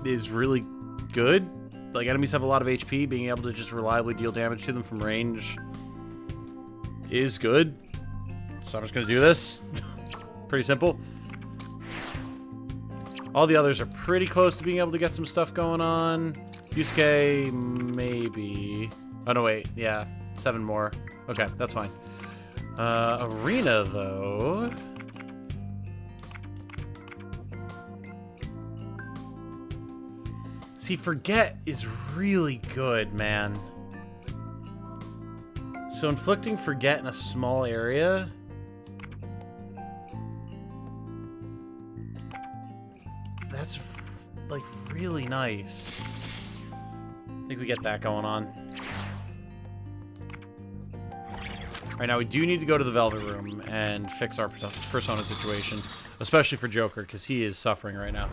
Speaker 4: is really good. Like, enemies have a lot of HP. Being able to just reliably deal damage to them from range is good. So I'm just going to do this. Pretty simple. All the others are pretty close to being able to get some stuff going on. Yusuke, maybe. Oh, no, wait. Yeah, 7 more. Okay, that's fine. Arena, though. See, Forget is really good, man. So inflicting Forget in a small area... That's, like, really nice. I think we get that going on. Alright, now we do need to go to the Velvet Room and fix our persona situation. Especially for Joker, because he is suffering right now.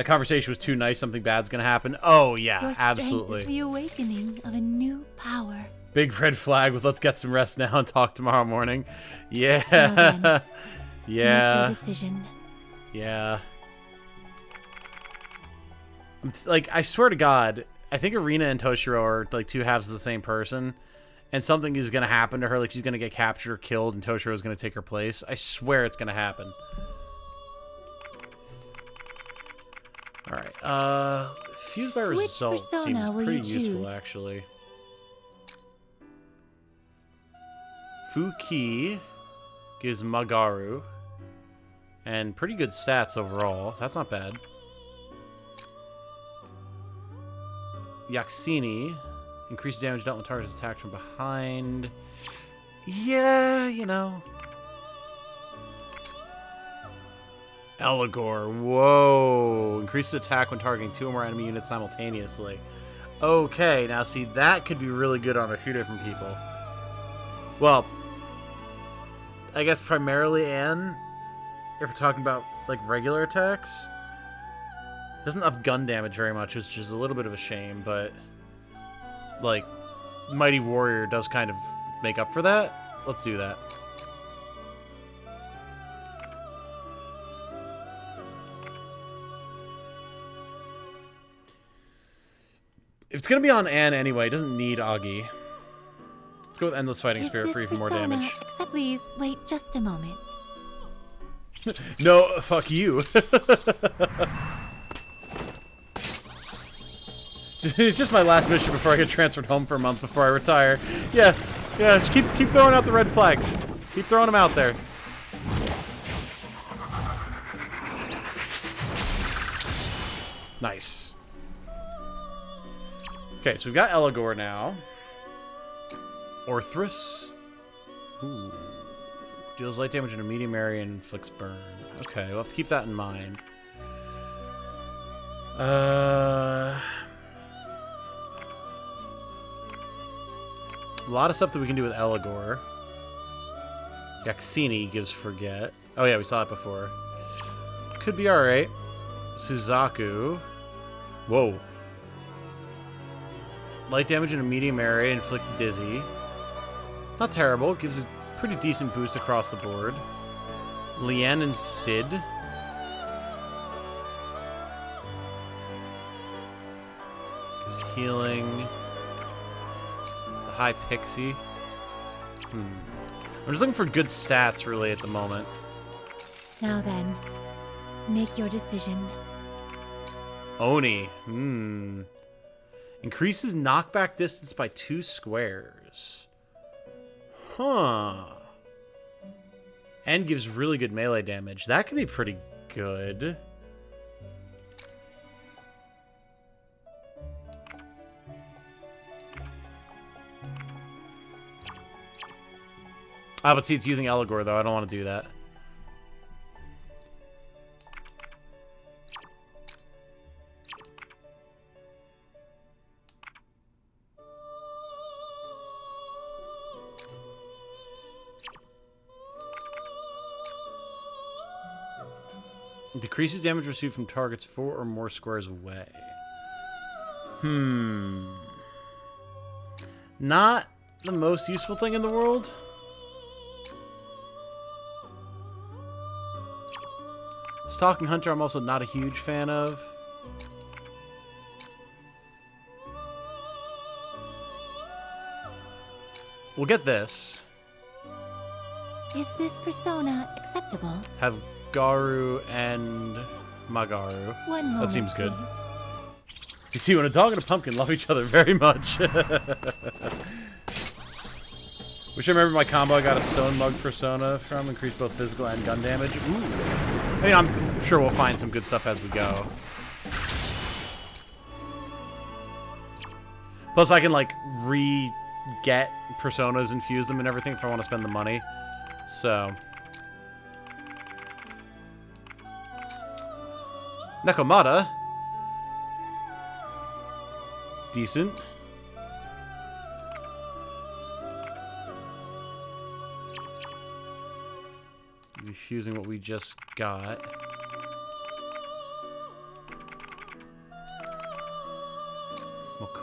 Speaker 4: That conversation was too nice. Something bad's gonna happen. Oh yeah,
Speaker 1: Your strength
Speaker 4: absolutely.
Speaker 1: is the awakening of a new power.
Speaker 4: Big red flag with let's get some rest now and talk tomorrow morning. Yeah.
Speaker 1: Well then, Make
Speaker 4: Yeah.
Speaker 1: your decision.
Speaker 4: Yeah. Like, I swear to God, I think Arena and Toshiro are like two halves of the same person. And something is going to happen to her. Like, she's going to get captured or killed, and Toshiro is going to take her place. I swear it's going to happen. Alright, Fused by
Speaker 1: Which
Speaker 4: Results
Speaker 1: persona
Speaker 4: seems
Speaker 1: will
Speaker 4: pretty
Speaker 1: you
Speaker 4: useful,
Speaker 1: choose?
Speaker 4: actually. Fuki gives Magaru. And pretty good stats overall. That's not bad. Yaxini. Increased damage dealt when targets attacked from behind. Yeah, you know. Eligor. Whoa. Increases attack when targeting 2 or more enemy units simultaneously. Okay, now see, that could be really good on a few different people. Well, I guess primarily Anne, if we're talking about, like, regular attacks. Doesn't up gun damage very much, which is a little bit of a shame, but... like, Mighty Warrior does kind of make up for that. Let's do that. If it's going to be on Anne anyway, it doesn't need Augie. Let's go with Endless Fighting
Speaker 1: Is
Speaker 4: Spirit
Speaker 1: this
Speaker 4: for even more
Speaker 1: persona
Speaker 4: damage.
Speaker 1: Except please wait just a moment.
Speaker 4: No, fuck you. It's just my last mission before I get transferred home for a month before I retire. Yeah, just keep throwing out the red flags. Keep throwing them out there. Nice. Okay, so we've got Eligor now. Orthrus. Ooh. Deals light damage in a medium area and inflicts burn. Okay, we'll have to keep that in mind. A lot of stuff that we can do with Eligor. Yaxini gives Forget. Oh yeah, we saw it before. Could be alright. Suzaku. Whoa. Light damage in a medium area, inflict dizzy. Not terrible. Gives a pretty decent boost across the board. Lien and Sid. Gives healing. The High Pixie. I'm just looking for good stats, really, at the moment.
Speaker 1: Now then, make your decision.
Speaker 4: Oni. Increases knockback distance by 2 squares. Huh. And gives really good melee damage. That could be pretty good. Ah, but see, it's using Eligor, though. I don't want to do that. Decreases damage received from targets 4 or more squares away. Not the most useful thing in the world. Stalking Hunter, I'm also not a huge fan of. We'll get this.
Speaker 1: Is this persona acceptable?
Speaker 4: Have Garu and Magaru.
Speaker 1: One moment,
Speaker 4: That seems good.
Speaker 1: please.
Speaker 4: You see, when a dog and a pumpkin love each other very much. Wish I remember my combo I got a Stone Mug persona from. Increased both physical and gun damage. Ooh. I mean, I'm sure we'll find some good stuff as we go. Plus, I can, like, re-get personas and fuse them and everything if I want to spend the money. So... Nekomata. Decent. Refusing what we just got.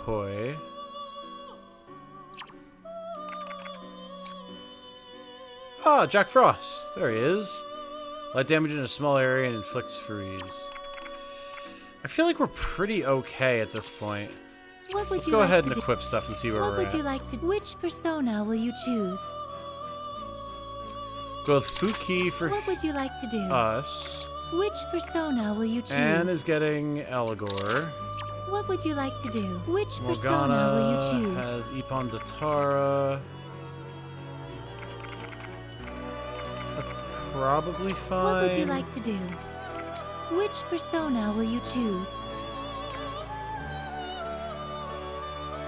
Speaker 4: Koi. Ah, Jack Frost. There he is. Light damage in a small area and inflicts freeze. I feel like we're pretty okay at this point.
Speaker 1: What would
Speaker 4: Let's
Speaker 1: you
Speaker 4: go
Speaker 1: like
Speaker 4: ahead
Speaker 1: to
Speaker 4: and
Speaker 1: do?
Speaker 4: equip stuff and see where
Speaker 1: What
Speaker 4: we're
Speaker 1: would
Speaker 4: at.
Speaker 1: you like to? Which persona will you choose?
Speaker 4: Go with Fuki for
Speaker 1: What would you like to do?
Speaker 4: us.
Speaker 1: Which persona will you choose?
Speaker 4: Anne is getting Eligor.
Speaker 1: What would you like to do? Which
Speaker 4: Morgana
Speaker 1: persona will you choose?
Speaker 4: has Ippon Datara. That's probably fine.
Speaker 1: What would you like to do? Which persona will you choose?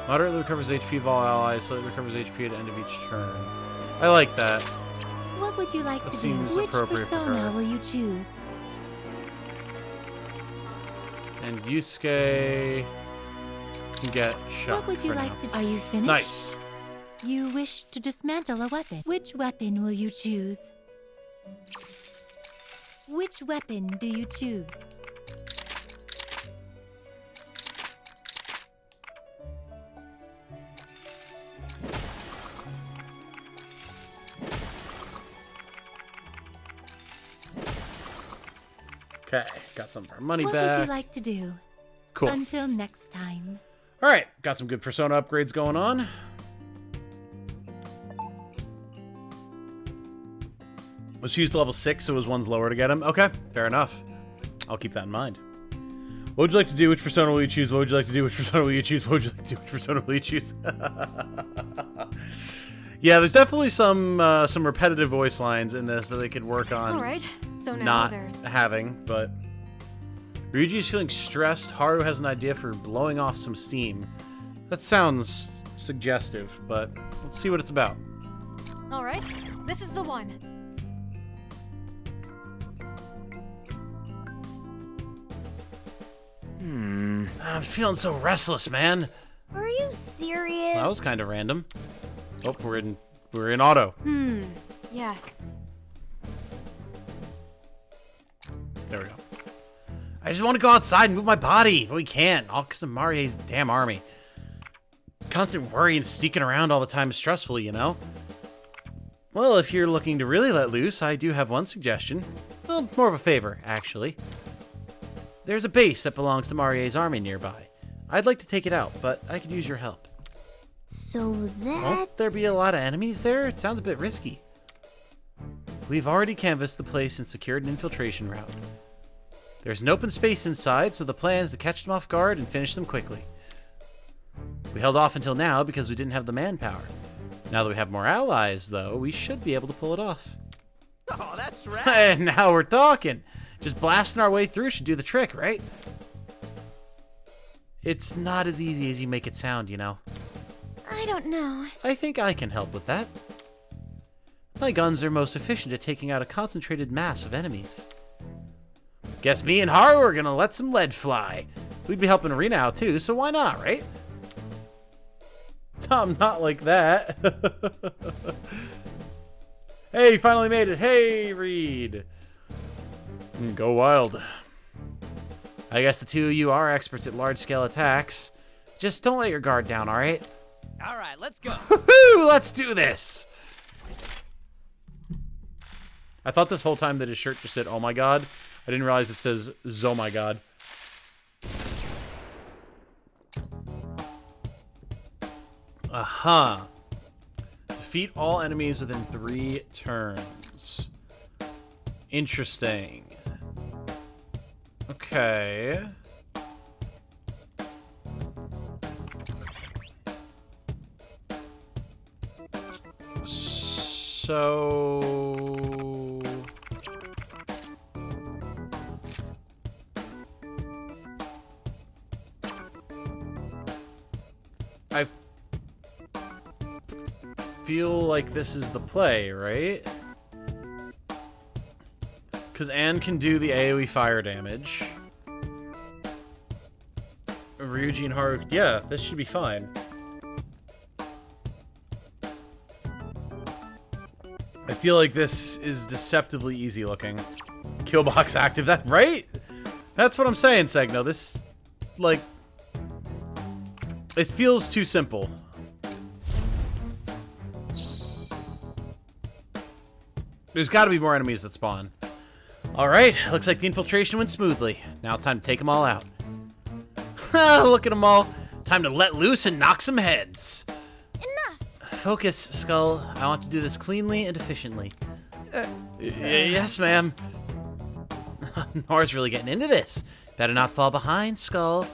Speaker 4: Moderately recovers HP of all allies, slightly recovers HP at the end of each turn. I like that.
Speaker 1: What would you like
Speaker 4: That
Speaker 1: to do?
Speaker 4: seems
Speaker 1: Which
Speaker 4: appropriate for
Speaker 1: persona
Speaker 4: her.
Speaker 1: will you choose?
Speaker 4: And Yusuke can get shot.
Speaker 1: What would you
Speaker 4: for
Speaker 1: like
Speaker 4: now.
Speaker 1: to? Are you finished?
Speaker 4: Nice.
Speaker 1: You wish to dismantle a weapon. Which weapon will you choose? Which weapon do you choose?
Speaker 4: Okay, got some of our money
Speaker 1: What
Speaker 4: back.
Speaker 1: would you like to do?
Speaker 4: Cool.
Speaker 1: Until next time.
Speaker 4: All right, got some good persona upgrades going on. Was used to level 6, so it was one's lower to get him. Okay, fair enough. I'll keep that in mind. What would you like to do? Which persona will you choose? What would you like to do? Which persona will you choose? What would you like to do? Which persona will you choose? Yeah, there's definitely some repetitive voice lines in this that they could work on.
Speaker 5: All right, so now
Speaker 4: not
Speaker 5: there's...
Speaker 4: having, but Ryuji is feeling stressed. Haru has an idea for blowing off some steam. That sounds suggestive, but let's see what it's about.
Speaker 5: All right, this is the one.
Speaker 4: I'm feeling so restless, man.
Speaker 7: Are you serious?
Speaker 4: That was kind of random. Oh, we're in auto.
Speaker 5: Yes.
Speaker 4: There we go. I just want to go outside and move my body, but we can't. All because of Marie's damn army. Constant worry and sneaking around all the time is stressful, you know? Well, if you're looking to really let loose, I do have one suggestion. Well, more of a favor, actually. There's a base that belongs to Marie's army nearby. I'd like to take it out, but I could use your help.
Speaker 7: So
Speaker 4: Won't there be a lot of enemies there? It sounds a bit risky. We've already canvassed the place and secured an infiltration route. There's an open space inside, so the plan is to catch them off guard and finish them quickly. We held off until now because we didn't have the manpower. Now that we have more allies, though, we should be able to pull it off.
Speaker 3: Oh, that's right.
Speaker 4: And now we're talking. Just blasting our way through should do the trick, right? It's not as easy as you make it sound, you know.
Speaker 2: I don't know.
Speaker 4: I think I can help with that. My guns are most efficient at taking out a concentrated mass of enemies. Guess me and Haru are gonna let some lead fly. We'd be helping Rena out too, so why not, right? Tom, not like that. Hey, finally made it. Hey, Reed. Go wild. I guess the two of you are experts at large-scale attacks. Just don't let your guard down, all right?
Speaker 3: All right, let's go.
Speaker 4: Woohoo! Let's do this! I thought this whole time that his shirt just said, oh my god. I didn't realize it says, zo my god. Uh-huh. Defeat all enemies within 3 turns. Interesting. Okay. So... I feel like this is the play, right? Because Anne can do the AoE fire damage. Ryuji and Haru... Yeah, this should be fine. I feel like this is deceptively easy looking. Killbox active, that right? That's what I'm saying, Segno. This, like... It feels too simple. There's got to be more enemies that spawn. Alright, looks like the infiltration went smoothly. Now it's time to take them all out. Look at them all. Time to let loose and knock some heads.
Speaker 2: Enough.
Speaker 4: Focus, Skull. I want to do this cleanly and efficiently. Yes, ma'am. Nora's really getting into this. Better not fall behind, Skull.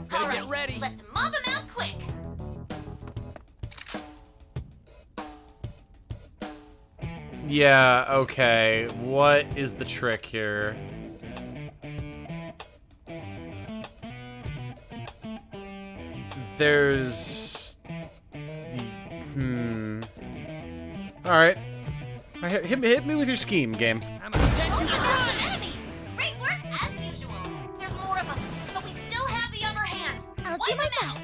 Speaker 11: Better get ready.
Speaker 6: Let's mob him out quick.
Speaker 4: Yeah, okay. What is the trick here? There's... Alright. Hit me with your scheme, game.
Speaker 11: I'm gonna send you
Speaker 6: Some enemies. Great work as usual. There's more of them, but we still have the upper hand.
Speaker 2: I'll do
Speaker 6: Wipe
Speaker 2: my
Speaker 6: them out.
Speaker 2: best.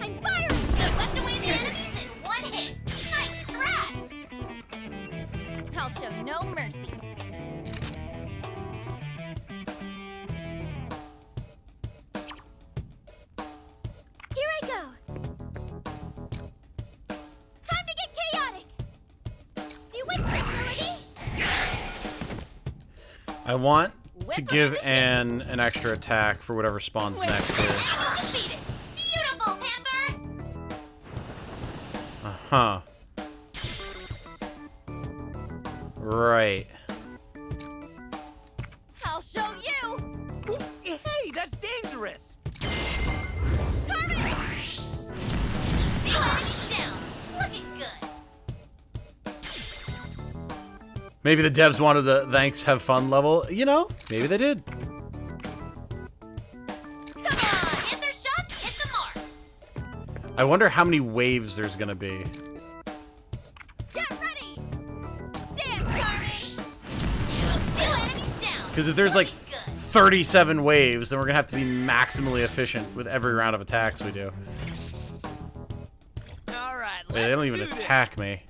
Speaker 2: I'm firing.
Speaker 6: Swept away the enemies in one hit. Nice threat.
Speaker 10: I'll show no mercy.
Speaker 2: Here I go. Time to get chaotic. Bewitch facility.
Speaker 4: I want to give Anne an extra attack for whatever spawns next here.
Speaker 6: Enemy defeated. Beautiful, Panther.
Speaker 4: Uh-huh. Right.
Speaker 10: I'll show you.
Speaker 11: Ooh, hey, that's dangerous.
Speaker 6: Few enemies down. Looking good.
Speaker 4: Maybe the devs wanted the thanks, have fun level. You know, maybe they did.
Speaker 6: Come on, Panther shots hit the mark.
Speaker 4: I wonder how many waves there's gonna be.
Speaker 10: Get ready. Dance, garbage.
Speaker 6: Few enemies down.
Speaker 4: Because if there's like 37 waves, then we're gonna have to be maximally efficient with every round of attacks we do.
Speaker 11: All right,
Speaker 4: Wait, they don't even
Speaker 11: let's do
Speaker 4: attack me.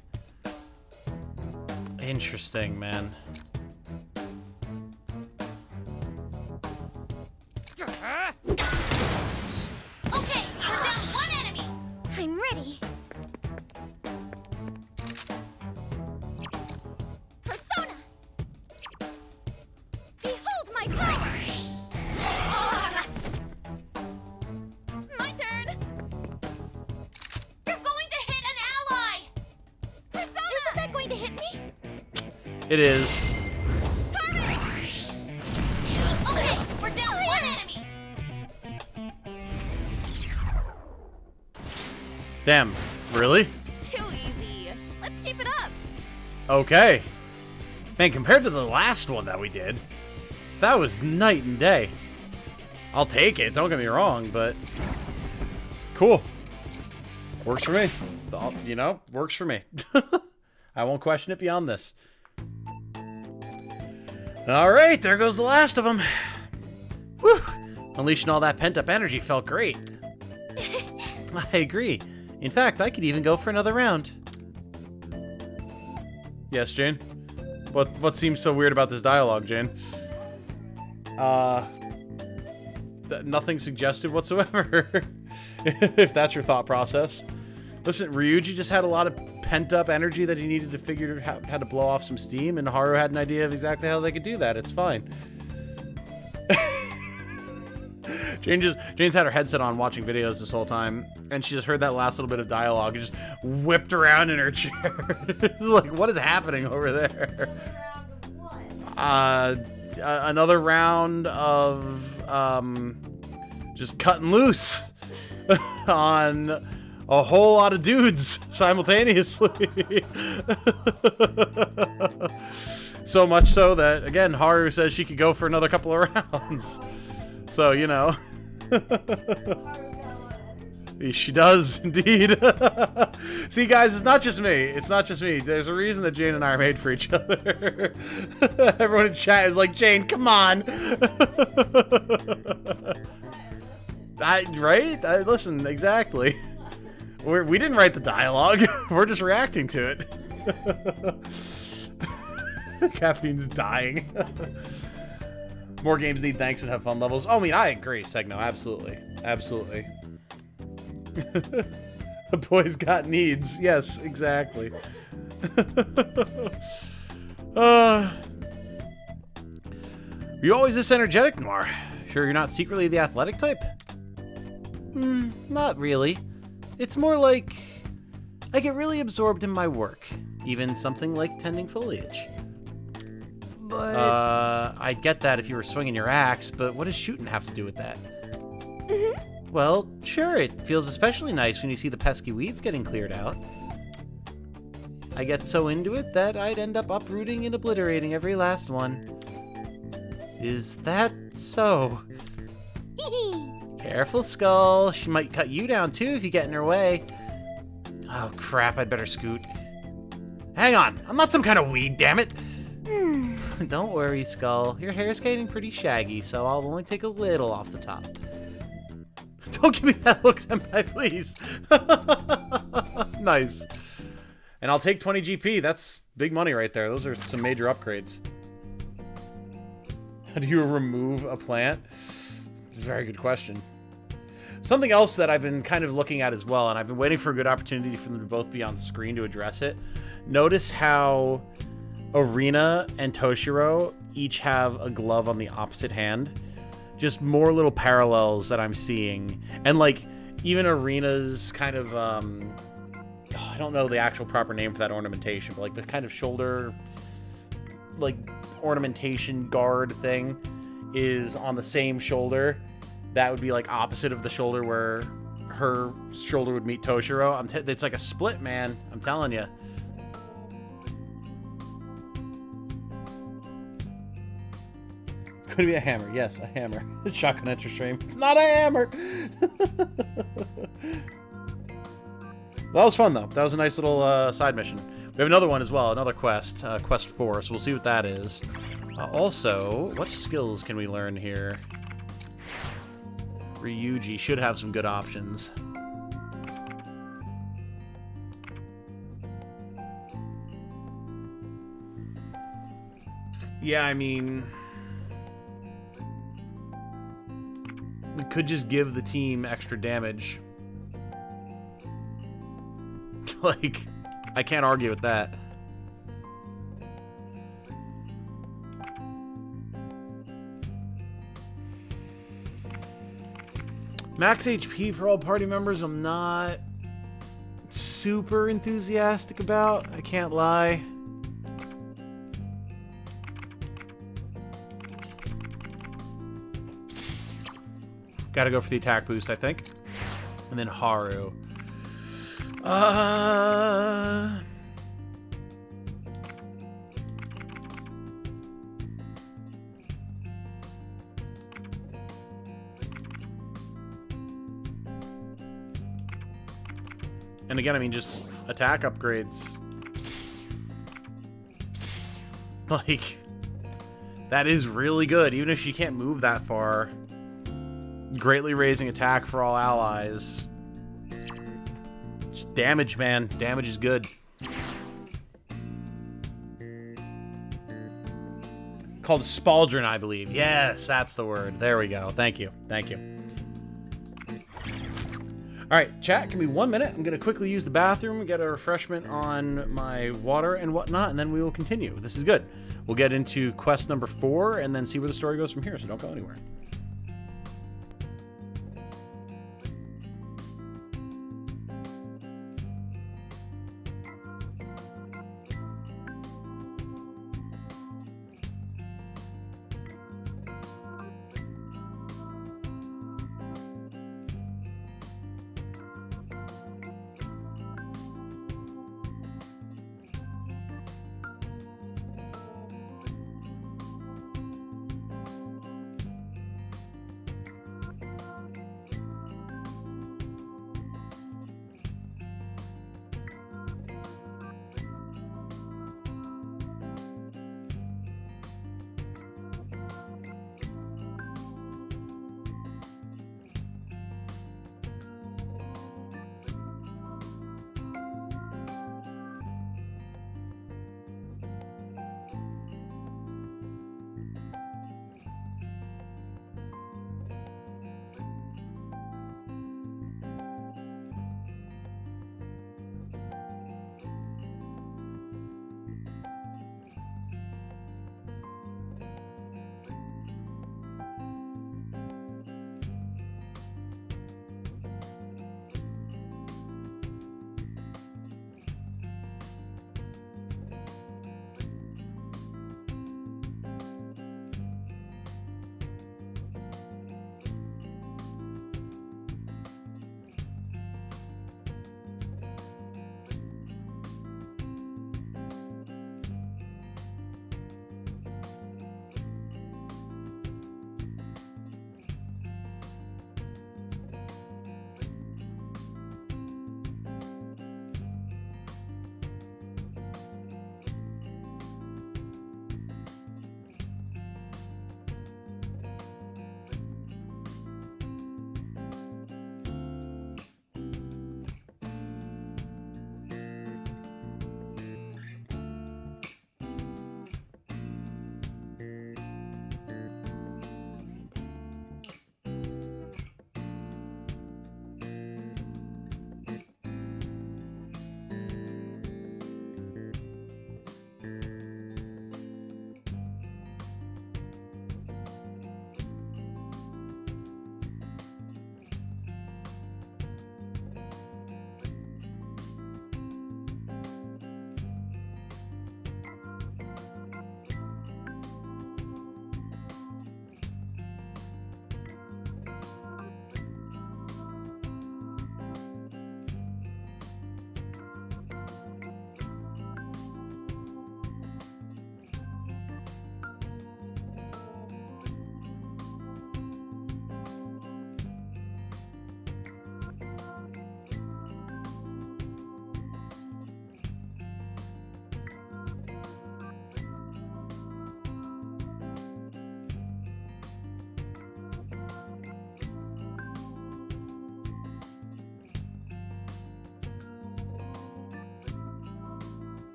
Speaker 4: Interesting, man.
Speaker 11: this.
Speaker 6: Okay, we're down one enemy.
Speaker 2: I'm ready. Persona. Behold my power.
Speaker 10: My turn.
Speaker 6: You're going to hit an ally.
Speaker 2: Isn't that going to hit me?
Speaker 4: It is.
Speaker 6: Okay, we're down one enemy.
Speaker 4: Damn. Really?
Speaker 10: Too easy. Let's keep it up.
Speaker 4: Okay. Man, compared to the last one that we did, that was night and day. I'll take it, don't get me wrong, but cool. Works for me. You know, works for me. I won't question it beyond this. All right, there goes the last of them. Whew. Unleashing all that pent-up energy felt great. I agree. In fact, I could even go for another round. Yes, Jane? What seems so weird about this dialogue, Jane? Nothing suggestive whatsoever. If that's your thought process. Listen, Ryuji just had a lot of pent-up energy that he needed to figure out how to blow off some steam, and Haru had an idea of exactly how they could do that. It's fine. Jane's had her headset on watching videos this whole time, and she just heard that last little bit of dialogue and just whipped around in her chair. Like, what is happening over there? Another round of just cutting loose on a whole lot of dudes simultaneously. So much so that, again, Haru says she could go for another couple of rounds. So, you know. She does, indeed. See, guys, it's not just me. It's not just me. There's a reason that Jane and I are made for each other. Everyone in chat is like, Jane, come on. Right? Listen, exactly. We didn't write the dialogue. We're just reacting to it. Caffeine's dying. More games need thanks and have fun levels. Oh, I mean, I agree, Segno. Absolutely. Absolutely. The boy's got needs. Yes, exactly. You always this energetic, Noir? Sure you're not secretly the athletic type? Not really. It's more like I get really absorbed in my work, even something like tending foliage.
Speaker 11: But
Speaker 4: I'd get that if you were swinging your axe, but what does shooting have to do with that? Well, sure, it feels especially nice when you see the pesky weeds getting cleared out. I get so into it that I'd end up uprooting and obliterating every last one. Is that so? Careful, Skull. She might cut you down too if you get in her way. Oh crap, I'd better scoot. Hang on, I'm not some kind of weed, damn it. Don't worry, Skull. Your hair's getting pretty shaggy, so I'll only take a little off the top. Don't give me that look, Senpai, please. Nice. And I'll take 20 GP. That's big money right there. Those are some major upgrades. How do you remove a plant? Very good question. Something else that I've been kind of looking at as well, and I've been waiting for a good opportunity for them to both be on screen to address it. Notice how Arena and Toshiro each have a glove on the opposite hand. Just more little parallels that I'm seeing. And like, even Arena's kind of, I don't know the actual proper name for that ornamentation, but like the kind of shoulder, like, ornamentation guard thing is on the same shoulder. That would be like opposite of the shoulder where her shoulder would meet Toshiro. It's like a split, man. I'm telling you. It's going to be a hammer. Yes, a hammer. Shotgun enter stream. It's not a hammer. That was fun, though. That was a nice little side mission. We have another one as well, another quest, quest 4, so we'll see what that is. Also, what skills can we learn here? Ryuji should have some good options. Yeah, I mean, we could just give the team extra damage. Like, I can't argue with that. Max HP for all party members, I'm not super enthusiastic about. I can't lie. Gotta go for the attack boost, I think. And then Haru. And again, I mean, just attack upgrades. Like, that is really good, even if she can't move that far. Greatly raising attack for all allies. Just damage, man. Damage is good. Called Spaldron, I believe. Yes, that's the word. There we go. Thank you. Thank you. All right, chat, give me 1 minute. I'm going to quickly use the bathroom, get a refreshment on my water and whatnot, and then we will continue. This is good. We'll get into quest number 4 and then see where the story goes from here, so don't go anywhere.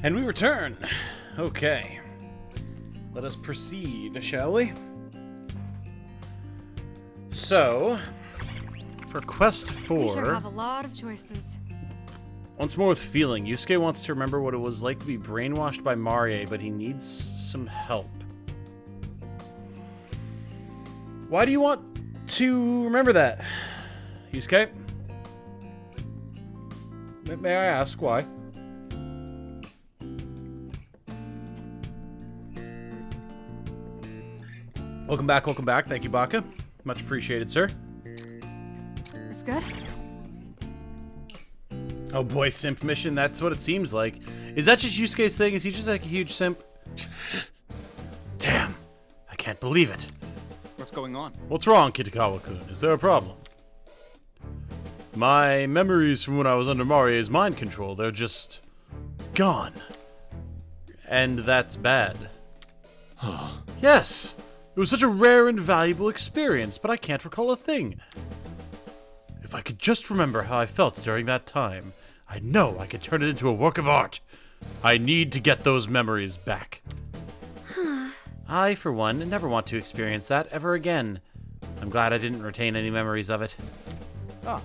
Speaker 4: And we return. Okay. Let us proceed, shall we? So, for quest 4...
Speaker 5: We sure have a lot of choices.
Speaker 4: Once more with feeling, Yusuke wants to remember what it was like to be brainwashed by Marie, but he needs some help. Why do you want to remember that, Yusuke? May I ask why? Welcome back, welcome back. Thank you, Baka. Much appreciated, sir.
Speaker 5: It's good?
Speaker 4: Oh boy, simp mission. That's what it seems like. Is that just Yusuke's thing? Is he just like a huge simp? Damn. I can't believe it.
Speaker 9: What's going on?
Speaker 4: What's wrong, Kitagawa-kun? Is there a problem? My memories from when I was under Marie's mind control, they're just gone. And that's bad. Yes! It was such a rare and valuable experience, but I can't recall a thing. If I could just remember how I felt during that time, I know I could turn it into a work of art. I need to get those memories back. I, for one, never want to experience that ever again. I'm glad I didn't retain any memories of it.
Speaker 9: Ah.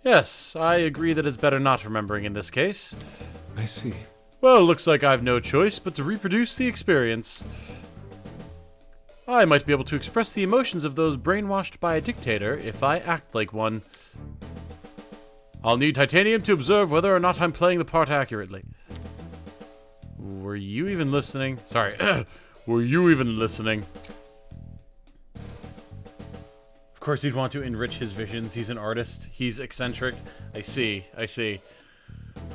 Speaker 4: Yes, I agree that it's better not remembering in this case.
Speaker 8: I see.
Speaker 4: Well, looks like I've no choice but to reproduce the experience. I might be able to express the emotions of those brainwashed by a dictator if I act like one. I'll need titanium to observe whether or not I'm playing the part accurately. Were you even listening? Sorry. Were you even listening? Of course he'd want to enrich his visions. He's an artist. He's eccentric. I see. I see.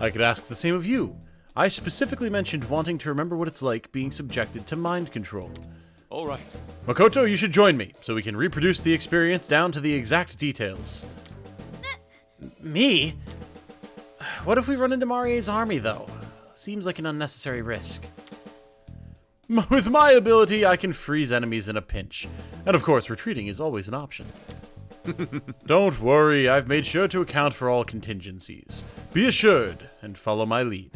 Speaker 4: I could ask the same of you. I specifically mentioned wanting to remember what it's like being subjected to mind control.
Speaker 8: All right.
Speaker 4: Makoto, you should join me, so we can reproduce the experience down to the exact details. Me? What if we run into Marie's army, though? Seems like an unnecessary risk. With my ability, I can freeze enemies in a pinch. And of course, retreating is always an option. Don't worry, I've made sure to account for all contingencies. Be assured, and follow my lead.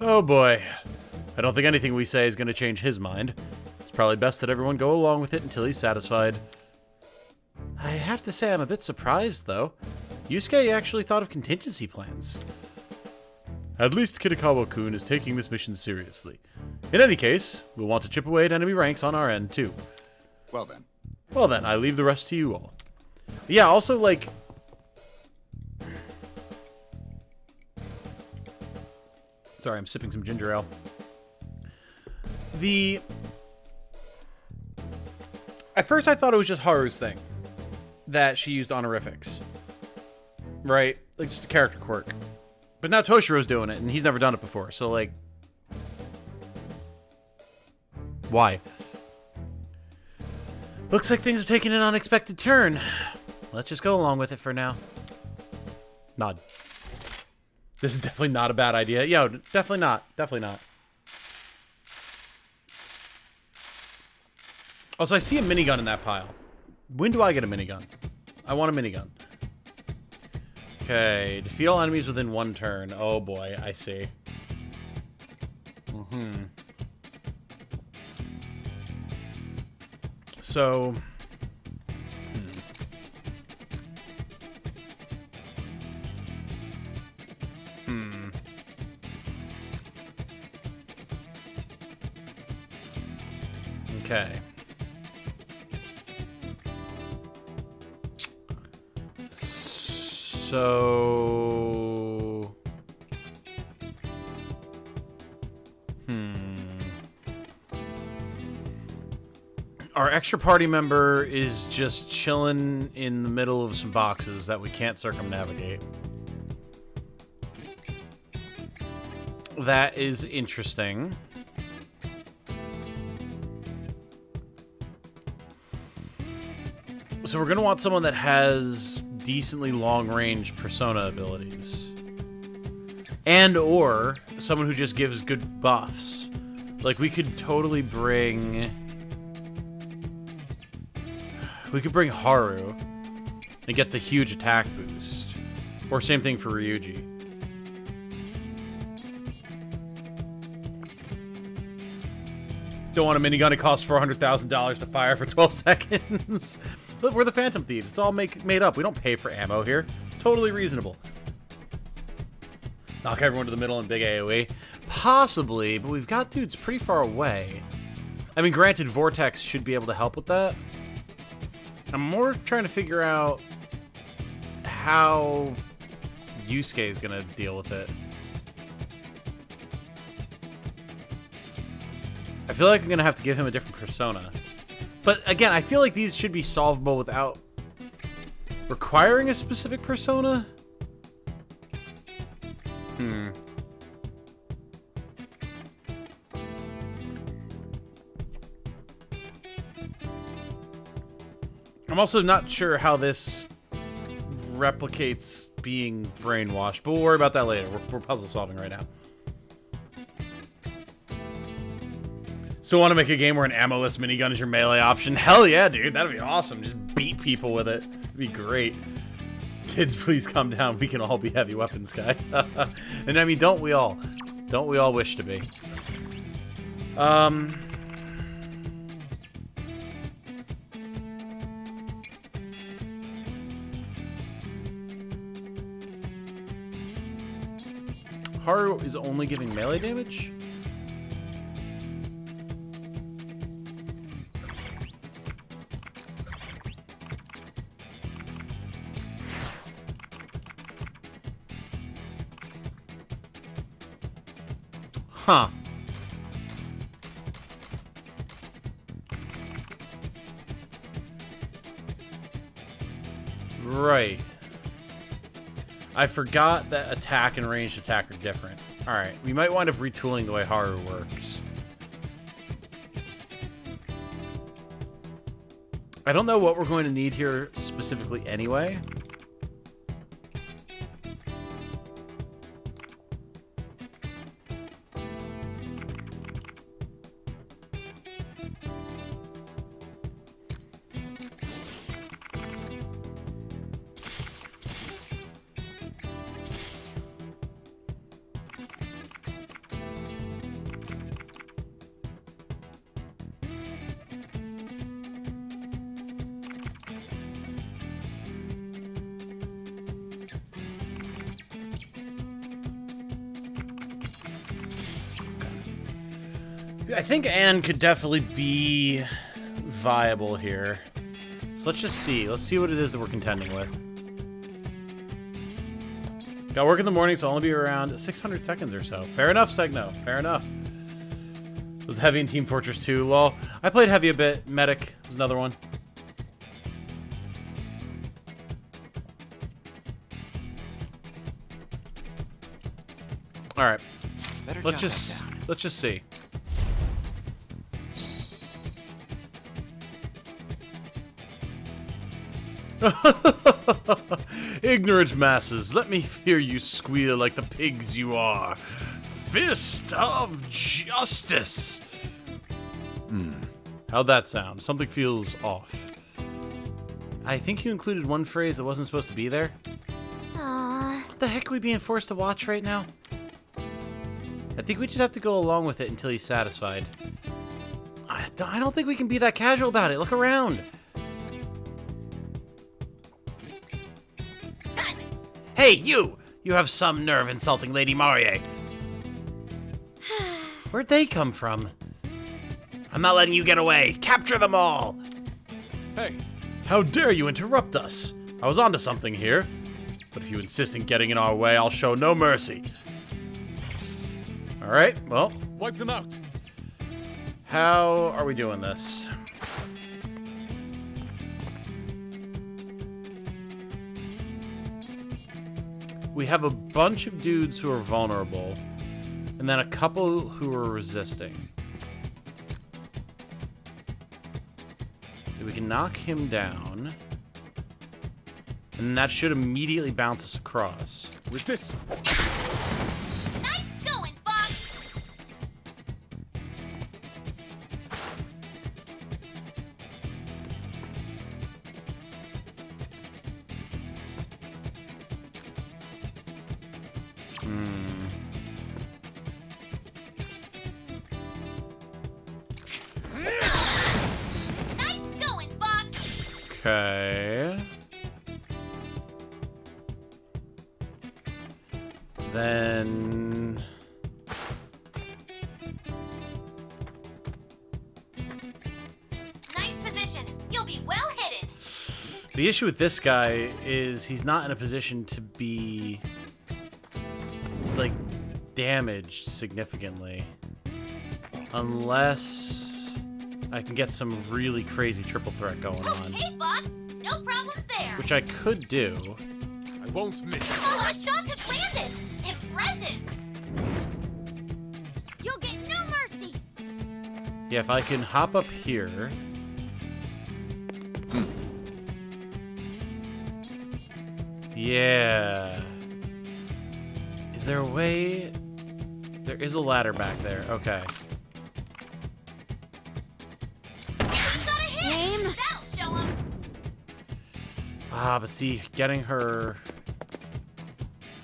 Speaker 4: Oh boy. I don't think anything we say is going to change his mind. It's probably best that everyone go along with it until he's satisfied. I have to say I'm a bit surprised, though. Yusuke actually thought of contingency plans. At least Kitagawa-kun is taking this mission seriously. In any case, we'll want to chip away at enemy ranks on our end, too.
Speaker 9: Well then.
Speaker 4: Well then, I leave the rest to you all. Yeah, also, like... Sorry, I'm sipping some ginger ale. At first I thought it was just Haru's thing. That she used honorifics. Right? Like, just a character quirk. But now Toshiro's doing it, and he's never done it before, so, like... Why? Looks like things are taking an unexpected turn. Let's just go along with it for now. Nod. This is definitely not a bad idea. Yo, definitely not. Definitely not. Also, I see a minigun in that pile. When do I get a minigun? I want a minigun. Okay, defeat all enemies within 1 turn. Oh boy, I see. So... Okay. So... Our extra party member is just chilling in the middle of some boxes that we can't circumnavigate. That is interesting. So we're going to want someone that has decently long-range persona abilities. And or someone who just gives good buffs. Like, we could totally bring... We could bring Haru and get the huge attack boost. Or same thing for Ryuji. Don't want a minigun. It costs $400,000 to fire for 12 seconds. Look, we're the Phantom Thieves. It's all made up. We don't pay for ammo here. Totally reasonable. Knock everyone to the middle and big AoE. Possibly, but we've got dudes pretty far away. I mean, granted, Vortex should be able to help with that. I'm more trying to figure out how Yusuke is going to deal with it. I feel like I'm going to have to give him a different persona. But again, I feel like these should be solvable without requiring a specific persona. I'm also not sure how this replicates being brainwashed, but we'll worry about that later. We're puzzle solving right now. Still want to make a game where an ammo-less minigun is your melee option? Hell yeah, dude. That'd be awesome. Just beat people with it. It'd be great. Kids, please calm down. We can all be heavy weapons guy. And I mean, don't we all? Don't we all wish to be? Haru is only giving melee damage? Huh. Right. I forgot that attack and ranged attack are different. Alright, we might wind up retooling the way Haru works. I don't know what we're going to need here specifically anyway. I think Anne could definitely be viable here. So let's just see. Let's see what it is that we're contending with. Got work in the morning, so I'll only be around 600 seconds or so. Fair enough, Segno. Fair enough. Was Heavy in Team Fortress 2, lol. I played Heavy a bit. Medic was another one. All right. Let's just see. Ignorant masses, let me hear you squeal like the pigs you are. Fist of justice. How'd that sound? Something feels off. I think you included one phrase that wasn't supposed to be there.
Speaker 2: Aww.
Speaker 4: What the heck are we being forced to watch right now? I think we just have to go along with it until he's satisfied. I don't think we can be that casual about it. Look around.
Speaker 12: Silence!
Speaker 4: Hey, you! You have some nerve insulting Lady Marie. Where'd they come from? I'm not letting you get away. Capture them all! Hey, how dare you interrupt us? I was onto something here. But if you insist in getting in our way, I'll show no mercy. Alright, well. Wipe them out. How are we doing this? We have a bunch of dudes who are vulnerable, and then a couple who are resisting. We can knock him down, and that should immediately bounce us across. With this.
Speaker 6: Nice going, Fox! Nice going, Fox.
Speaker 4: Okay. Then...
Speaker 6: Nice position. You'll be well hidden.
Speaker 4: The issue with this guy is he's not in a position to be, like, damaged significantly. Unless I can get some really crazy triple threat going on.
Speaker 6: Okay, Fox. No problems there.
Speaker 4: Which I could do.
Speaker 8: I won't miss.
Speaker 6: Oh, our shots have landed. Impressive.
Speaker 7: You'll get no mercy.
Speaker 4: Yeah, if I can hop up here. Yeah. Is there a way? There is a ladder back there. Okay.
Speaker 6: We've got a hit. That'll show him.
Speaker 4: Ah, but see, getting her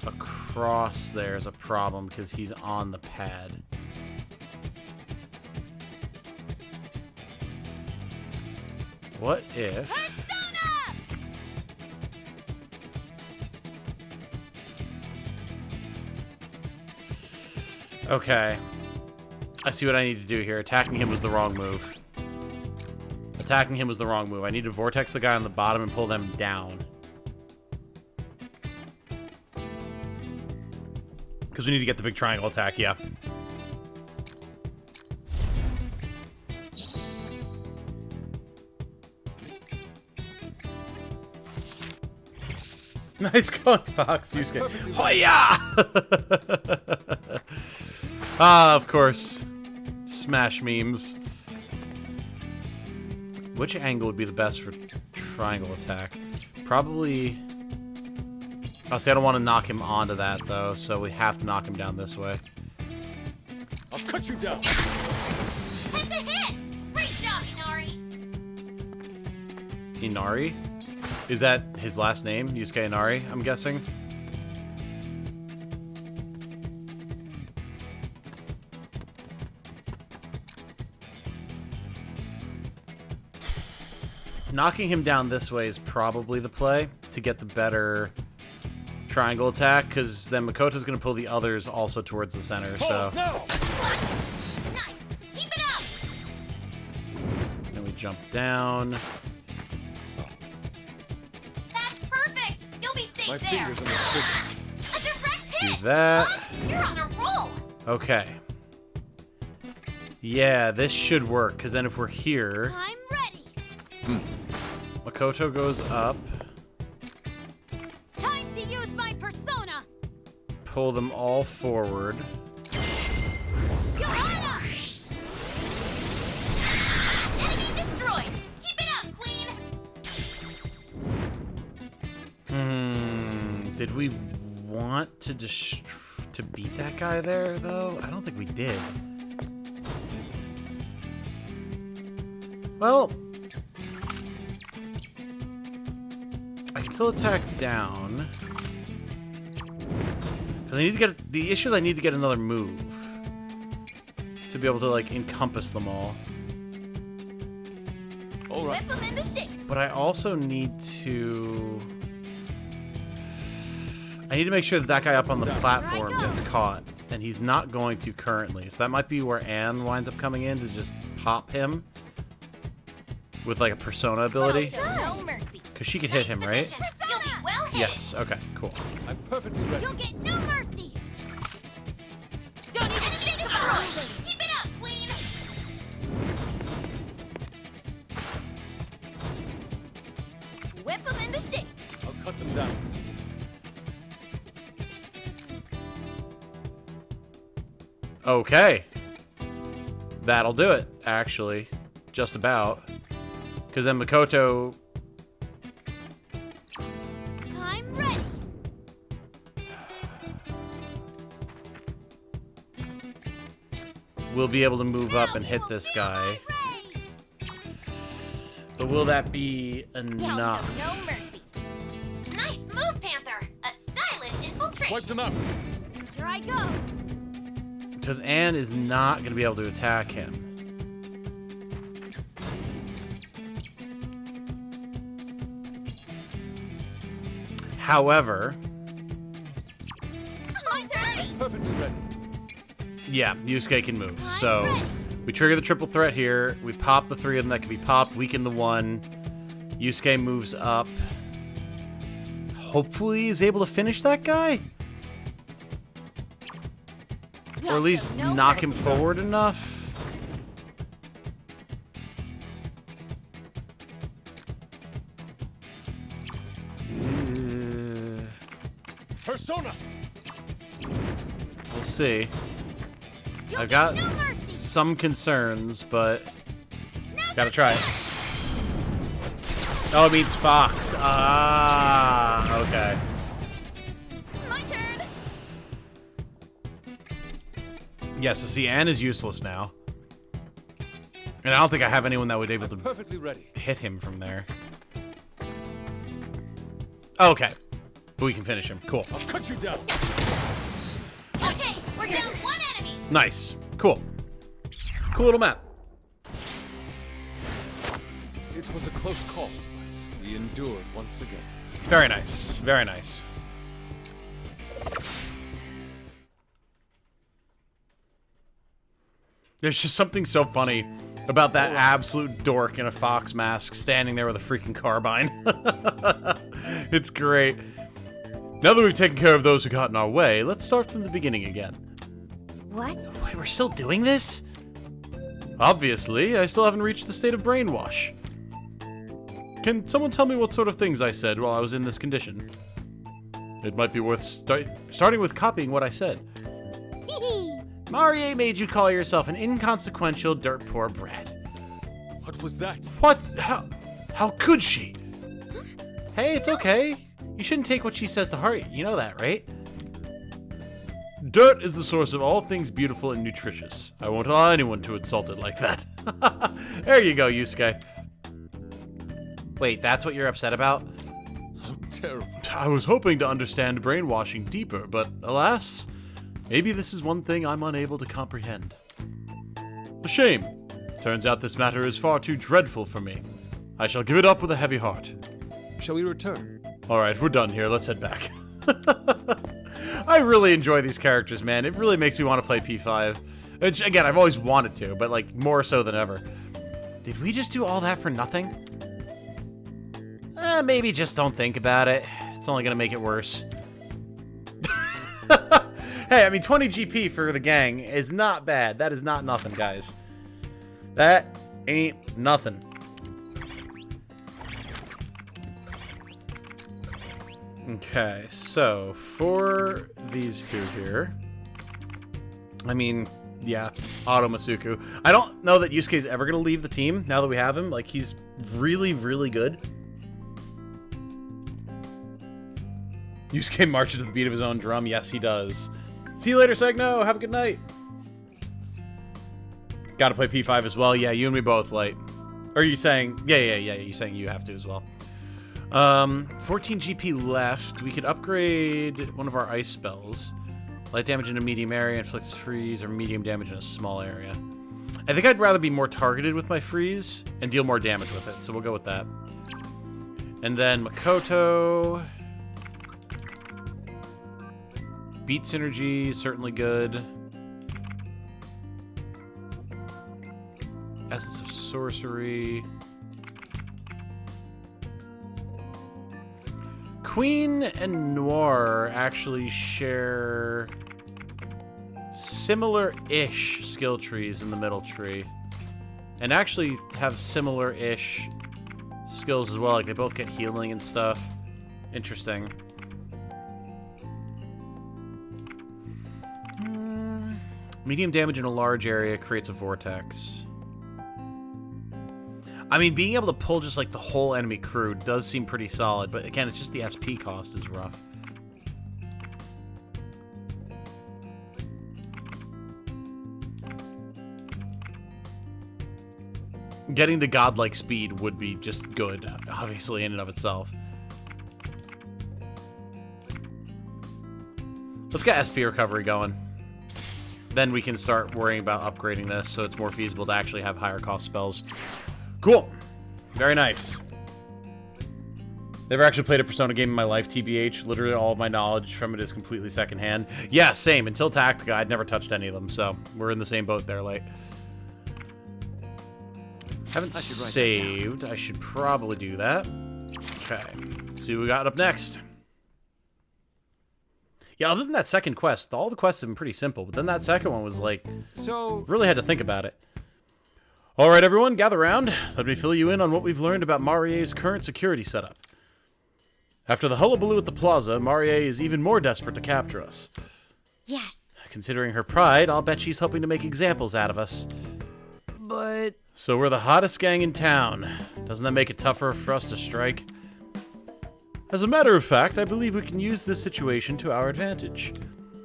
Speaker 4: across there is a problem because he's on the pad. What if... Okay. I see what I need to do here. Attacking him was the wrong move. Attacking him was the wrong move. I need to vortex the guy on the bottom and pull them down. Because we need to get the big triangle attack, yeah. Nice going, Fox. Yusuke. Hoya! Ah, of course. Smash memes. Which angle would be the best for triangle attack? Probably... Oh, see, I don't want to knock him onto that, though, so we have to knock him down this way.
Speaker 8: I'll cut you down.
Speaker 6: That's a hit. Great job, Inari.
Speaker 4: Inari? Is that his last name? Yusuke Inari, I'm guessing? Knocking him down this way is probably the play to get the better triangle attack, because then Makoto's going to pull the others also towards the center, so...
Speaker 8: No!
Speaker 6: Nice. Keep it up.
Speaker 4: Then we jump down.
Speaker 6: That's perfect. You'll be safe
Speaker 8: My
Speaker 6: there.
Speaker 8: fingers on the trigger.
Speaker 6: A direct
Speaker 4: Do
Speaker 6: hit.
Speaker 4: that.
Speaker 6: Fox, you're on a roll.
Speaker 4: Okay. Yeah, this should work, because then if we're here...
Speaker 7: I'm ready.
Speaker 4: Makoto goes up.
Speaker 7: Time to use my persona.
Speaker 4: Pull them all forward.
Speaker 7: Your Honor.
Speaker 6: Enemy destroyed. Keep it up, Queen.
Speaker 4: Did we want to to beat that guy there, though? I don't think we did. Well... I can still attack down. Because I need to get... The issue is I need to get another move. To be able to, like, encompass them all.
Speaker 8: Alright.
Speaker 7: Whip them into shape.
Speaker 4: But I also need to... I need to make sure that that guy up on the platform gets caught. And he's not going to currently. So that might be where Anne winds up coming in to just pop him. With, like, a persona ability.
Speaker 7: No mercy.
Speaker 4: Because she could hit him, right?
Speaker 6: Position. You'll be well hit.
Speaker 4: Yes, okay, cool.
Speaker 8: I'm perfectly ready.
Speaker 7: You'll get no mercy. Don't even
Speaker 6: Enemy
Speaker 7: think about
Speaker 6: destroyed.
Speaker 7: moving.
Speaker 6: Keep it up, Queen.
Speaker 7: Whip them into shape.
Speaker 8: I'll cut them down.
Speaker 4: Okay. That'll do it, actually. Just about. Because then Makoto...
Speaker 7: I'm ready.
Speaker 4: will be able to move up and hit this guy. But will that be enough?
Speaker 6: No mercy. Nice move, Panther. A stylish infiltration.
Speaker 8: Wipe them out.
Speaker 7: I go.
Speaker 4: Because Anne is not going to be able to attack him. However,
Speaker 7: My turn.
Speaker 8: Perfectly ready.
Speaker 4: yeah, Yusuke can move. So we trigger the triple threat here. We pop the 3 of them that can be popped. Weaken the 1. Yusuke moves up. Hopefully he's able to finish that guy. Or at least knock him forward enough.
Speaker 8: Persona!
Speaker 4: We'll see. I've got some concerns, but gotta try it. Oh, it means Fox. Ah, okay.
Speaker 7: My turn.
Speaker 4: Yeah, so see, Anne is useless now. And I don't think I have anyone that would be able to
Speaker 8: Perfectly ready.
Speaker 4: hit him from there. Okay. But we can finish him. Cool.
Speaker 8: I'll cut you down.
Speaker 6: Okay, we're down one enemy.
Speaker 4: Nice. Cool. Cool little map.
Speaker 8: It was a close call, but we endured once again.
Speaker 4: Very nice. Very nice. There's just something so funny about that absolute dork in a fox mask standing there with a freaking carbine. It's great. Now that we've taken care of those who got in our way, let's start from the beginning again.
Speaker 2: What?
Speaker 4: Wait, we're still doing this? Obviously, I still haven't reached the state of brainwash. Can someone tell me what sort of things I said while I was in this condition? It might be worth starting with copying what I said. Marie made you call yourself an inconsequential, dirt-poor brat.
Speaker 8: What was that?
Speaker 4: What? How could she? Hey, it's okay. You shouldn't take what she says to heart. You know that, right? Dirt is the source of all things beautiful and nutritious. I won't allow anyone to insult it like that. There you go, Yusuke. Wait, that's what you're upset about?
Speaker 8: How terrible.
Speaker 4: I was hoping to understand brainwashing deeper, but alas, maybe this is one thing I'm unable to comprehend. A shame. Turns out this matter is far too dreadful for me. I shall give it up with a heavy heart.
Speaker 8: Shall we return?
Speaker 4: Alright, we're done here. Let's head back. I really enjoy these characters, man. It really makes me want to play P5. Which, again, I've always wanted to, but, like, more so than ever. Did we just do all that for nothing? Maybe just don't think about it. It's only gonna make it worse. Hey, I mean, 20 GP for the gang is not bad. That is not nothing, guys. That ain't nothing. Okay, so for these two here, I mean, yeah, Auto Masuku. I don't know that Yusuke's ever going to leave the team now that we have him. Like, he's really, really good. Yusuke marches to the beat of his own drum. Yes, he does. See you later, Segno. Have a good night. Gotta play P5 as well. Yeah, you and me both, Light. Or are you saying... Yeah. You're saying you have to as well. 14 GP left. We could upgrade one of our ice spells. Light damage in a medium area, inflicts freeze, or medium damage in a small area. I think I'd rather be more targeted with my freeze and deal more damage with it, so we'll go with that. And then Makoto. Beat synergy, certainly good. Essence of sorcery. Queen and Noir actually share similar-ish skill trees in the middle tree. And actually have similar-ish skills as well. Like, they both get healing and stuff. Interesting. Medium damage in a large area creates a vortex. I mean, being able to pull just like the whole enemy crew does seem pretty solid, but again, it's just the SP cost is rough. Getting to godlike speed would be just good, obviously, in and of itself. Let's get SP recovery going. Then we can start worrying about upgrading this so it's more feasible to actually have higher cost spells. Cool. Very nice. Never actually played a Persona game in my life, TBH. Literally all of my knowledge from it is completely secondhand. Yeah, same. Until Tactica, I'd never touched any of them, so we're in the same boat there, Light. Haven't saved. I should probably do that. Okay. Let's see what we got up next. Yeah, other than that second quest, all the quests have been pretty simple, but then that second one was like...
Speaker 9: So...
Speaker 4: really had to think about it. Alright, everyone, gather around. Let me fill you in on what we've learned about Marie's current security setup. After the hullabaloo at the plaza, Marie is even more desperate to capture us.
Speaker 2: Yes.
Speaker 4: Considering her pride, I'll bet she's hoping to make examples out of us.
Speaker 11: But...
Speaker 4: So we're the hottest gang in town. Doesn't that make it tougher for us to strike? As a matter of fact, I believe we can use this situation to our advantage.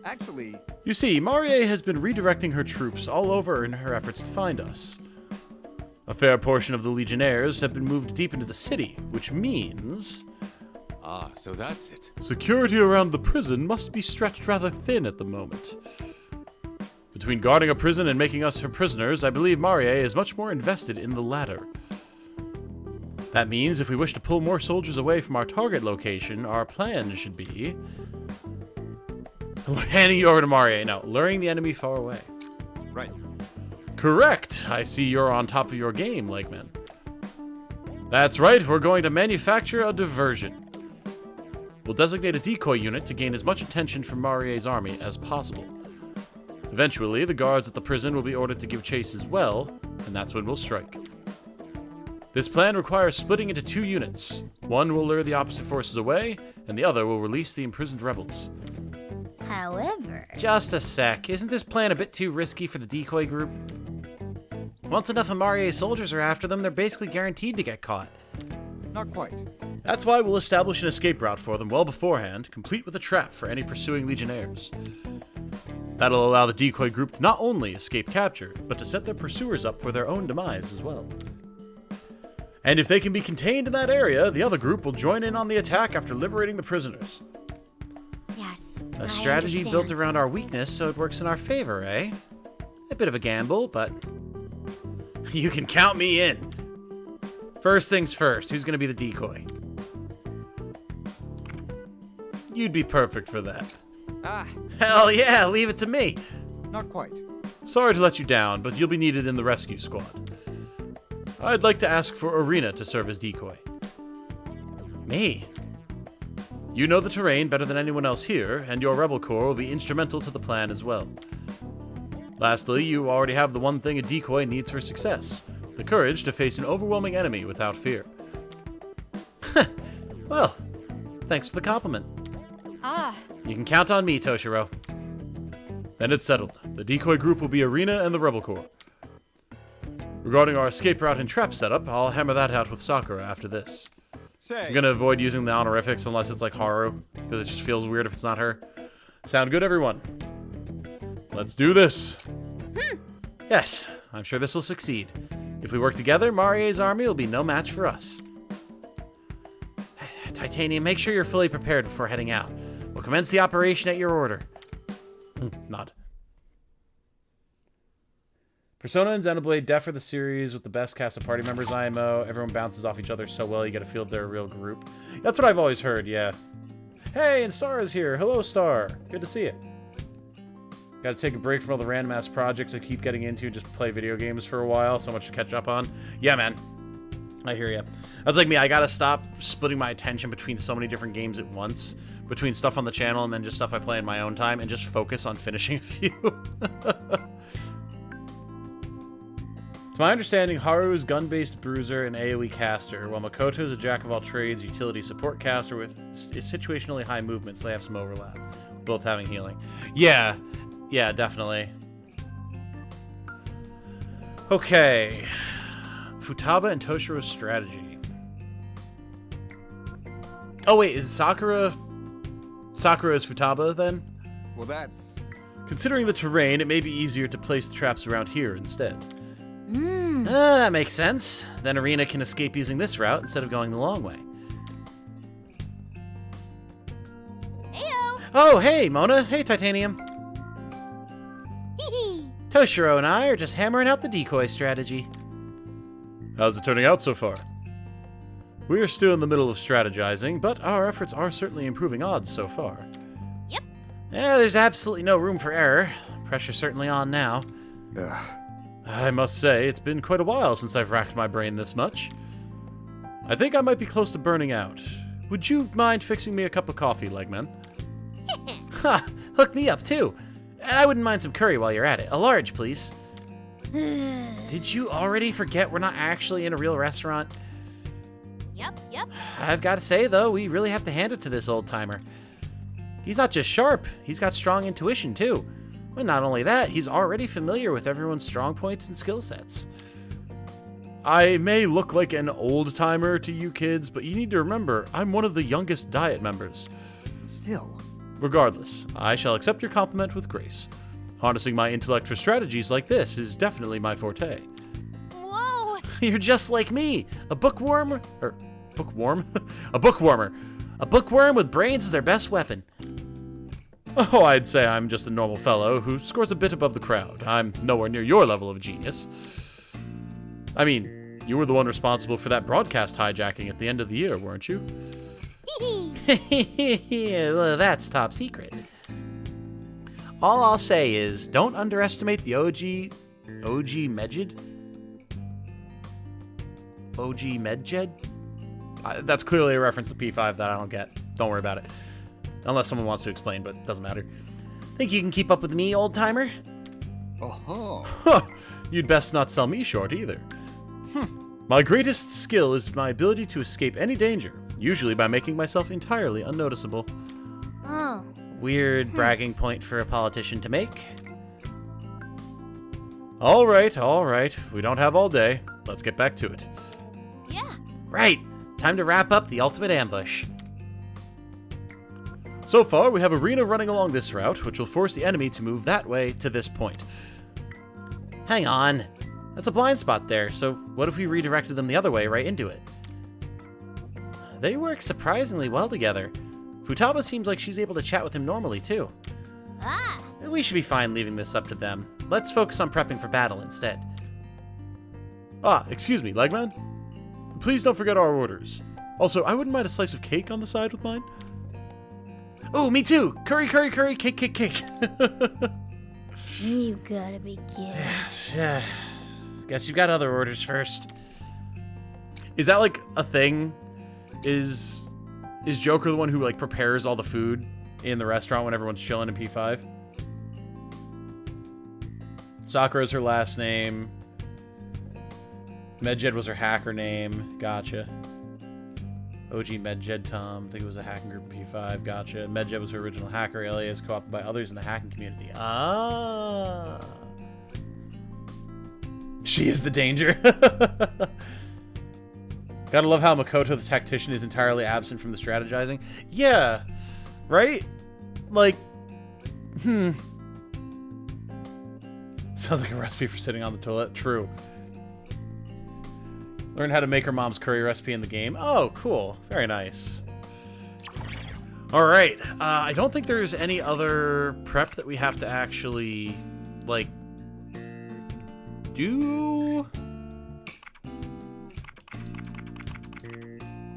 Speaker 9: Actually...
Speaker 4: You see, Marie has been redirecting her troops all over in her efforts to find us. A fair portion of the Legionnaires have been moved deep into the city, which means...
Speaker 8: Ah, so that's it.
Speaker 4: Security around the prison must be stretched rather thin at the moment. Between guarding a prison and making us her prisoners, I believe Marie is much more invested in the latter. That means if we wish to pull more soldiers away from our target location, our plan should be... handing you over to Marie. No, luring the enemy far away.
Speaker 9: Right.
Speaker 4: Correct. I see you're on top of your game, Lakeman. That's right, we're going to manufacture a diversion. We'll designate a decoy unit to gain as much attention from Marie's army as possible. Eventually, the guards at the prison will be ordered to give chase as well, and that's when we'll strike. This plan requires splitting into 2 units. One will lure the opposite forces away, and the other will release the imprisoned rebels.
Speaker 7: However...
Speaker 4: Just a sec. Isn't this plan a bit too risky for the decoy group? Once enough of Marie's soldiers are after them, they're basically guaranteed to get caught.
Speaker 9: Not quite.
Speaker 4: That's why we'll establish an escape route for them well beforehand, complete with a trap for any pursuing Legionnaires. That'll allow the decoy group to not only escape capture, but to set their pursuers up for their own demise as well. And if they can be contained in that area, the other group will join in on the attack after liberating the prisoners.
Speaker 2: Yes.
Speaker 4: A strategy built around our weakness so it works in our favor, eh? A bit of a gamble, but you can count me in. First things first, who's going to be the decoy? You'd be perfect for that.
Speaker 11: Ah,
Speaker 4: Hell yeah, leave it to me.
Speaker 9: Not quite.
Speaker 4: Sorry to let you down, but you'll be needed in the rescue squad. I'd like to ask for Arena to serve as decoy. Me? You know the terrain better than anyone else here, and your rebel corps will be instrumental to the plan as well. Lastly, you already have the one thing a decoy needs for success. The courage to face an overwhelming enemy without fear. Well, thanks for the compliment.
Speaker 5: Ah,
Speaker 4: You can count on me, Toshiro. Then it's settled. The decoy group will be Arena and the Rebel Corps. Regarding our escape route and trap setup, I'll hammer that out with Sakura after this.
Speaker 9: Say...
Speaker 4: I'm gonna avoid using the honorifics unless it's like Haru, because it just feels weird if it's not her. Sound good, everyone? Let's do this. Yes, I'm sure this will succeed. If we work together, Marie's army will be no match for us. Titanium, make sure you're fully prepared before heading out. We'll commence the operation at your order. Nod. Persona and Xenoblade def for the series with the best cast of party members IMO. Everyone bounces off each other so well, you get a feel they're a real group. That's what I've always heard, yeah. Hey, and Star is here. Hello, Star. Good to see you. Gotta take a break from all the random-ass projects I keep getting into, just play video games for a while. So much to catch up on. Yeah, man. I hear ya. That's like me. I gotta stop splitting my attention between so many different games at once. Between stuff on the channel and then just stuff I play in my own time, and just focus on finishing a few. To my understanding, Haru is gun-based bruiser and AoE caster, while Makoto is a jack-of-all-trades utility support caster with situationally high movement, so they have some overlap. Both having healing. Yeah, definitely. Okay. Futaba and Toshiro's strategy. Oh wait, is Sakura is Futaba then?
Speaker 9: Well, that's...
Speaker 4: Considering the terrain, it may be easier to place the traps around here instead. That makes sense. Then Arena can escape using this route instead of going the long way.
Speaker 6: Heyo!
Speaker 4: Oh, hey, Mona. Hey, Titanium. Toshiro and I are just hammering out the decoy strategy. How's it turning out so far? We are still in the middle of strategizing, but our efforts are certainly improving odds so far.
Speaker 10: Yep.
Speaker 4: Yeah, there's absolutely no room for error. Pressure's certainly on now. I must say, it's been quite a while since I've racked my brain this much. I think I might be close to burning out. Would you mind fixing me a cup of coffee, Legman? Ha! Hook me up, too. And I wouldn't mind some curry while you're at it. A large, please. Did you already forget we're not actually in a real restaurant?
Speaker 10: Yep.
Speaker 4: I've got to say, though, we really have to hand it to this old-timer. He's not just sharp, he's got strong intuition, too. But not only that, he's already familiar with everyone's strong points and skill sets. I may look like an old-timer to you kids, but you need to remember, I'm one of the youngest Diet members.
Speaker 9: Still.
Speaker 4: Regardless, I shall accept your compliment with grace. Harnessing my intellect for strategies like this is definitely my forte.
Speaker 10: Whoa!
Speaker 4: You're just like me, a bookworm, or bookworm? A bookwormer. A bookworm with brains is their best weapon. Oh, I'd say I'm just a normal fellow who scores a bit above the crowd. I'm nowhere near your level of genius. I mean, you were the one responsible for that broadcast hijacking at the end of the year, weren't you? Well, that's top secret. All I'll say is, don't underestimate the OG Medjed? OG Medjed? That's clearly a reference to P5 that I don't get. Don't worry about it. Unless someone wants to explain, but it doesn't matter. Think you can keep up with me, old-timer?
Speaker 9: Oh.
Speaker 4: You'd best not sell me short, either. My greatest skill is my ability to escape any danger, usually by making myself entirely unnoticeable.
Speaker 7: Oh.
Speaker 4: Weird bragging point for a politician to make. All right. We don't have all day. Let's get back to it.
Speaker 10: Yeah.
Speaker 4: Right. Time to wrap up the ultimate ambush. So far, we have Arena running along this route, which will force the enemy to move that way to this point. Hang on. That's a blind spot there, so what if we redirected them the other way right into it? They work surprisingly well together. Futaba seems like she's able to chat with him normally, too.
Speaker 7: Ah.
Speaker 4: We should be fine leaving this up to them. Let's focus on prepping for battle instead. Ah, excuse me, Legman? Please don't forget our orders. Also, I wouldn't mind a slice of cake on the side with mine. Oh, me too! Curry, cake.
Speaker 7: You gotta be kidding.
Speaker 4: Yeah. Guess you've got other orders first. Is that like a thing? Is Joker the one who like prepares all the food in the restaurant when everyone's chilling in P5? Sakura is her last name. Medjed was her hacker name. Gotcha. OG Medjed Tom. I think it was a hacking group in P5. Gotcha. Medjed was her original hacker alias, co-opted by others in the hacking community. Ah. She is the danger. Gotta love how Makoto the tactician is entirely absent from the strategizing. Yeah. Right? Like, Sounds like a recipe for sitting on the toilet. True. Learn how to make her mom's curry recipe in the game. Oh, cool. Very nice. All right. I don't think there's any other prep that we have to actually, like, do.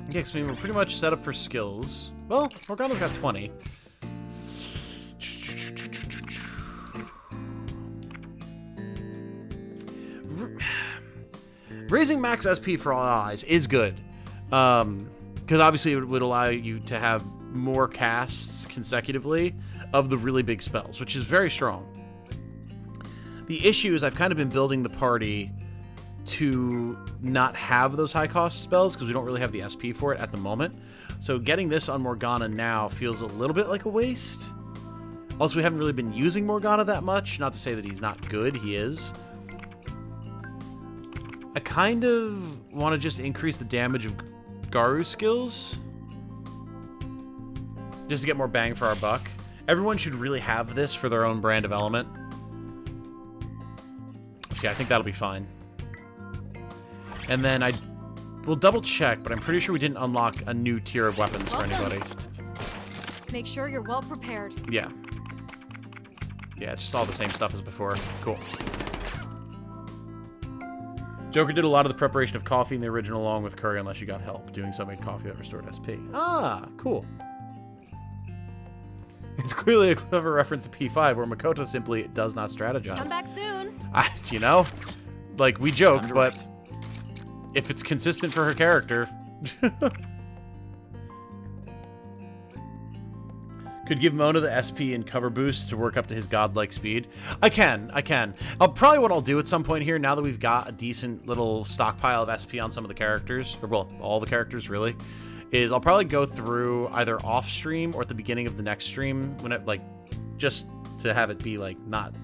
Speaker 4: Yeah, 'cause I mean, we're pretty much set up for skills. Well, Morgana's got 20. Raising max SP for all allies is good. Because obviously it would allow you to have more casts consecutively of the really big spells, which is very strong. The issue is I've kind of been building the party to not have those high cost spells because we don't really have the SP for it at the moment. So getting this on Morgana now feels a little bit like a waste. Also, we haven't really been using Morgana that much. Not to say that he's not good, he is. I kind of want to just increase the damage of Garu's skills. Just to get more bang for our buck. Everyone should really have this for their own brand of element. So yeah, I think that'll be fine. And then we'll double check, but I'm pretty sure we didn't unlock a new tier of weapons for anybody.
Speaker 5: Make sure you're well prepared.
Speaker 4: Yeah. Yeah, it's just all the same stuff as before. Cool. Joker did a lot of the preparation of coffee in the original along with curry unless you got help. Doing so made coffee that restored SP. Ah, cool. It's clearly a clever reference to P5 where Makoto simply does not strategize.
Speaker 5: Come back soon.
Speaker 4: You know, like we joke, but if it's consistent for her character... Could give Mona the SP and cover boost to work up to his godlike speed. I can. Probably what I'll do at some point here, now that we've got a decent little stockpile of SP on some of the characters, or well, all the characters really, is I'll probably go through either off stream or at the beginning of the next stream, when it, like, just to have it be like not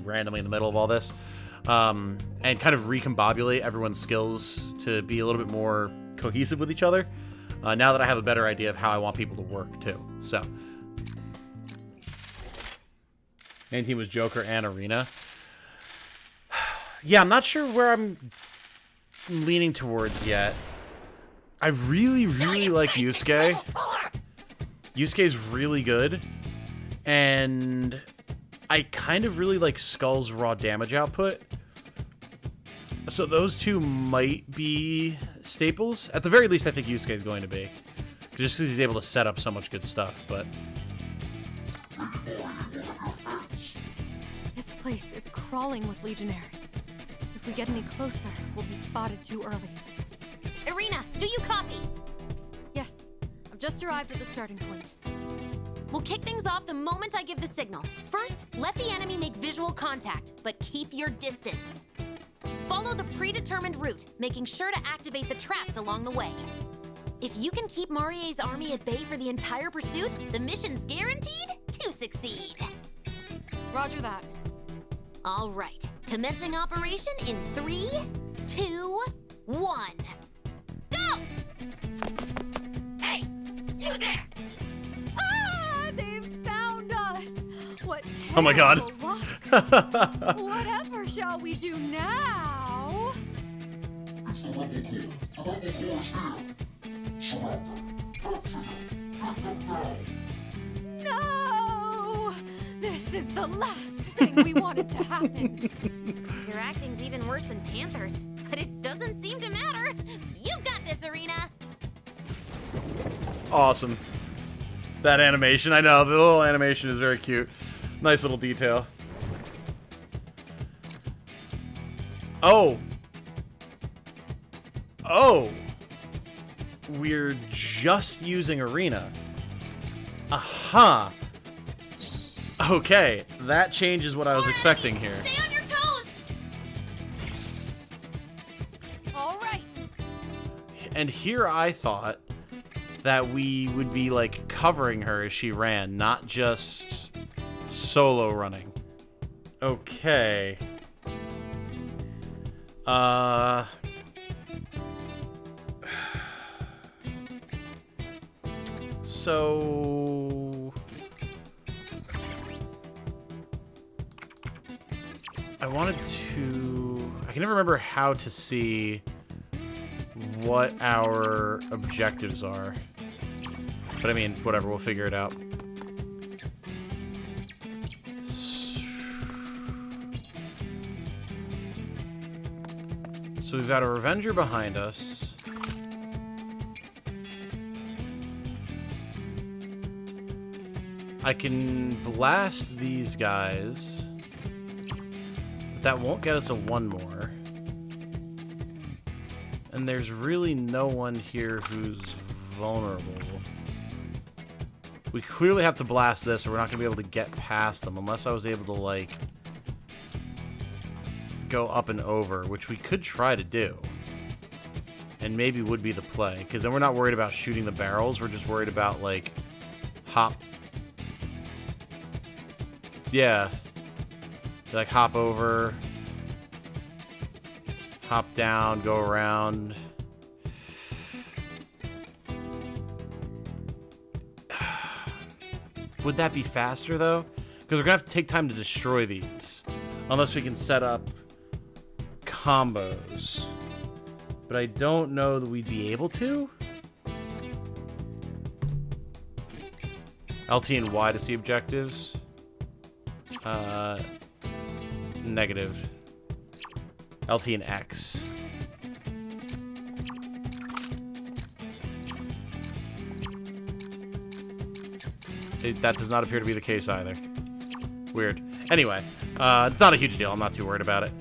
Speaker 4: randomly in the middle of all this, and kind of recombobulate everyone's skills to be a little bit more cohesive with each other. Now that I have a better idea of how I want people to work too. So. Main team was Joker and Arena. Yeah, I'm not sure where I'm leaning towards yet. I really like Yusuke. Yusuke's really good. And I kind of really like Skull's raw damage output. So those two might be staples. At the very least, I think Yusuke's going to be. Just because he's able to set up so much good stuff, but...
Speaker 5: This place is crawling with Legionnaires. If we get any closer, we'll be spotted too early.
Speaker 10: Irina, do you copy?
Speaker 5: Yes, I've just arrived at the starting point.
Speaker 10: We'll kick things off the moment I give the signal. First, let the enemy make visual contact, but keep your distance. Follow the predetermined route, making sure to activate the traps along the way. If you can keep Marie's army at bay for the entire pursuit, the mission's guaranteed to succeed.
Speaker 5: Roger that.
Speaker 10: All right, commencing operation in 3, 2, 1. Go!
Speaker 12: Hey, you there!
Speaker 5: Ah, they've found us! What
Speaker 4: Oh my god.
Speaker 5: luck. Whatever shall we do now? No! This is the last thing we wanted to happen.
Speaker 10: Your acting's even worse than Panther's, but it doesn't seem to matter. You've got this, Arena.
Speaker 4: Awesome. That animation, I know, the little animation is very cute. Nice little detail. Oh. Oh. We're just using Arena. Aha. Okay, that changes what I was expecting here.
Speaker 10: Stay on your toes!
Speaker 5: All right.
Speaker 4: And here I thought that we would be like covering her as she ran, not just solo running. Okay. So I wanted to... I can never remember how to see what our objectives are. But I mean, whatever, we'll figure it out. So we've got a Revenger behind us. I can blast these guys. But that won't get us a one more. And there's really no one here who's vulnerable. We clearly have to blast this or we're not going to be able to get past them unless I was able to, like, go up and over, which we could try to do. And maybe would be the play, because then we're not worried about shooting the barrels, we're just worried about, like, hop. Yeah. Like, hop over, hop down, go around. Would that be faster, though? Because we're going to have to take time to destroy these. Unless we can set up combos. But I don't know that we'd be able to. LT and Y to see objectives. Negative. LT and X. That does not appear to be the case either. Weird. Anyway, it's not a huge deal. I'm not too worried about it.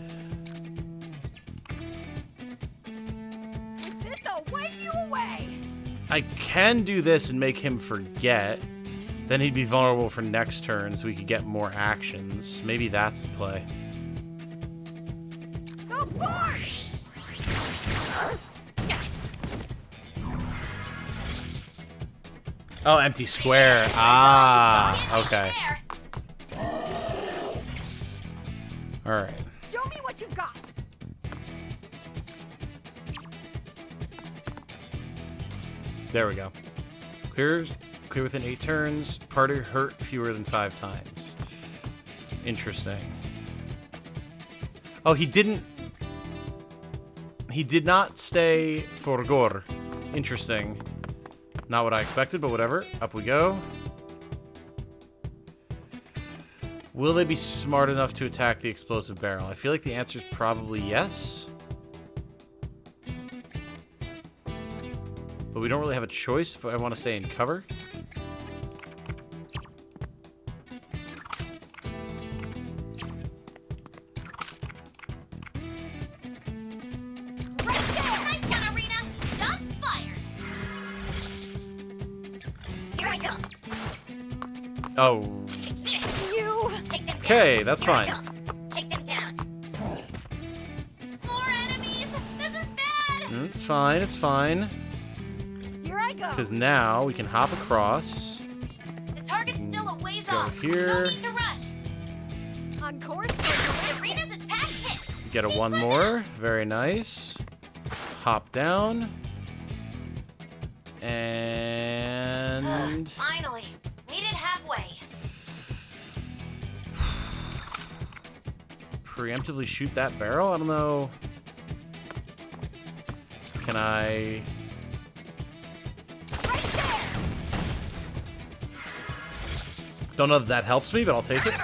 Speaker 5: This'll wipe you away.
Speaker 4: I can do this and make him forget. Then he'd be vulnerable for next turn, so we could get more actions. Maybe that's the play.
Speaker 5: Go forth!
Speaker 4: Oh, empty square. Ah, okay. All right.
Speaker 5: Show me what you've got.
Speaker 4: There we go. Clear within 8 turns. Party hurt fewer than 5 times. Interesting. Oh, he didn't. He did not stay for gore. Interesting. Not what I expected, but whatever. Up we go. Will they be smart enough to attack the explosive barrel? I feel like the answer is probably yes. But we don't really have a choice if I want to stay in cover.
Speaker 6: Nice count, Arena. Shots fired. Here I go.
Speaker 4: Oh.
Speaker 5: You.
Speaker 6: Take them
Speaker 4: Okay,
Speaker 6: down.
Speaker 4: that's
Speaker 6: Here I
Speaker 4: fine.
Speaker 6: go. Take them down. More enemies. This is bad.
Speaker 4: It's fine, it's fine.
Speaker 5: Here I go.
Speaker 4: Because now we can hop across.
Speaker 6: The target's still a ways
Speaker 4: Go
Speaker 6: off.
Speaker 4: here.
Speaker 6: No need to rush.
Speaker 5: On course.
Speaker 6: The arena's attack hit.
Speaker 4: Get a one more. Very nice. Hop down. And...
Speaker 6: Finally. Made it halfway.
Speaker 4: preemptively shoot that barrel? I don't know. Can I... Don't know that that helps me, but I'll take it.
Speaker 12: Here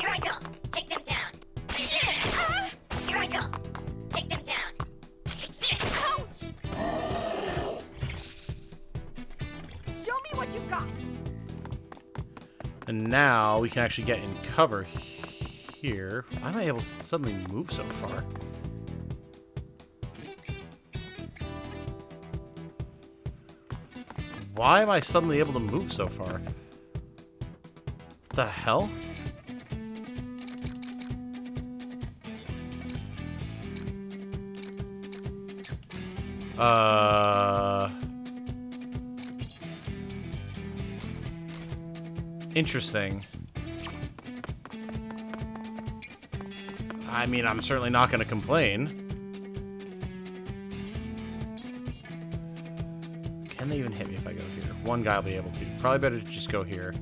Speaker 12: I go. Take them down. Here I go. Take them down.
Speaker 5: Ouch! Show me what you've got.
Speaker 4: And now we can actually get in cover here. Why am I able to suddenly move so far? Why am I suddenly able to move so far? What the hell? Interesting. I mean, I'm certainly not going to complain. Can they even hit me if I go here? One guy will be able to. Probably better to just go here.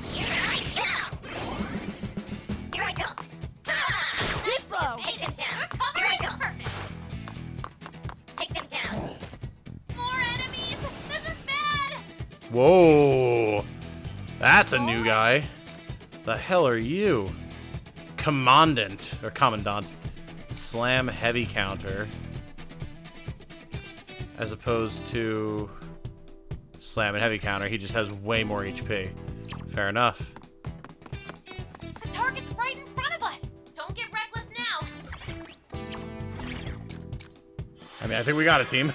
Speaker 12: Here I go. Here I go.
Speaker 5: Too slow.
Speaker 12: Take them down.
Speaker 6: Cover
Speaker 12: Here I
Speaker 6: is
Speaker 12: go.
Speaker 6: perfect.
Speaker 12: Take them down.
Speaker 6: More enemies. This is bad.
Speaker 4: Whoa. That's a new guy. The hell are you? Commandant. Or Commandant. Slam heavy counter. As opposed to slam and heavy counter. He just has way more HP. Fair enough.
Speaker 6: The target's right in front of us. Don't get reckless now.
Speaker 4: I mean, I think we got a team.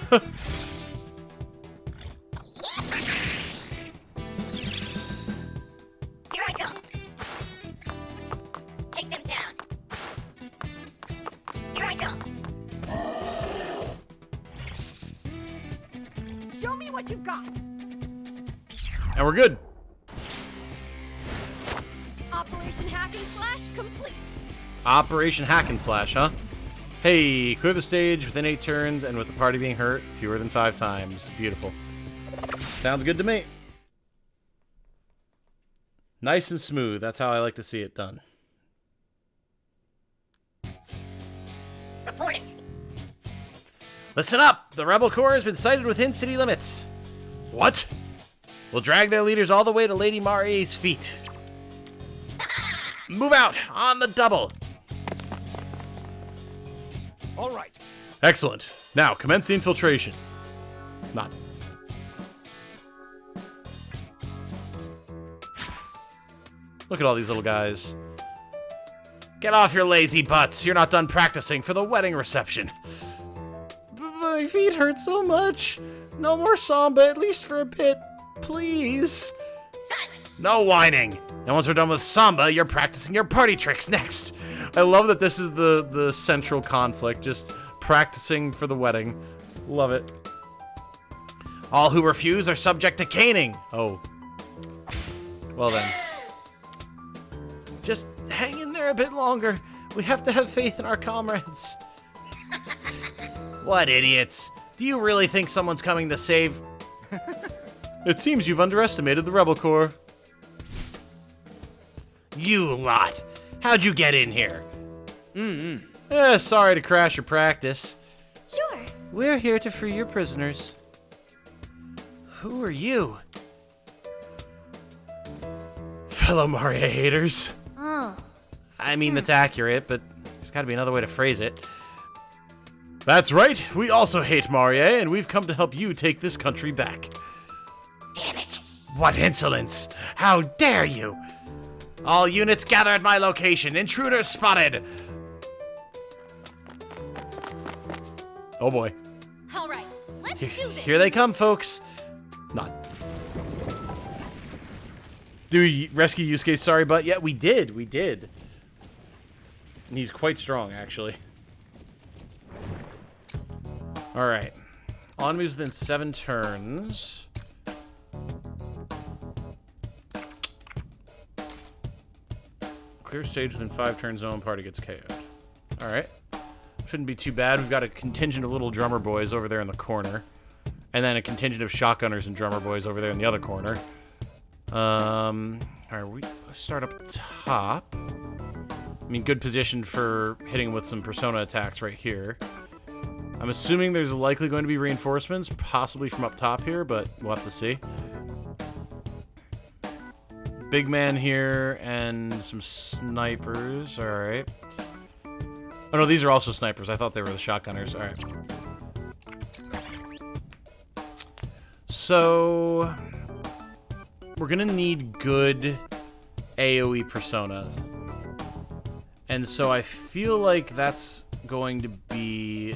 Speaker 12: Here I go. Take them down. Here I go.
Speaker 5: Show me what you've got.
Speaker 4: And we're good.
Speaker 5: Operation Hack and Slash complete.
Speaker 4: Operation Hack and Slash, huh? Hey, clear the stage within 8 turns and with the party being hurt fewer than 5 times. Beautiful. Sounds good to me. Nice and smooth. That's how I like to see it done.
Speaker 12: Report it.
Speaker 4: Listen up! The Rebel Corps has been sighted within city limits. What? We'll drag their leaders all the way to Lady Marie's feet. Move out! On the double!
Speaker 9: All right.
Speaker 4: Excellent. Now, commence the infiltration. Not. Look at all these little guys. Get off your lazy butts. You're not done practicing for the wedding reception. My feet hurt so much. No more samba, at least for a bit. Please.
Speaker 12: Silence.
Speaker 4: No whining. And once we're done with samba, you're practicing your party tricks next. I love that this is the central conflict. Just practicing for the wedding. Love it. All who refuse are subject to caning. Oh. Well then. Just hang in there a bit longer. We have to have faith in our comrades. What idiots. Do you really think someone's coming to save... It seems you've underestimated the Rebel Corps. You lot. How'd you get in here? Sorry to crash your practice.
Speaker 2: Sure.
Speaker 4: We're here to free your prisoners. Who are you? Fellow Maria haters.
Speaker 2: Oh.
Speaker 4: I mean, that's accurate, but there's gotta be another way to phrase it. That's right. We also hate Maria, and we've come to help you take this country back.
Speaker 12: Damn it.
Speaker 4: What insolence! How dare you! All units gather at my location. Intruders spotted! Oh boy.
Speaker 10: All right, let's do this.
Speaker 4: Here they come, folks. Not. Do we rescue Yusuke? Sorry, but yeah, we did. We did. And he's quite strong, actually. Alright. On moves within 7 turns. Clear stage within 5 turns, no one party gets KO'd. Alright. Shouldn't be too bad. We've got a contingent of little drummer boys over there in the corner. And then a contingent of shotgunners and drummer boys over there in the other corner. Alright, we start up top. I mean, good position for hitting with some persona attacks right here. I'm assuming there's likely going to be reinforcements, possibly from up top here, but we'll have to see. Big man here and some snipers. Alright. Oh no, these are also snipers. I thought they were the shotgunners. Alright. So... we're gonna need good AoE persona. And so I feel like that's going to be...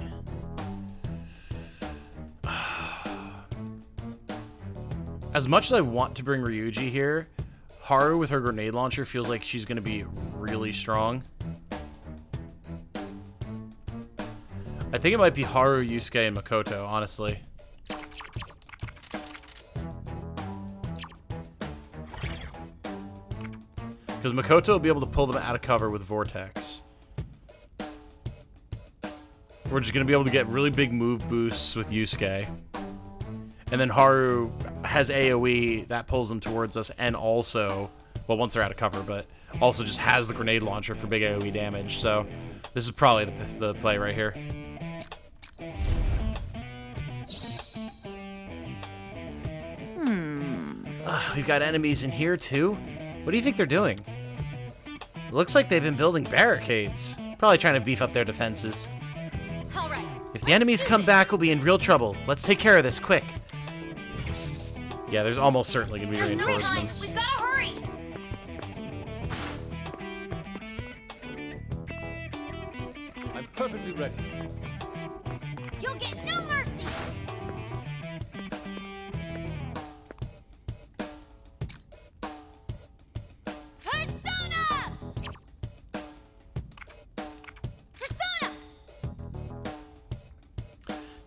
Speaker 4: as much as I want to bring Ryuji here, Haru with her grenade launcher feels like she's going to be really strong. I think it might be Haru, Yusuke, and Makoto, honestly. Because Makoto will be able to pull them out of cover with Vortex. We're just going to be able to get really big move boosts with Yusuke. And then Haru has AoE that pulls them towards us, and also, well, once they're out of cover, but also just has the grenade launcher for big AoE damage. So this is probably the play right here. We've got enemies in here too. What do you think they're doing? It looks like they've been building barricades. Probably trying to beef up their defenses.
Speaker 10: All right.
Speaker 4: If the enemies come back, we'll be in real trouble. Let's take care of this quick. Yeah, there's almost certainly going to be
Speaker 10: There's no time.
Speaker 4: reinforcements.
Speaker 10: We've got to hurry.
Speaker 8: I'm perfectly ready.
Speaker 6: You'll get no mercy. Persona! Persona!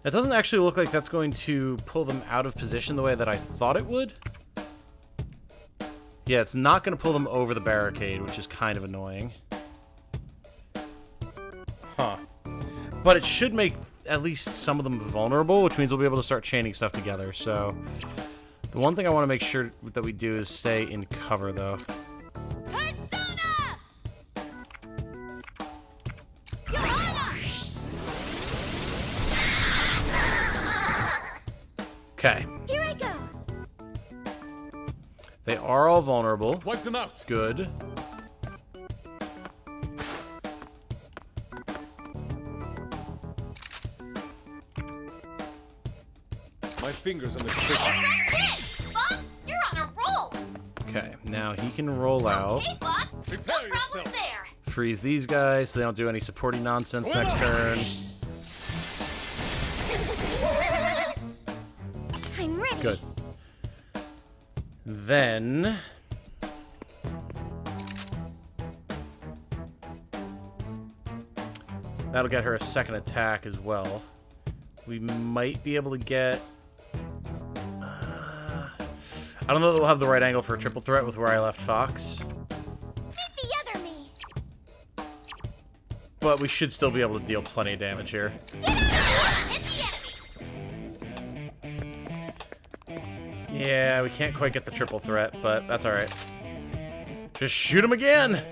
Speaker 4: It doesn't actually look like that's going to pull them out of position the way that I thought it would. Yeah, it's not going to pull them over the barricade, which is kind of annoying. Huh. But it should make at least some of them vulnerable, which means we'll be able to start chaining stuff together. So, the one thing I want to make sure that we do is stay in cover, though.
Speaker 6: Persona! Your honor!
Speaker 4: Okay.
Speaker 2: Here I go.
Speaker 4: They are all vulnerable.
Speaker 8: Wipe them out.
Speaker 4: Good.
Speaker 8: My fingers on the trigger.
Speaker 6: Fox, you're on a roll.
Speaker 4: Okay, now he can roll out.
Speaker 6: Hey, Fox.
Speaker 8: Prepare
Speaker 6: No problem
Speaker 8: yourself.
Speaker 6: there.
Speaker 4: Freeze these guys so they don't do any supporting nonsense next turn.
Speaker 2: I'm ready.
Speaker 4: Good. Then... that'll get her a second attack as well. We might be able to get... I don't know that we'll have the right angle for a triple threat with where I left Fox.
Speaker 2: Beat the other me.
Speaker 4: But we should still be able to deal plenty of damage here.
Speaker 6: Hit the enemy.
Speaker 4: Yeah, we can't quite get the triple threat, but that's alright. Just shoot him again!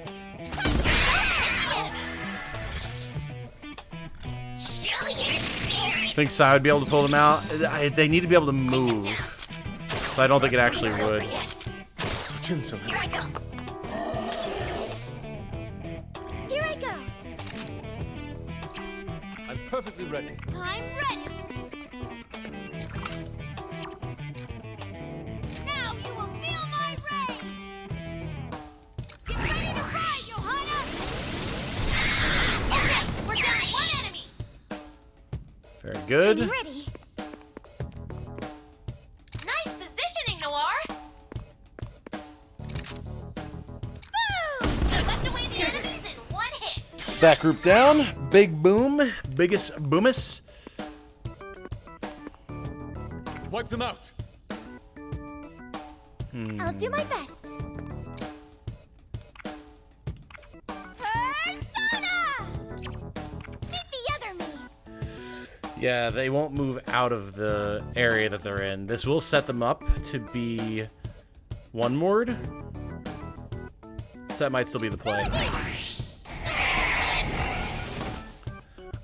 Speaker 4: I think Sai would be able to pull them out. They need to be able to move. So I don't think it actually would.
Speaker 8: Such insolence.
Speaker 2: Here I go.
Speaker 8: I'm perfectly ready.
Speaker 2: I'm ready. Now you will feel my rage. Get ready to ride, Johanna.
Speaker 6: Okay, we're down to one enemy.
Speaker 4: Very good.
Speaker 2: I'm ready.
Speaker 6: Nice positioning, Noir.
Speaker 2: Boom!
Speaker 6: Swept away the enemies in one hit.
Speaker 4: That group down. Big boom. Biggest boomus.
Speaker 8: Wipe them out.
Speaker 2: I'll do my best. Persona! Beat the other me.
Speaker 4: Yeah, they won't move out of the area that they're in. This will set them up to be one ward. So that might still be the play.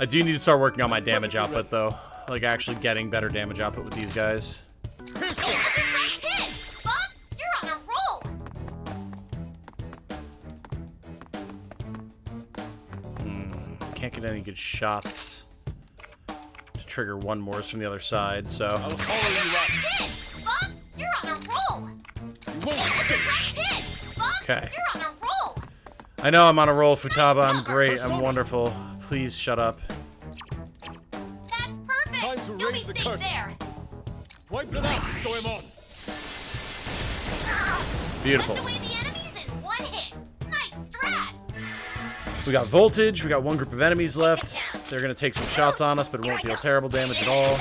Speaker 4: I do need to start working on my damage output, though. Like, actually getting better damage output with these guys.
Speaker 6: That's a direct hit. Fox, you're on a roll.
Speaker 4: Can't get any good shots to trigger one more from the other side, so...
Speaker 8: I'll follow you out.
Speaker 6: Hit. Fox, you're on a roll.
Speaker 8: You won't
Speaker 6: That's a
Speaker 8: escape.
Speaker 6: direct hit. Fox,
Speaker 4: Okay.
Speaker 6: you're on a roll.
Speaker 4: I know I'm on a roll, Futaba. I'm great. I'm wonderful. Please shut up.
Speaker 6: That's perfect.
Speaker 8: Time to
Speaker 6: You'll be
Speaker 8: raise the
Speaker 6: safe
Speaker 8: curtain.
Speaker 6: there.
Speaker 8: Wipe them out. Go him on.
Speaker 4: Beautiful.
Speaker 6: Swept away the enemies in one hit. Nice strat.
Speaker 4: We got voltage. We got one group of enemies left. They're going to take some shots on us, but it won't deal terrible damage at all.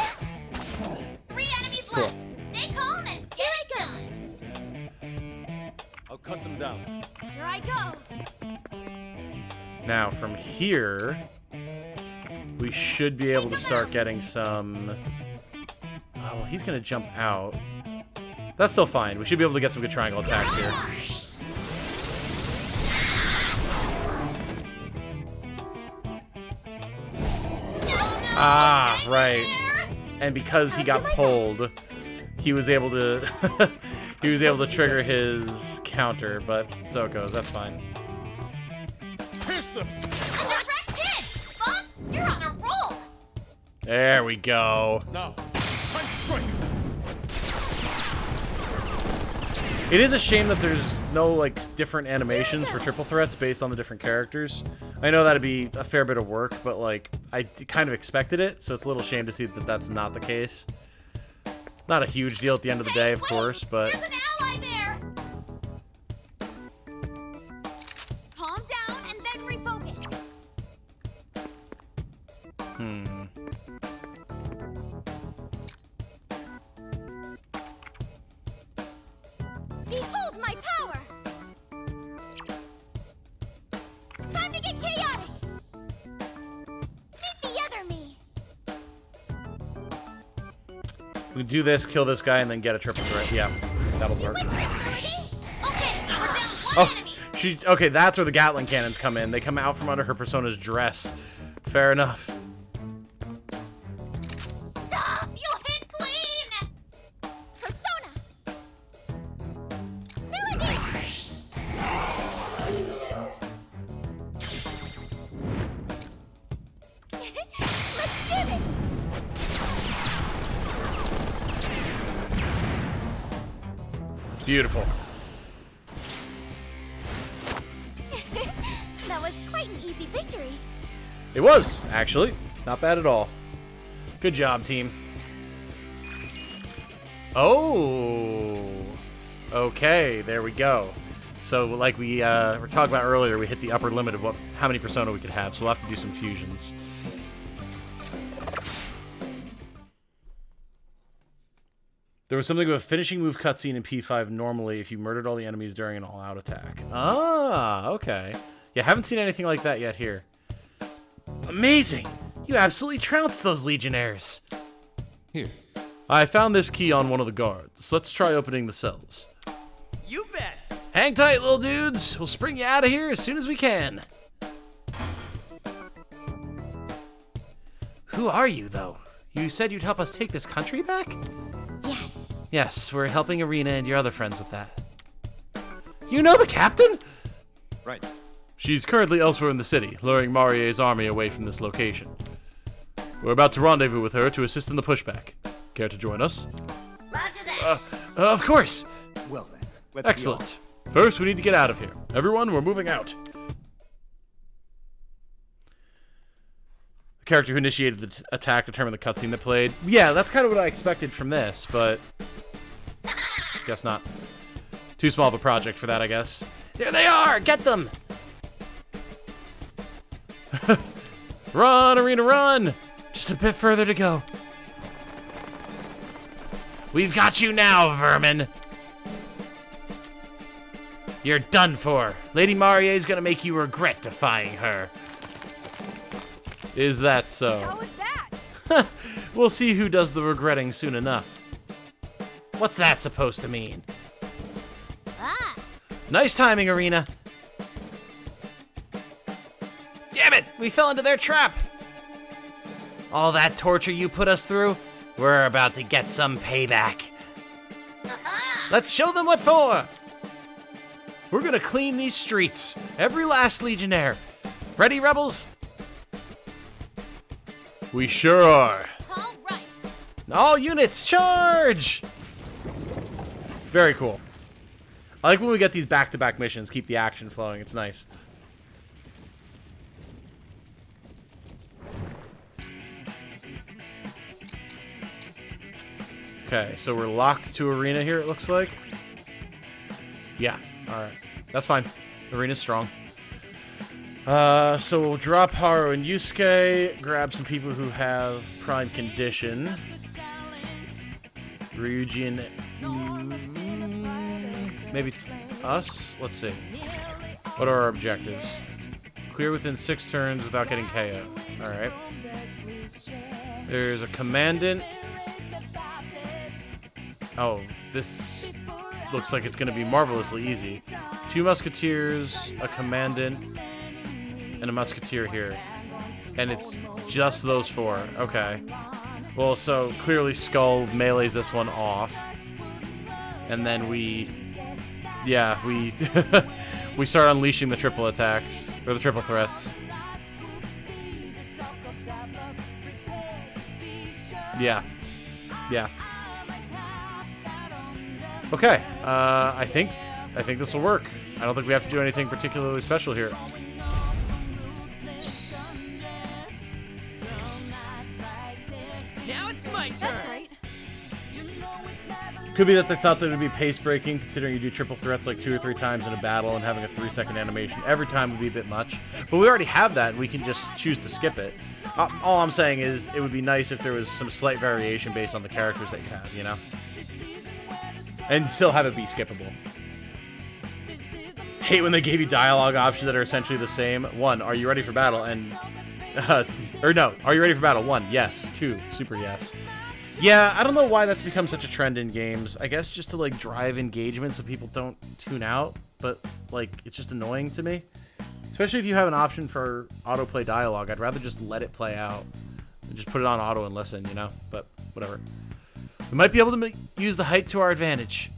Speaker 6: 3 enemies
Speaker 4: Cool.
Speaker 6: left. Stay calm and get it done.
Speaker 8: I'll cut them down.
Speaker 2: Here I go.
Speaker 4: Now, from here, we should be able to start getting some... Oh, well, he's going to jump out. That's still fine. We should be able to get some good triangle attacks here. Ah, right. And because he got pulled, he was able to he was able to trigger his counter, but so it goes. That's fine.
Speaker 8: Pierce them.
Speaker 6: A direct hit. Fox, you're on a roll.
Speaker 4: There we go.
Speaker 8: Now, time to strike.
Speaker 4: It is a shame that there's no like different animations for triple threats based on the different characters. I know that'd be a fair bit of work, but like I kind of expected it, so it's a little shame to see that that's not the case. Not a huge deal at the end of the day, of course, but
Speaker 6: There's an ally there.
Speaker 2: Calm down and then refocus. Behold my power! Time to get chaotic! Beat the other me!
Speaker 4: we do this, kill this guy, and then get a triple threat. Yeah, that'll work.
Speaker 6: Okay, we're down one
Speaker 4: Oh,
Speaker 6: enemy.
Speaker 4: okay, that's where the Gatling cannons come in. They come out from under her persona's dress. Fair enough.
Speaker 6: Stop! You'll hit clean.
Speaker 4: Beautiful.
Speaker 2: That was quite an easy victory.
Speaker 4: It was, actually. Not bad at all. Good job, team. Oh. Okay, there we go. So, like we were talking about earlier, we hit the upper limit of how many Persona we could have, so we'll have to do some fusions. There was something with a finishing move cutscene in P5 normally if you murdered all the enemies during an all-out attack. Ah, okay. Yeah, haven't seen anything like that yet here. Amazing! You absolutely trounced those Legionnaires.
Speaker 8: Here.
Speaker 4: I found this key on one of the guards. Let's try opening the cells.
Speaker 11: You bet.
Speaker 4: Hang tight, little dudes. We'll spring you out of here as soon as we can. Who are you, though? You said you'd help us take this country back?
Speaker 2: Yes.
Speaker 4: Yes, we're helping Arena and your other friends with that. You know the captain?
Speaker 8: Right.
Speaker 4: She's currently elsewhere in the city, luring Marie's army away from this location. We're about to rendezvous with her to assist in the pushback. Care to join us?
Speaker 12: Roger that.
Speaker 4: Of course.
Speaker 9: Well then, let's
Speaker 4: Excellent. First, we need to get out of here. Everyone, we're moving out. The character who initiated the attack determined the cutscene that played. Yeah, that's kind of what I expected from this, but guess not. Too small of a project for that, I guess. There they are! Get them! Run, Arena, run! Just a bit further to go. We've got you now, vermin! You're done for. Lady Marie's gonna make you regret defying her. Is that so?
Speaker 5: How was that?
Speaker 4: We'll see who does the regretting soon enough. What's that supposed to mean?
Speaker 2: Ah.
Speaker 4: Nice timing, Arena. Damn it! We fell into their trap! All that torture you put us through? We're about to get some payback. Let's show them what for! We're gonna clean these streets. Every last Legionnaire. Ready, rebels? We sure are.
Speaker 5: All right.
Speaker 4: All units, charge! Very cool. I like when we get these back-to-back missions, keep the action flowing. It's nice. Okay, so we're locked to Arena here, it looks like. Yeah, alright. That's fine. Arena's strong. So we'll drop Haru and Yusuke, grab some people who have Prime Condition. Ryujin, maybe us? Let's see. What are our objectives? Clear within 6 turns without getting KO. Alright. There's a Commandant. Oh, this looks like it's going to be marvelously easy. 2 Musketeers, a Commandant, and a Musketeer here. And it's just those 4. Okay. Well, so clearly Skull melees this one off. And then we we start unleashing the triple attacks, or the triple threats. Yeah. Yeah. Okay, I think this will work. I don't think we have to do anything particularly special here.
Speaker 11: Now it's my turn.
Speaker 5: That's right.
Speaker 4: Could be that they thought that it would be pace breaking, considering you do triple threats like 2 or 3 times in a battle and having a 3-second animation every time would be a bit much. But we already have that, and we can just choose to skip it. All I'm saying is it would be nice if there was some slight variation based on the characters that you have, you know? And still have it be skippable. Hate when they gave you dialogue options that are essentially the same. 1, are you ready for battle? And, or no, are you ready for battle? 1, yes. 2, super yes. Yeah, I don't know why that's become such a trend in games. I guess just to, like, drive engagement so people don't tune out. But, like, it's just annoying to me. Especially if you have an option for autoplay dialogue. I'd rather just let it play out. And just put it on auto and listen, you know? But, whatever. We might be able to use the height to our advantage.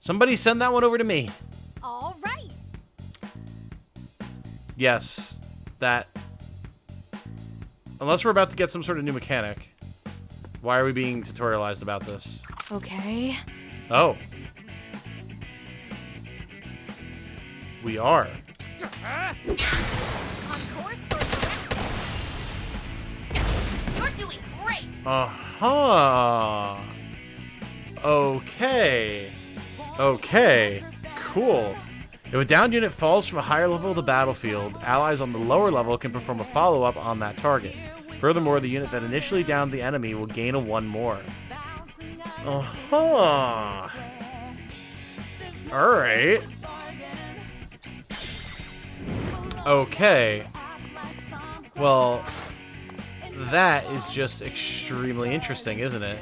Speaker 4: Somebody send that one over to me.
Speaker 5: All right.
Speaker 4: Yes, that. Unless we're about to get some sort of new mechanic. Why are we being tutorialized about this?
Speaker 5: Okay.
Speaker 4: Oh. We are.
Speaker 10: On course for You're doing great.
Speaker 4: Uh-huh. Okay. Okay. Cool. If a downed unit falls from a higher level of the battlefield, allies on the lower level can perform a follow-up on that target. Furthermore, the unit that initially downed the enemy will gain a 1 more. Uh-huh. Alright. Okay. Well, that is just extremely interesting, isn't it?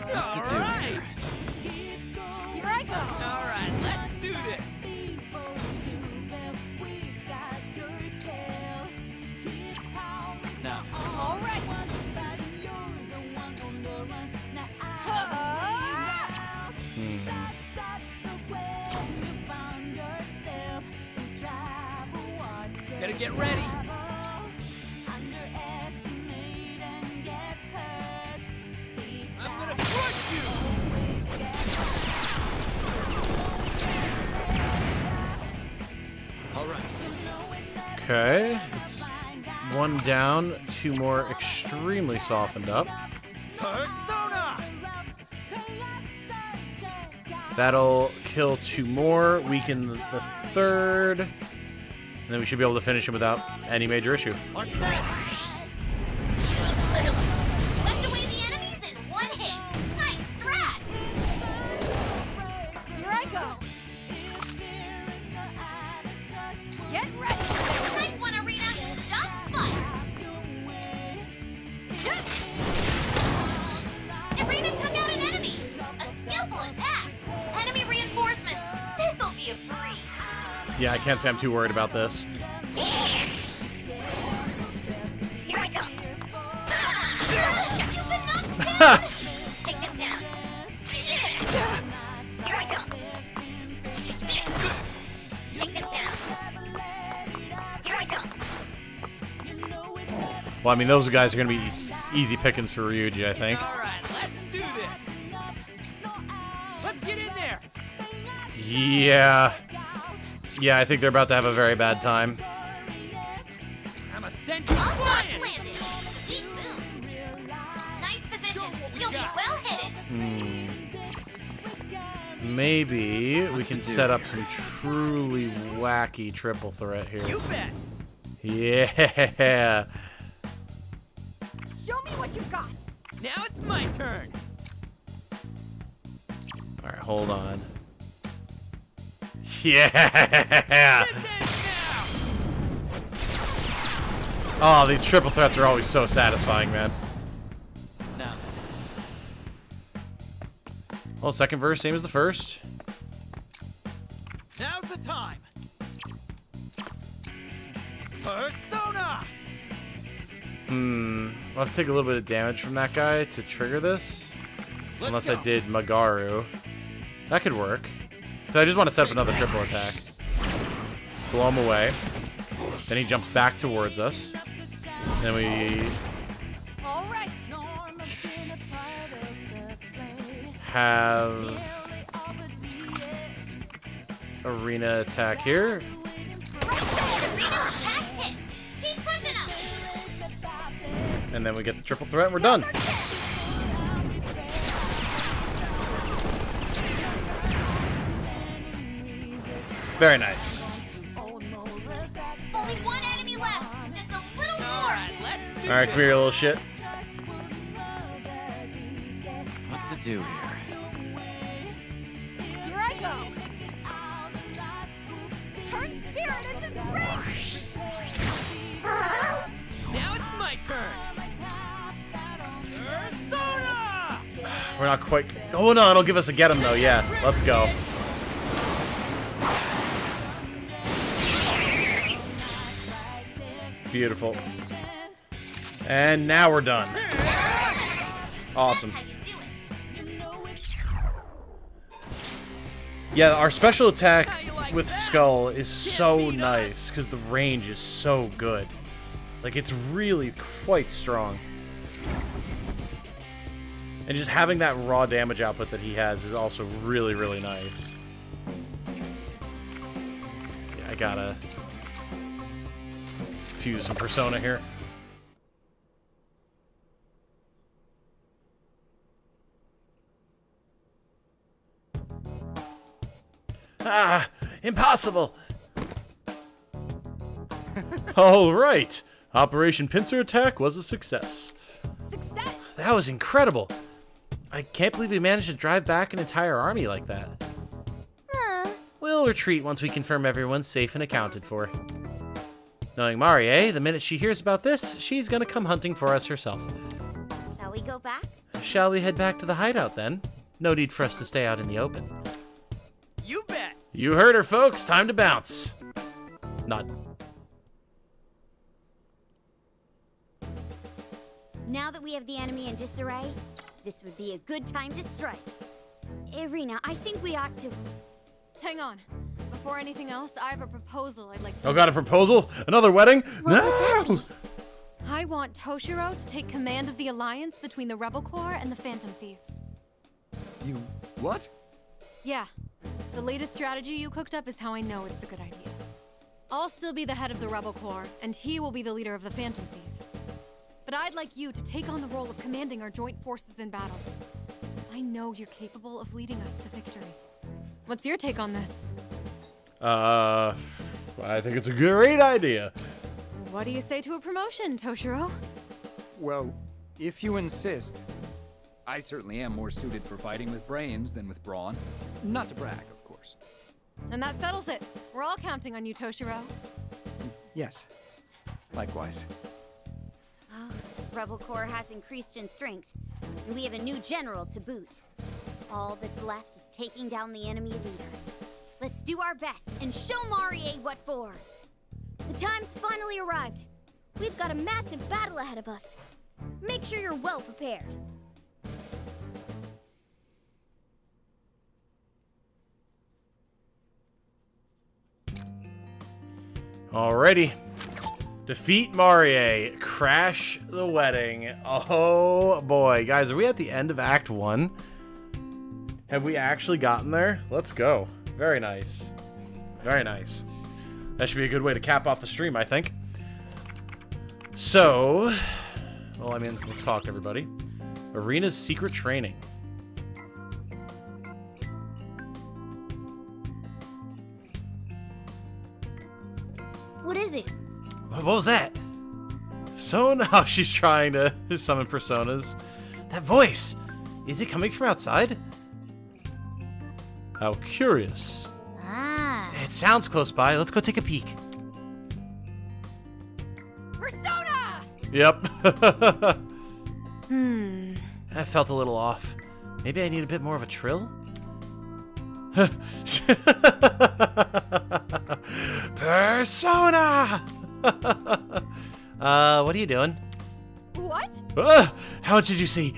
Speaker 11: Alright!
Speaker 5: Here I go.
Speaker 11: Alright, let's do this! Now,
Speaker 5: All right.
Speaker 11: better get ready! I'm gonna crush you! Alright.
Speaker 4: Okay, it's 1 down, 2 more extremely softened up.
Speaker 11: Persona!
Speaker 4: That'll kill 2 more, weaken the 3rd, and then we should be able to finish him without any major issue.
Speaker 6: Swept away the enemies in 1 hit. Nice strat.
Speaker 5: Here I go. Get ready.
Speaker 6: Nice one, Arena. Shots fired. Arena took out an enemy. A skillful attack. Enemy reinforcements. This'll be a breeze.
Speaker 4: Yeah, I can't say I'm too worried about this.
Speaker 6: Here I come. You've been knocked down. Take them down. Here I come. Take them down. Here I come.
Speaker 4: Well, I mean, those guys are going to be easy pickings for Ryuji, I think.
Speaker 11: Alright, let's do this! Let's get in there!
Speaker 4: Yeah. Yeah, I think they're about to have a very bad time.
Speaker 11: I'm a send you
Speaker 6: All shots
Speaker 11: flying!
Speaker 6: landed. Sweet move. Nice position. You'll be well hidden.
Speaker 4: Maybe we can set up some truly wacky triple threat here.
Speaker 11: You bet!
Speaker 4: Yeah.
Speaker 5: Show me what you've got.
Speaker 11: Now it's my turn!
Speaker 4: All right, hold on. Yeah.
Speaker 11: This ends now!
Speaker 4: Oh, these triple threats are always so satisfying, man.
Speaker 11: Now,
Speaker 4: Well, second verse, same as the first.
Speaker 11: now's the time! Persona!
Speaker 4: I'll have to take a little bit of damage from that guy to trigger this.
Speaker 11: Let's
Speaker 4: Unless
Speaker 11: go.
Speaker 4: I did Magaru. That could work. So I just want to set up another triple attack. Blow him away. Then he jumps back towards us. Then we
Speaker 5: All right.
Speaker 4: have Arena attack here.
Speaker 6: Arena attack hit. Keep pushing up.
Speaker 4: And then we get the triple threat and we're done. Very nice.
Speaker 6: Only 1 enemy left. Just a little more.
Speaker 11: Alright, let's do
Speaker 4: Alright, come here, you little shit.
Speaker 3: What to do here?
Speaker 5: Here I go. Turn spirit into spring.
Speaker 11: Now it's my turn! Persona!
Speaker 4: We're not quite. Oh no, it'll give us a get him though. Yeah, let's go. Beautiful. And now we're done. Awesome.
Speaker 6: How you doing?
Speaker 4: Yeah, our special attack with Skull is so nice because the range is so good. Like, it's really quite strong. And just having that raw damage output that he has is also really, really nice. gotta fuse some persona here. Ah, impossible! All right, Operation Pincer Attack was a success.
Speaker 7: Success!
Speaker 4: That was incredible. I can't believe we managed to drive back an entire army like that. We'll retreat once we confirm everyone's safe and accounted for. Knowing Marie, the minute she hears about this, she's gonna come hunting for us herself.
Speaker 2: Shall we go back?
Speaker 4: Shall we head back to the hideout then? No need for us to stay out in the open.
Speaker 11: You bet.
Speaker 4: You heard her, folks. Time to bounce. Not.
Speaker 2: Now that we have the enemy in disarray, this would be a good time to strike. Irina, I think we ought to...
Speaker 5: Hang on. Before anything else, I have a proposal I'd like to
Speaker 4: Oh, got a proposal? Another wedding?
Speaker 2: What would that be?
Speaker 5: I want Toshiro to take command of the alliance between the Rebel Corps and the Phantom Thieves.
Speaker 9: You what?
Speaker 5: Yeah. The latest strategy you cooked up is how I know it's a good idea. I'll still be the head of the Rebel Corps, and he will be the leader of the Phantom Thieves. But I'd like you to take on the role of commanding our joint forces in battle. I know you're capable of leading us to victory. What's your take on this?
Speaker 4: I think it's a great idea.
Speaker 5: What do you say to a promotion, Toshiro?
Speaker 9: Well, if you insist. I certainly am more suited for fighting with brains than with brawn. Not to brag, of course.
Speaker 5: And that settles it. We're all counting on you, Toshiro.
Speaker 9: Yes. Likewise.
Speaker 2: Rebel Corps has increased in strength, and we have a new general to boot. All that's left is taking down the enemy leader. Let's do our best and show Marie what for.
Speaker 7: The time's finally arrived. We've got a massive battle ahead of us. Make sure you're well prepared.
Speaker 4: Alrighty. Defeat Marie. Crash the wedding. Oh boy. Guys, are we at the end of Act 1? Have we actually gotten there? Let's go. Very nice. Very nice. That should be a good way to cap off the stream, I think. So, well, I mean, let's talk, everybody. Arena's secret training.
Speaker 7: What is it?
Speaker 4: What was that? So now she's trying to summon personas. That voice! Is it coming from outside? How curious.
Speaker 7: Ah.
Speaker 4: It sounds close by. Let's go take a peek.
Speaker 5: Persona!
Speaker 4: Yep.
Speaker 5: That
Speaker 4: felt a little off. Maybe I need a bit more of a trill? Persona! What are you doing?
Speaker 5: What?
Speaker 4: How much did you see?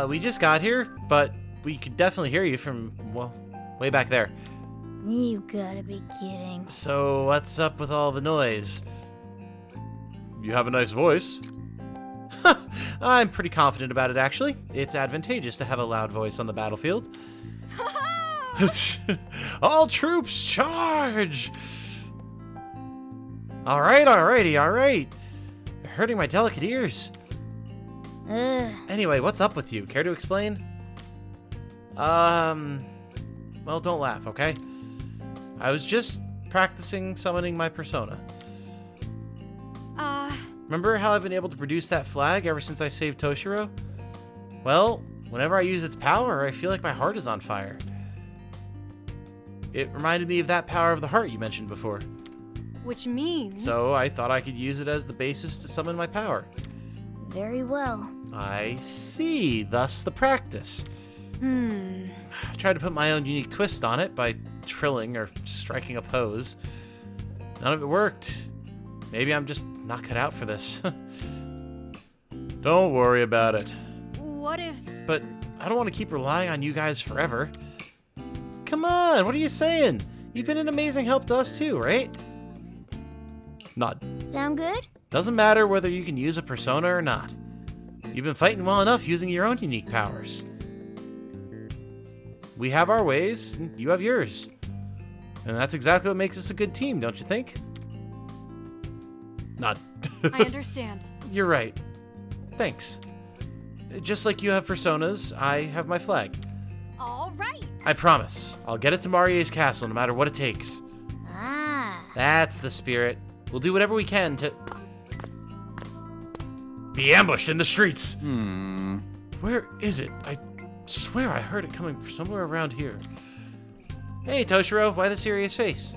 Speaker 4: We just got here, but we could definitely hear you from, well, way back there.
Speaker 7: You gotta be kidding.
Speaker 4: So what's up with all the noise? You have a nice voice. I'm pretty confident about it, actually. It's advantageous to have a loud voice on the battlefield. All troops, charge! Alright, alrighty, alright. You're hurting my delicate ears. Anyway, what's up with you? Care to explain? Well, don't laugh, okay? I was just practicing summoning my persona. Remember how I've been able to produce that flag ever since I saved Toshiro? Well, whenever I use its power, I feel like my heart is on fire. It reminded me of that power of the heart you mentioned before.
Speaker 5: Which means...
Speaker 4: So I thought I could use it as the basis to summon my power.
Speaker 7: Very well.
Speaker 4: I see, thus the practice. I tried to put my own unique twist on it by trilling or striking a pose. None of it worked. Maybe I'm just not cut out for this. Don't worry about it.
Speaker 5: What if...
Speaker 4: But I don't want to keep relying on you guys forever. Come on, what are you saying? You've been an amazing help to us too, right? Nod.
Speaker 7: Sound good?
Speaker 4: Doesn't matter whether you can use a persona or not. You've been fighting well enough using your own unique powers. We have our ways, and you have yours. And that's exactly what makes us a good team, don't you think? Not.
Speaker 5: I understand.
Speaker 4: You're right. Thanks. Just like you have personas, I have my flag.
Speaker 5: All right.
Speaker 4: I promise. I'll get it to Marie's castle no matter what it takes.
Speaker 7: Ah.
Speaker 4: That's the spirit. We'll do whatever we can to be ambushed in the streets. Where is it? I swear I heard it coming from somewhere around here. Hey, Toshiro, why the serious face?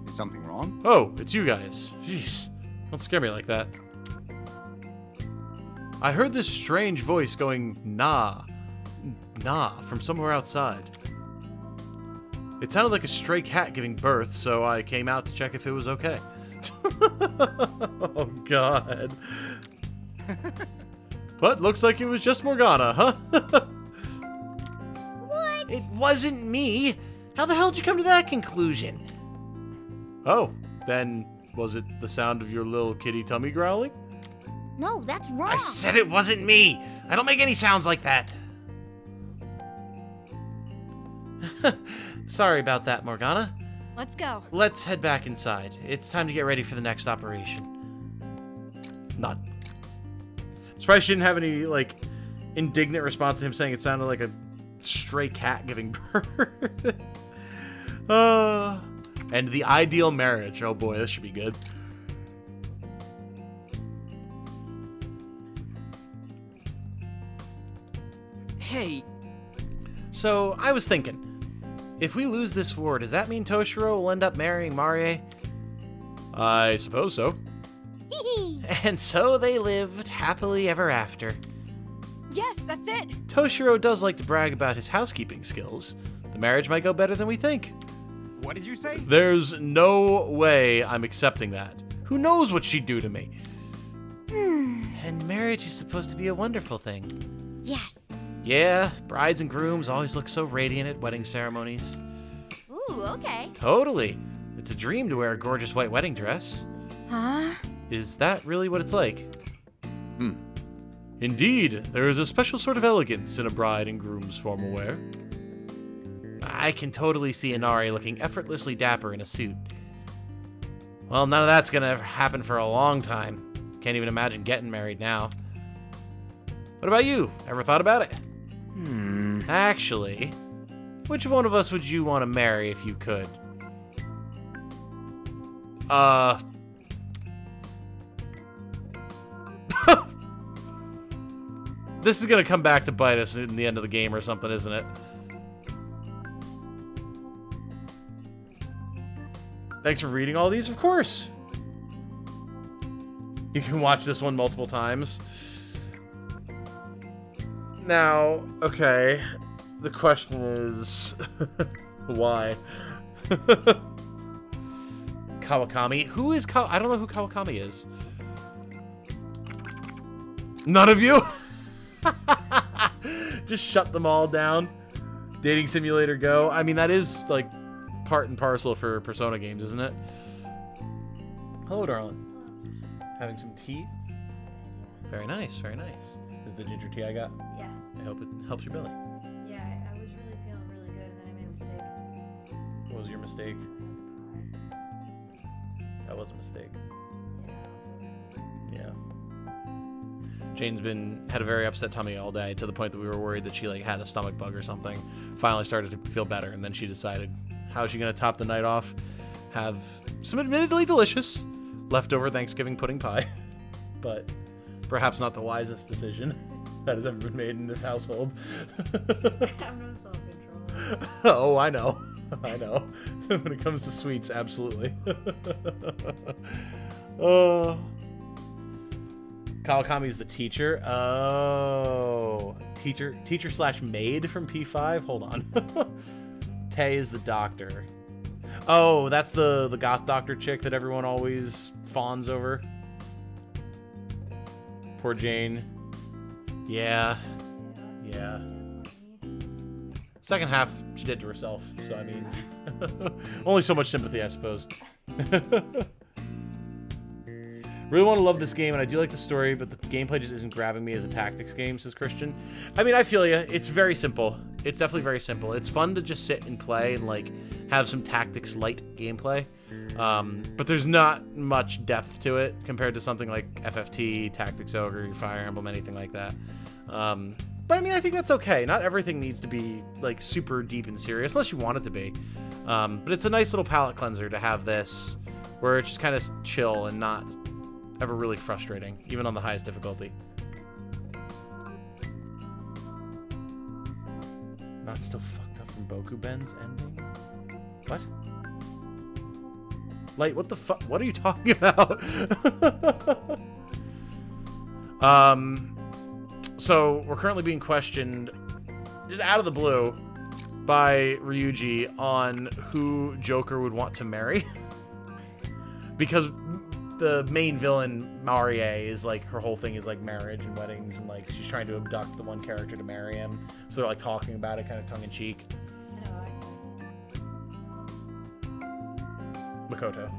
Speaker 9: Is something wrong?
Speaker 4: Oh, it's you guys. Jeez, don't scare me like that. I heard this strange voice going, nah, nah, from somewhere outside. It sounded like a stray cat giving birth, so I came out to check if it was okay. Oh, God. But looks like it was just Morgana, huh?
Speaker 2: What?
Speaker 4: It wasn't me. How the hell did you come to that conclusion? Oh, then was it the sound of your little kitty tummy growling?
Speaker 7: No, that's wrong.
Speaker 4: I said it wasn't me. I don't make any sounds like that. Sorry about that, Morgana.
Speaker 5: Let's go.
Speaker 4: Let's head back inside. It's time to get ready for the next operation. Not. Surprised she didn't have any, like, indignant response to him saying it sounded like a stray cat giving birth. And the ideal marriage. Oh boy, this should be good.
Speaker 11: Hey,
Speaker 4: So, I was thinking, if we lose this war, does that mean Toshiro will end up marrying Marie? I suppose so. And so they lived happily ever after.
Speaker 5: Yes, that's it.
Speaker 4: Toshiro does like to brag about his housekeeping skills. The marriage might go better than we think.
Speaker 9: What did you say?
Speaker 4: There's no way I'm accepting that. Who knows what she'd do to me? And marriage is supposed to be a wonderful thing.
Speaker 2: Yes.
Speaker 4: Yeah, brides and grooms always look so radiant at wedding ceremonies.
Speaker 2: Ooh, okay.
Speaker 4: Totally. It's a dream to wear a gorgeous white wedding dress.
Speaker 5: Huh?
Speaker 4: Is that really what it's like? Indeed, there is a special sort of elegance in a bride and groom's formal wear. I can totally see Inari looking effortlessly dapper in a suit. Well, none of that's gonna happen for a long time. Can't even imagine getting married now. What about you? Ever thought about it? Actually, which one of us would you want to marry if you could? This is gonna come back to bite us in the end of the game or something, isn't it? Thanks for reading all these, of course. You can watch this one multiple times. Now, okay, the question is, why? Kawakami? Who is I don't know who Kawakami is. None of you? Just shut them all down. Dating Simulator Go. I mean, that is, like, part and parcel for Persona games, isn't it? Hello, darling. Having some tea? Very nice, very nice. Is the ginger tea I got?
Speaker 13: Yeah.
Speaker 4: I hope it helps your belly.
Speaker 13: Yeah, I was really feeling really good and then I made a mistake.
Speaker 4: What was your mistake?
Speaker 13: I had the pie.
Speaker 4: That was a mistake.
Speaker 13: Yeah.
Speaker 4: Yeah. Jane's had a very upset tummy all day to the point that we were worried that she like had a stomach bug or something. Finally started to feel better, and then she decided how is she going to top the night off? Have some admittedly delicious leftover Thanksgiving pudding pie, but perhaps not the wisest decision that has ever been made in this household.
Speaker 13: I have no self-control.
Speaker 4: Oh, I know. I know. When it comes to sweets, absolutely. Kawakami's the teacher. Oh. Teacher slash maid from P5? Hold on. Tay is the doctor. Oh, that's the goth doctor chick that everyone always fawns over. Poor Jane. Yeah. Yeah. Second half, she did to herself, so I mean, only so much sympathy, I suppose. Really want to love this game, and I do like the story, but the gameplay just isn't grabbing me as a tactics game, says Christian. I mean, I feel you. It's very simple. It's definitely very simple. It's fun to just sit and play and, like, have some tactics light gameplay. But there's not much depth to it compared to something like FFT, Tactics Ogre, Fire Emblem, anything like that. But I mean, I think that's okay. Not everything needs to be, like, super deep and serious, unless you want it to be. But it's a nice little palate cleanser to have this, where it's just kind of chill and not ever really frustrating, even on the highest difficulty. Not still fucked up from Boku Ben's ending? What? Light, what the fuck? What are you talking about? So we're currently being questioned, just out of the blue, by Ryuji on who Joker would want to marry. Because the main villain, Marie, is like, her whole thing is like marriage and weddings, and like she's trying to abduct the one character to marry him. So they're like talking about it kind of tongue in cheek. Makoto.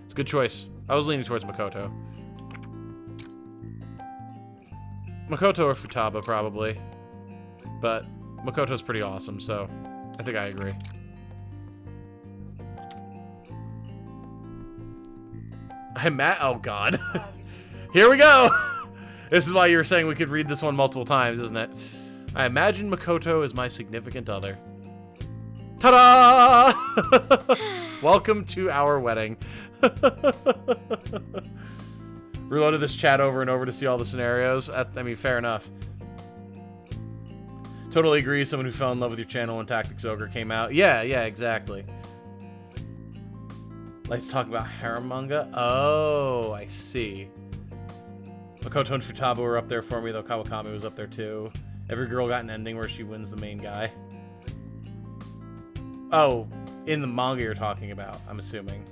Speaker 4: It's a good choice. I was leaning towards Makoto. Makoto or Futaba, probably. But Makoto's pretty awesome, so I think I agree. Oh god. Here we go! This is why you were saying we could read this one multiple times, isn't it? I imagine Makoto is my significant other. Ta-da! Welcome to our wedding. Reloaded this chat over and over to see all the scenarios. I mean, fair enough. Totally agree. Someone who fell in love with your channel when Tactics Ogre came out. Yeah, exactly. Let's talk about harem manga. Oh, I see. Makoto and Futaba were up there for me, though Kawakami was up there too. Every girl got an ending where she wins the main guy. Oh, in the manga you're talking about, I'm assuming.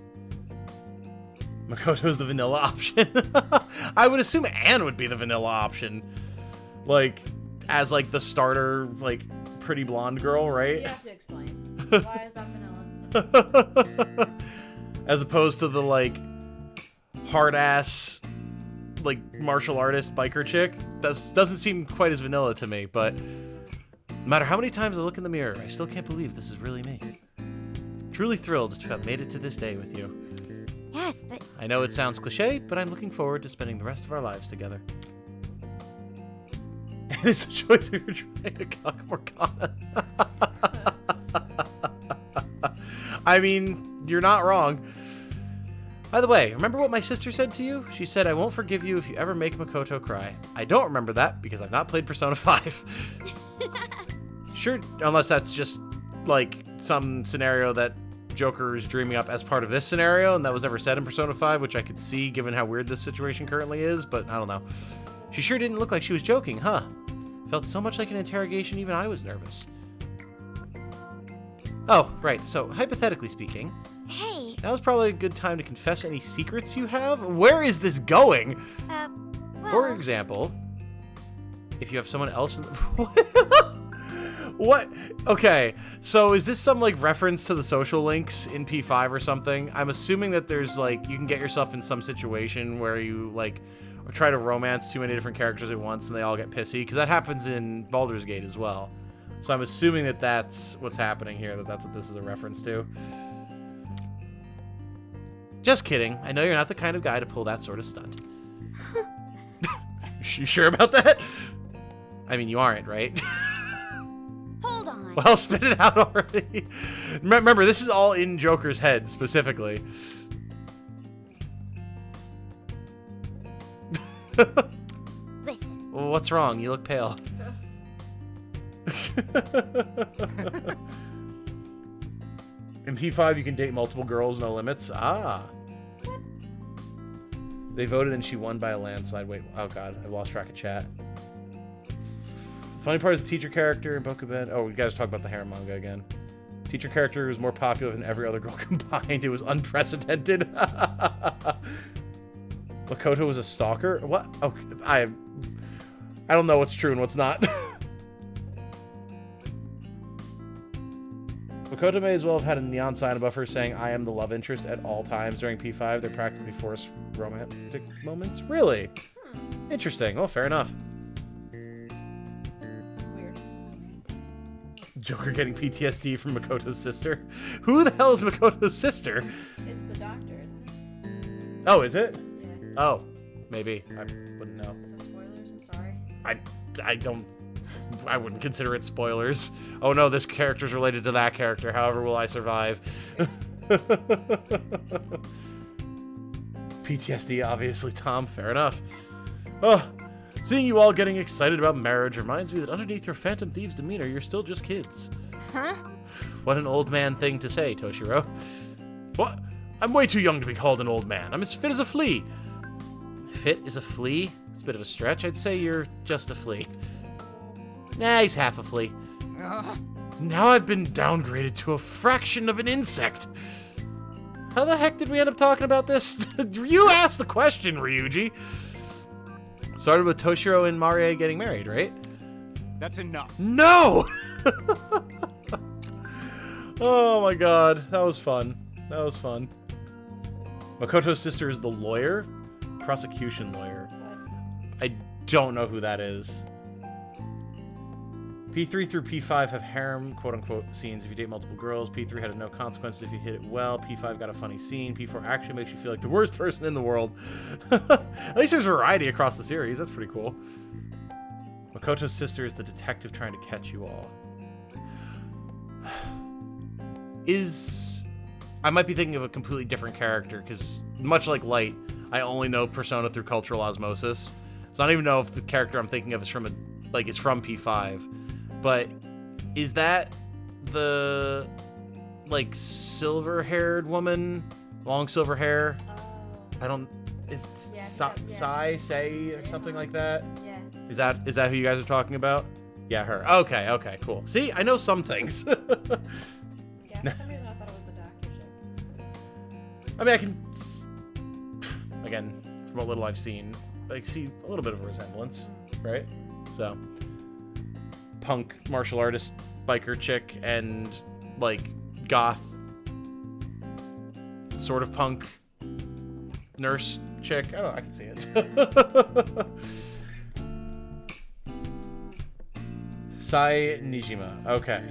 Speaker 4: Makoto's the vanilla option. I would assume Anne would be the vanilla option. Like, as like the starter, like, pretty blonde girl, right?
Speaker 13: You have to explain. Why is that vanilla?
Speaker 4: As opposed to the, like, hard-ass, like, martial artist biker chick. Doesn't seem quite as vanilla to me, but no matter how many times I look in the mirror, I still can't believe this is really me. Truly thrilled to have made it to this day with you.
Speaker 2: Yes, but...
Speaker 4: I know it sounds cliche, but I'm looking forward to spending the rest of our lives together. And it's a choice if you're trying to cock Morgana. I mean, you're not wrong. By the way, remember what my sister said to you? She said, I won't forgive you if you ever make Makoto cry. I don't remember that because I've not played Persona 5. Sure, unless that's just, like, some scenario that Joker is dreaming up as part of this scenario, and that was never said in Persona 5, which I could see given how weird this situation currently is, but I don't know. She sure didn't look like she was joking, huh? Felt so much like an interrogation, even I was nervous. Oh, right, so hypothetically speaking...
Speaker 2: Hey.
Speaker 4: Now's probably a good time to confess any secrets you have. Where is this going?
Speaker 2: Well...
Speaker 4: For example, if you have someone else in the... What? Okay, so is this some, like, reference to the social links in P5 or something? I'm assuming that there's, like, you can get yourself in some situation where you, like, try to romance too many different characters at once and they all get pissy, because that happens in Baldur's Gate as well. So I'm assuming that that's what's happening here, that's what this is a reference to. Just kidding. I know you're not the kind of guy to pull that sort of stunt. You sure about that? I mean, you aren't, right?
Speaker 2: Hold on.
Speaker 4: Well, spit it out already. Remember, this is all in Joker's head, specifically.
Speaker 2: Listen.
Speaker 4: Well, what's wrong? You look pale. In P5, you can date multiple girls, no limits. Ah. They voted and she won by a landslide. Wait, oh god, I've lost track of chat. Funny part is the teacher character in Bokuben. Oh, we guys talk about the harem manga again. Teacher character was more popular than every other girl combined. It was unprecedented. Makoto was a stalker? What? Oh, I don't know what's true and what's not. Makoto Makoto may as well have had a neon sign above her saying, "I am the love interest" at all times during P5. They're practically forced romantic moments. Really? Interesting. Well, fair enough.
Speaker 13: Weird.
Speaker 4: Joker getting PTSD from Makoto's sister. Who the hell is Makoto's sister?
Speaker 13: It's the doctor, isn't it?
Speaker 4: Oh, is it?
Speaker 13: Yeah.
Speaker 4: Oh, maybe. I wouldn't know.
Speaker 13: Is that spoilers? I'm sorry.
Speaker 4: I wouldn't consider it spoilers. Oh no, this character's related to that character. However will I survive? PTSD, obviously, Tom. Fair enough. Oh, seeing you all getting excited about marriage reminds me that underneath your Phantom Thieves demeanor, you're still just kids.
Speaker 5: Huh?
Speaker 4: What an old man thing to say, Toshiro. What? I'm way too young to be called an old man. I'm as fit as a flea. Fit as a flea? It's a bit of a stretch. I'd say you're just a flea. Nah, he's half a flea. Now I've been downgraded to a fraction of an insect. How the heck did we end up talking about this? You asked the question, Ryuji. Started with Toshiro and Marie getting married, right?
Speaker 9: That's enough.
Speaker 4: No! Oh my god, that was fun. That was fun. Makoto's sister is the lawyer? Prosecution lawyer. I don't know who that is. P3 through P5 have harem, quote-unquote, scenes if you date multiple girls. P3 had a no consequences if you hit it well. P5 got a funny scene. P4 actually makes you feel like the worst person in the world. At least there's variety across the series. That's pretty cool. Makoto's sister is the detective trying to catch you all. I might be thinking of a completely different character, because much like Light, I only know Persona through cultural osmosis. So I don't even know if the character I'm thinking of is from it's from P5. But is that the silver-haired woman, long silver hair? I don't. Is Sai or something like that?
Speaker 13: Yeah.
Speaker 4: Is that who you guys are talking about? Yeah, her. Okay, cool. See, I know some things.
Speaker 13: Yeah, for some reason I thought it was the doctor ship.
Speaker 4: I mean, I can, again, from a little I've seen, see a little bit of a resemblance, right? So, punk martial artist biker chick and goth sort of punk nurse chick. I don't know, I can see it. Sai Nijima. Okay.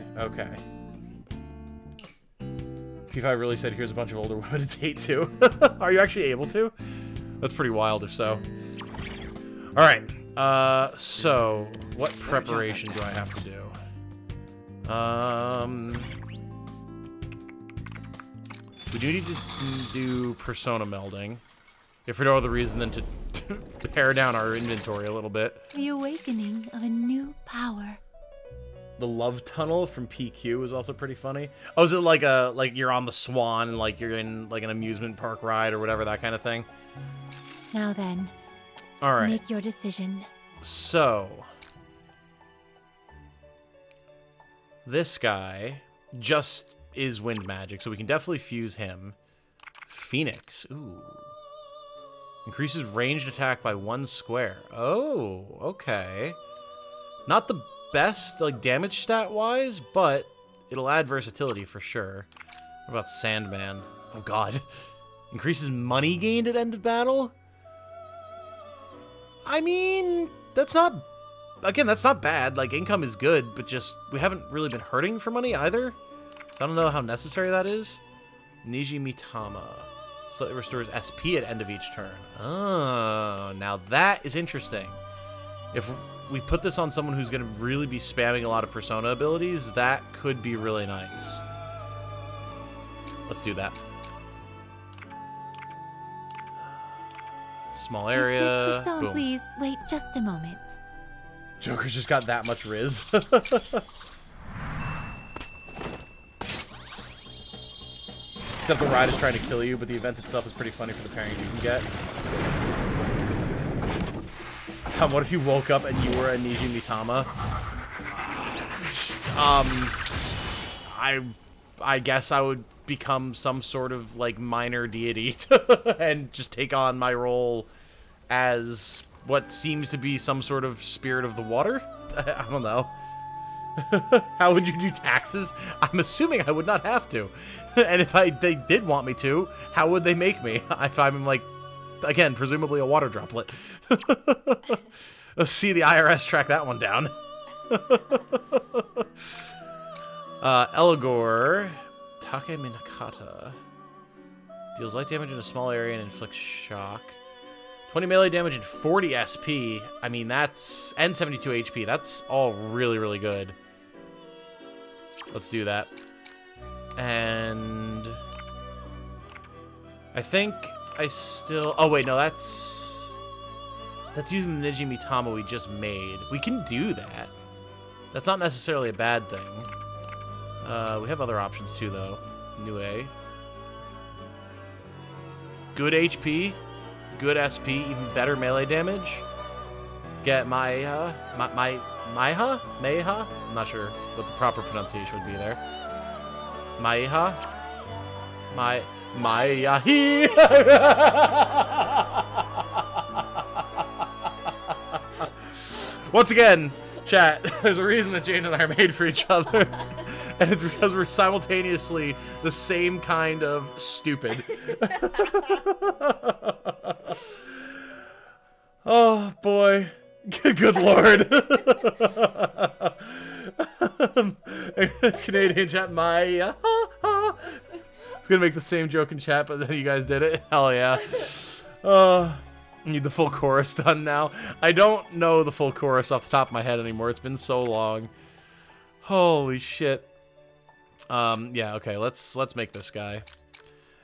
Speaker 4: P5 really said here's a bunch of older women to date too. Are you actually able to? That's pretty wild if so. Alright. So what preparation do I have to do? We do need to do persona melding. If for no other reason than to pare down our inventory a little bit.
Speaker 1: The awakening of a new power.
Speaker 4: The love tunnel from PQ is also pretty funny. Oh, is it like you're on the Swan and you're in an amusement park ride or whatever, that kind of thing?
Speaker 1: Now then,
Speaker 4: all right.
Speaker 1: make your decision.
Speaker 4: So, this guy just is wind magic, so we can definitely fuse him. Phoenix, ooh. Increases ranged attack by 1 square. Oh, okay. Not the best, damage stat-wise, but it'll add versatility for sure. What about Sandman? Oh, God. Increases money gained at end of battle? I mean, that's not... Again, that's not bad. Income is good, but just... We haven't really been hurting for money either. So I don't know how necessary that is. Niji Mitama. Slightly restores SP at end of each turn. Oh, now that is interesting. If we put this on someone who's going to really be spamming a lot of Persona abilities, that could be really nice. Let's do that. Small area.
Speaker 1: Dismiss Persona,
Speaker 4: Boom.
Speaker 1: please. Wait just a moment.
Speaker 4: Joker's just got that much Riz. Except the ride is trying to kill you, but the event itself is pretty funny for the pairings you can get. Tom, what if you woke up and you were a Niji Mitama? I guess I would become some sort of minor deity and just take on my role as what seems to be some sort of spirit of the water. I don't know. How would you do taxes? I'm assuming I would not have to. And if they did want me to, how would they make me? If I'm like, again, presumably a water droplet. Let's see the IRS track that one down. Eligor, Take Minakata. Deals light damage in a small area and inflicts shock. 20 melee damage and 40 SP. I mean, that's... And 72 HP. That's all really, really good. Let's do that. And... I think I still... Oh, wait, no, that's... That's using the Niji Mitama we just made. We can do that. That's not necessarily a bad thing. We have other options, too, though. Nue. Good HP. Good SP, even better melee damage. Get Maiha? Maiha? I'm not sure what the proper pronunciation would be there. Maiha? Maiahi! Once again, chat, there's a reason that Jane and I are made for each other. And it's because we're simultaneously the same kind of stupid. Oh, boy. Good lord. Canadian chat, I was going to make the same joke in chat, but then you guys did it. Hell yeah. Need the full chorus done now. I don't know the full chorus off the top of my head anymore. It's been so long. Holy shit. Yeah, okay, let's make this guy.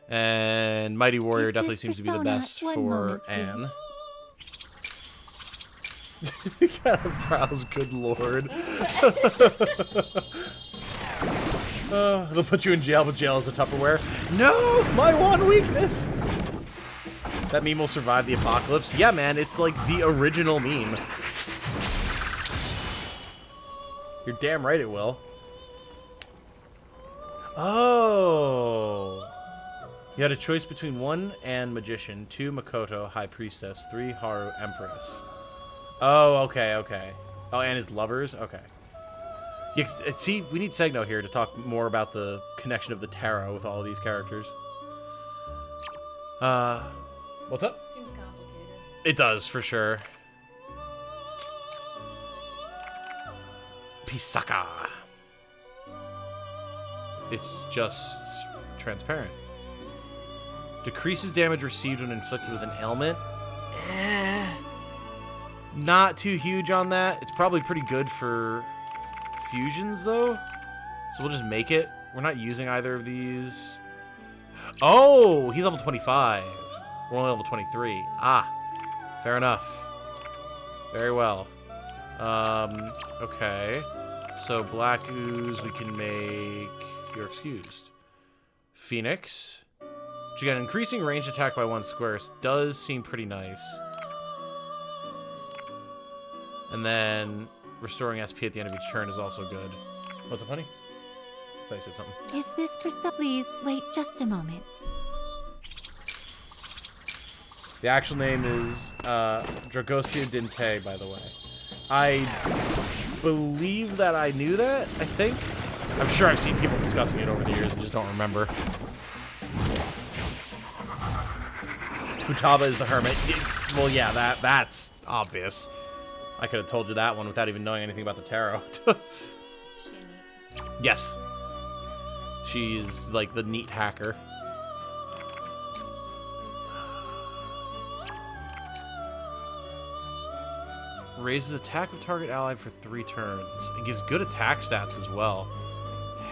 Speaker 4: And Mighty Warrior definitely seems to be the best for Anne. Prowls, good lord. They'll put you in jail, but jail is a Tupperware. No, my one weakness. That meme will survive the apocalypse. Yeah, man, it's like the original meme. You're damn right it will. Oh. You had a choice between 1 Anne Magician, 2 Makoto High Priestess, 3 Haru Empress. Oh, okay, okay. Oh, and his lovers? Okay. Yeah, see, we need Segno here to talk more about the connection of the tarot with all of these characters. What's up?
Speaker 13: Seems complicated.
Speaker 4: It does, for sure. Pisaka. It's just transparent. Decreases damage received when inflicted with an ailment. Not too huge on that. It's probably pretty good for fusions, though. So we'll just make it. We're not using either of these. Oh, he's level 25. We're only level 23. Ah, fair enough. Very well. Okay. So Black Ooze we can make... You're excused. Phoenix. Which again, increasing range attack by 1 square does seem pretty nice. And then restoring SP at the end of each turn is also good. What's up, honey? I thought you said something.
Speaker 14: Is this for some... Please, wait just a moment.
Speaker 4: The actual name is Dragostea Dinte, by the way. I believe that I knew that, I think. I'm sure I've seen people discussing it over the years and just don't remember. Futaba is the hermit. Well, yeah, that's obvious. I could have told you that one without even knowing anything about the tarot. Yes. She's like the neat hacker. Raises attack of target ally for 3 turns. And gives good attack stats as well.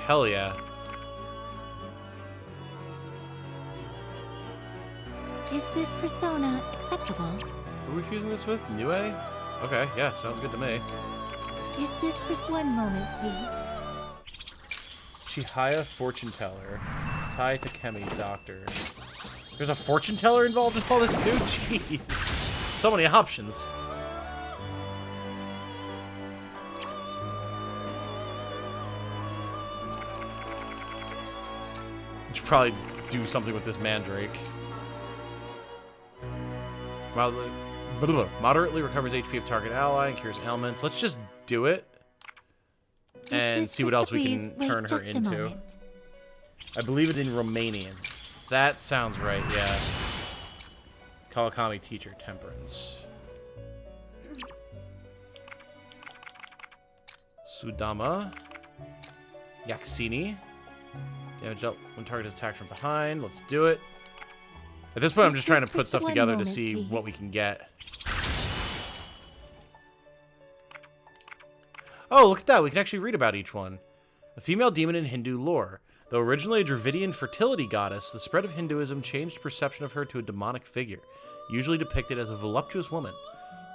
Speaker 4: Hell yeah.
Speaker 14: Is this persona acceptable?
Speaker 4: Who are we fusing this with? Nue? Okay, yeah, sounds good to me.
Speaker 14: Is this for 1 moment, please?
Speaker 4: Chihaya Fortune Teller. Tai Takemi Doctor. There's a fortune teller involved in all this too? Jeez. So many options. Should probably do something with this Mandrake. Moderately recovers HP of target ally and cures ailments. Let's just do it. and see what else we can turn her into. I believe it in Romanian. That sounds right, yeah. Kawakami teacher, Temperance. Sudama. Yaksini. Damage up when target is attacked from behind. Let's do it. At this point, I'm just trying to put stuff together to see what we can get. Oh, look at that. We can actually read about each one. A female demon in Hindu lore. Though originally a Dravidian fertility goddess, the spread of Hinduism changed perception of her to a demonic figure, usually depicted as a voluptuous woman.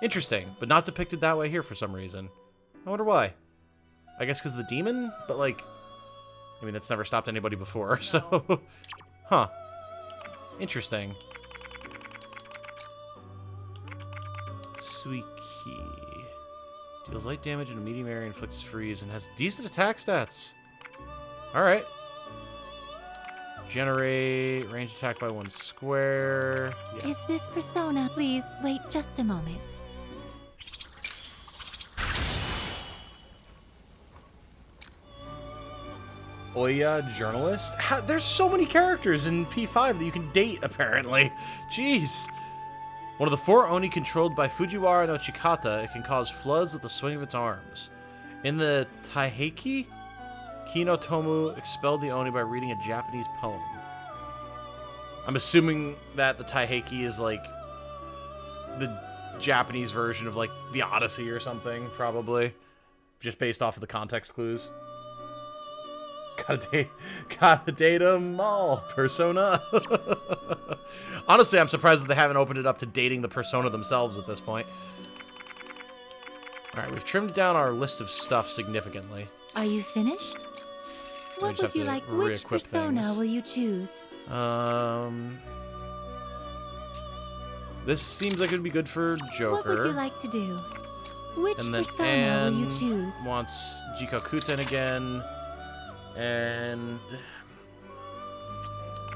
Speaker 4: Interesting, but not depicted that way here for some reason. I wonder why. I guess because the demon? But, like, I mean, that's never stopped anybody before, so... Huh. Interesting. Suiki. Deals light damage in a medium area, inflicts freeze, and has decent attack stats. Alright. Generate range attack by 1 square. Yeah.
Speaker 14: Is this persona? Please wait just a moment.
Speaker 4: Oya, journalist. There's so many characters in P5 that you can date, apparently. Jeez. One of the 4 Oni controlled by Fujiwara no Chikata, it can cause floods with the swing of its arms. In the Taiheki, Kino Tomu expelled the Oni by reading a Japanese poem. I'm assuming that the Taiheki is like the Japanese version of like the Odyssey or something, probably. Just based off of the context clues. Gotta date them all, Persona. Honestly, I'm surprised that they haven't opened it up to dating the Persona themselves at this point. Alright, we've trimmed down our list of stuff significantly.
Speaker 14: Are you finished? What would you like? Which persona will you choose?
Speaker 4: This seems like it'd be good for Joker.
Speaker 14: What would you like to do? Which
Speaker 4: and then
Speaker 14: persona
Speaker 4: Anne
Speaker 14: will you choose?
Speaker 4: Wants Jikokuten again. And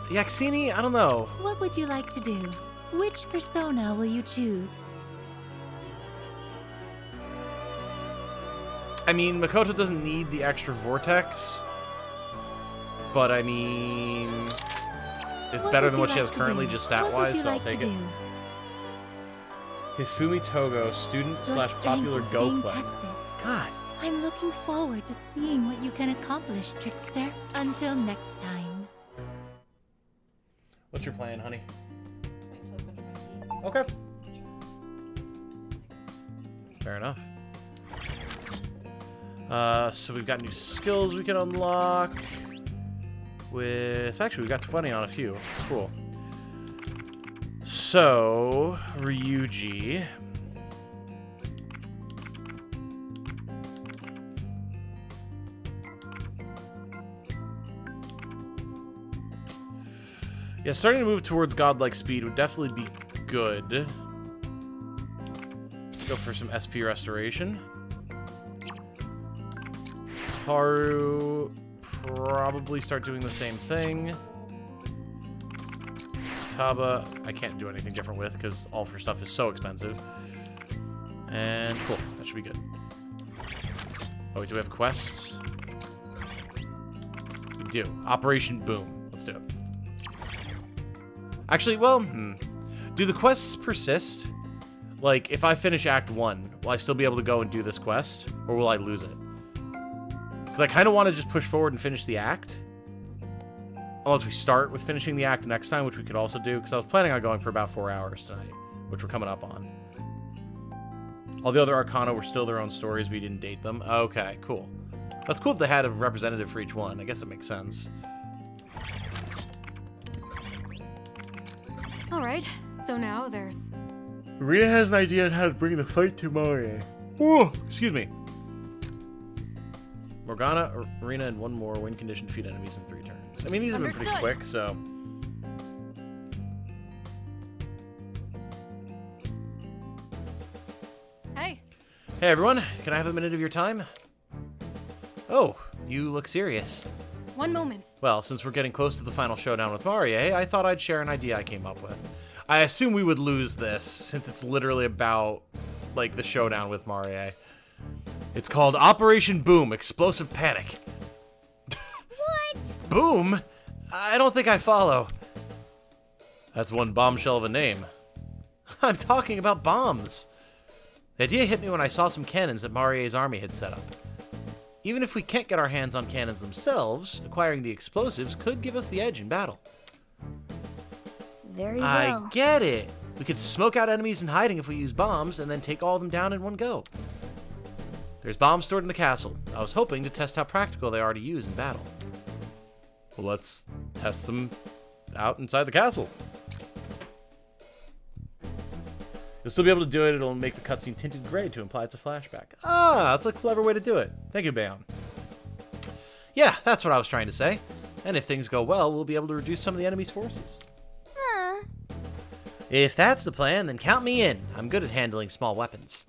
Speaker 4: Yaksini, I don't know.
Speaker 14: What would you like to do? Which persona will you choose?
Speaker 4: I mean, Makoto doesn't need the extra vortex, but I mean, it's better than what she has currently, just stat-wise, so I'll take it. Hifumi Togo, student/popular Go Play. God.
Speaker 14: I'm looking forward to seeing what you can accomplish, Trickster. Until next time.
Speaker 4: What's your plan, honey?
Speaker 13: Wait till I finish my tea.
Speaker 4: Okay. Fair enough. So we've got new skills we can unlock. Actually, we've got 20 on a few. Cool. So, Ryuji. Yeah, starting to move towards godlike speed would definitely be good. Go for some SP restoration. Haru, probably start doing the same thing. Taba, I can't do anything different with because all of her stuff is so expensive. And cool, that should be good. Oh, wait, do we have quests? We do. Operation Boom. Let's do it. Actually, well, do the quests persist? Like, if I finish Act 1, will I still be able to go and do this quest? Or will I lose it? Because I kind of want to just push forward and finish the act. Unless we start with finishing the act next time, which we could also do. Because I was planning on going for about 4 hours tonight, which we're coming up on. All the other Arcana were still their own stories. We didn't date them. Okay, cool. That's cool that they had a representative for each one. I guess it makes sense.
Speaker 5: Alright, so now there's...
Speaker 4: Rita has an idea on how to bring the fight to Marie. Whoa, excuse me. Morgana, Arena, and one more. Win condition, defeat enemies in 3 turns. I mean, these have been pretty quick, so...
Speaker 5: Hey.
Speaker 4: Hey, everyone. Can I have a minute of your time? Oh, you look serious.
Speaker 5: One moment.
Speaker 4: Well, since we're getting close to the final showdown with Marie, I thought I'd share an idea I came up with. I assume we would lose this, since it's literally about, like, the showdown with Marie. It's called Operation Boom, Explosive Panic.
Speaker 2: What?
Speaker 4: Boom? I don't think I follow. That's one bombshell of a name. I'm talking about bombs. The idea hit me when I saw some cannons that Marie's army had set up. Even if we can't get our hands on cannons themselves, acquiring the explosives could give us the edge in battle.
Speaker 7: Very well.
Speaker 4: I get it. We could smoke out enemies in hiding if we use bombs, and then take all of them down in one go. There's bombs stored in the castle. I was hoping to test how practical they are to use in battle. Well, let's test them out inside the castle. You'll still be able to do it. It'll make the cutscene tinted gray to imply it's a flashback. Ah, that's a clever way to do it. Thank you, Bayon. Yeah, that's what I was trying to say. And if things go well, we'll be able to reduce some of the enemy's forces. If that's the plan, then count me in. I'm good at handling small weapons.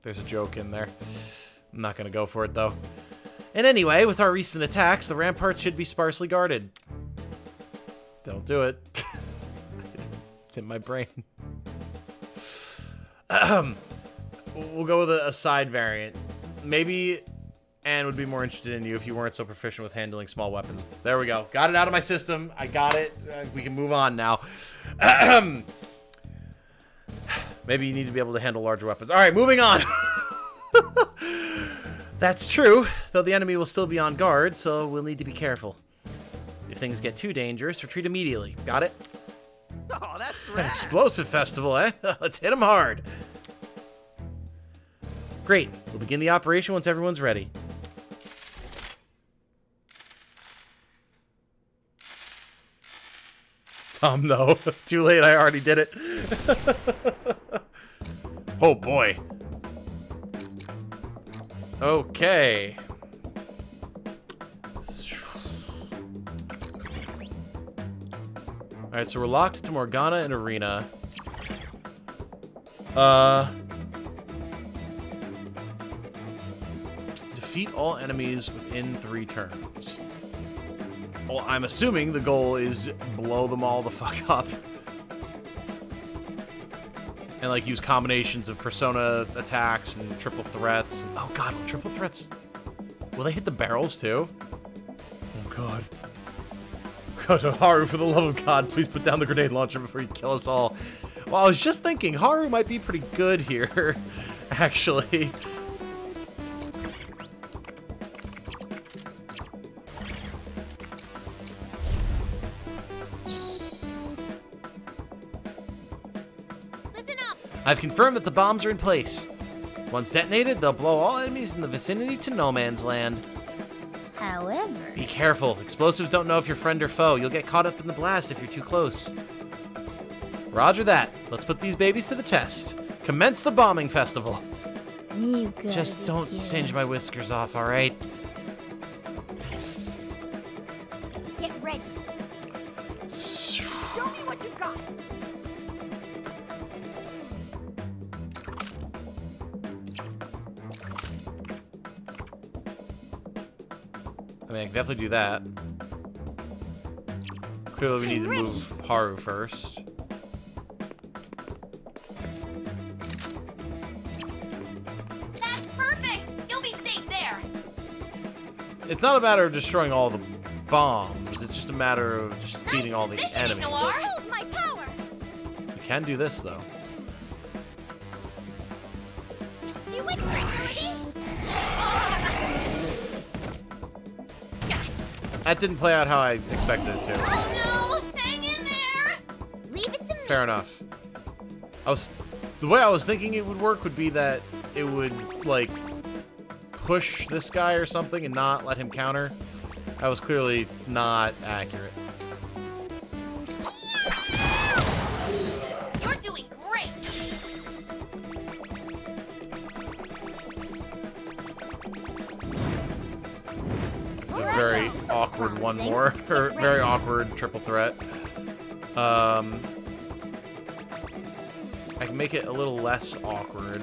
Speaker 4: There's a joke in there. I'm not going to go for it, though. And anyway, with our recent attacks, the ramparts should be sparsely guarded. Don't do it. It's in my brain. We'll go with a side variant. Maybe Anne would be more interested in you if you weren't so proficient with handling small weapons. There we go. Got it out of my system. I got it. We can move on now. Maybe you need to be able to handle larger weapons. All right, moving on. That's true, though the enemy will still be on guard, so we'll need to be careful. If things get too dangerous, retreat immediately. Got it?
Speaker 11: Oh, that's
Speaker 4: An
Speaker 11: rad.
Speaker 4: explosive festival, eh? Let's hit them hard. Great. We'll begin the operation once everyone's ready. No. Too late. I already did it. Oh, boy. Okay. Alright, so we're locked to Morgana and Arena. Defeat all enemies within 3 turns. Well, I'm assuming the goal is blow them all the fuck up. And, like, use combinations of Persona attacks and triple threats. Oh, God, will triple threats... Will they hit the barrels, too? Oh, God. God, Haru, for the love of God, please put down the grenade launcher before you kill us all. Well, I was just thinking, Haru might be pretty good here, actually. I've confirmed that the bombs are in place. Once detonated, they'll blow all enemies in the vicinity to no man's land.
Speaker 7: However...
Speaker 4: Be careful. Explosives don't know if you're friend or foe. You'll get caught up in the blast if you're too close. Roger that. Let's put these babies to the test. Commence the bombing festival.
Speaker 7: You gotta
Speaker 4: Just don't singe my whiskers off, alright?
Speaker 7: Get ready. Show me what you got.
Speaker 4: I mean, I can definitely do that. Clearly, we need to move Haru first.
Speaker 6: That's perfect! You'll be safe there!
Speaker 4: It's not a matter of destroying all the bombs. It's just a matter of just defeating all the
Speaker 6: positioning,
Speaker 4: enemies.
Speaker 6: Noir.
Speaker 7: Hold my power.
Speaker 4: We can do this, though.
Speaker 7: You went ready?
Speaker 4: That didn't play out how I expected it to.
Speaker 6: Oh no! Hang in there!
Speaker 7: Leave it to me.
Speaker 4: Fair enough. The way I was thinking it would work would be that it would, like, push this guy or something and not let him counter. That was clearly not accurate.
Speaker 6: You're doing great!
Speaker 4: It's a very awkward one more, or very awkward triple threat. I can make it a little less awkward.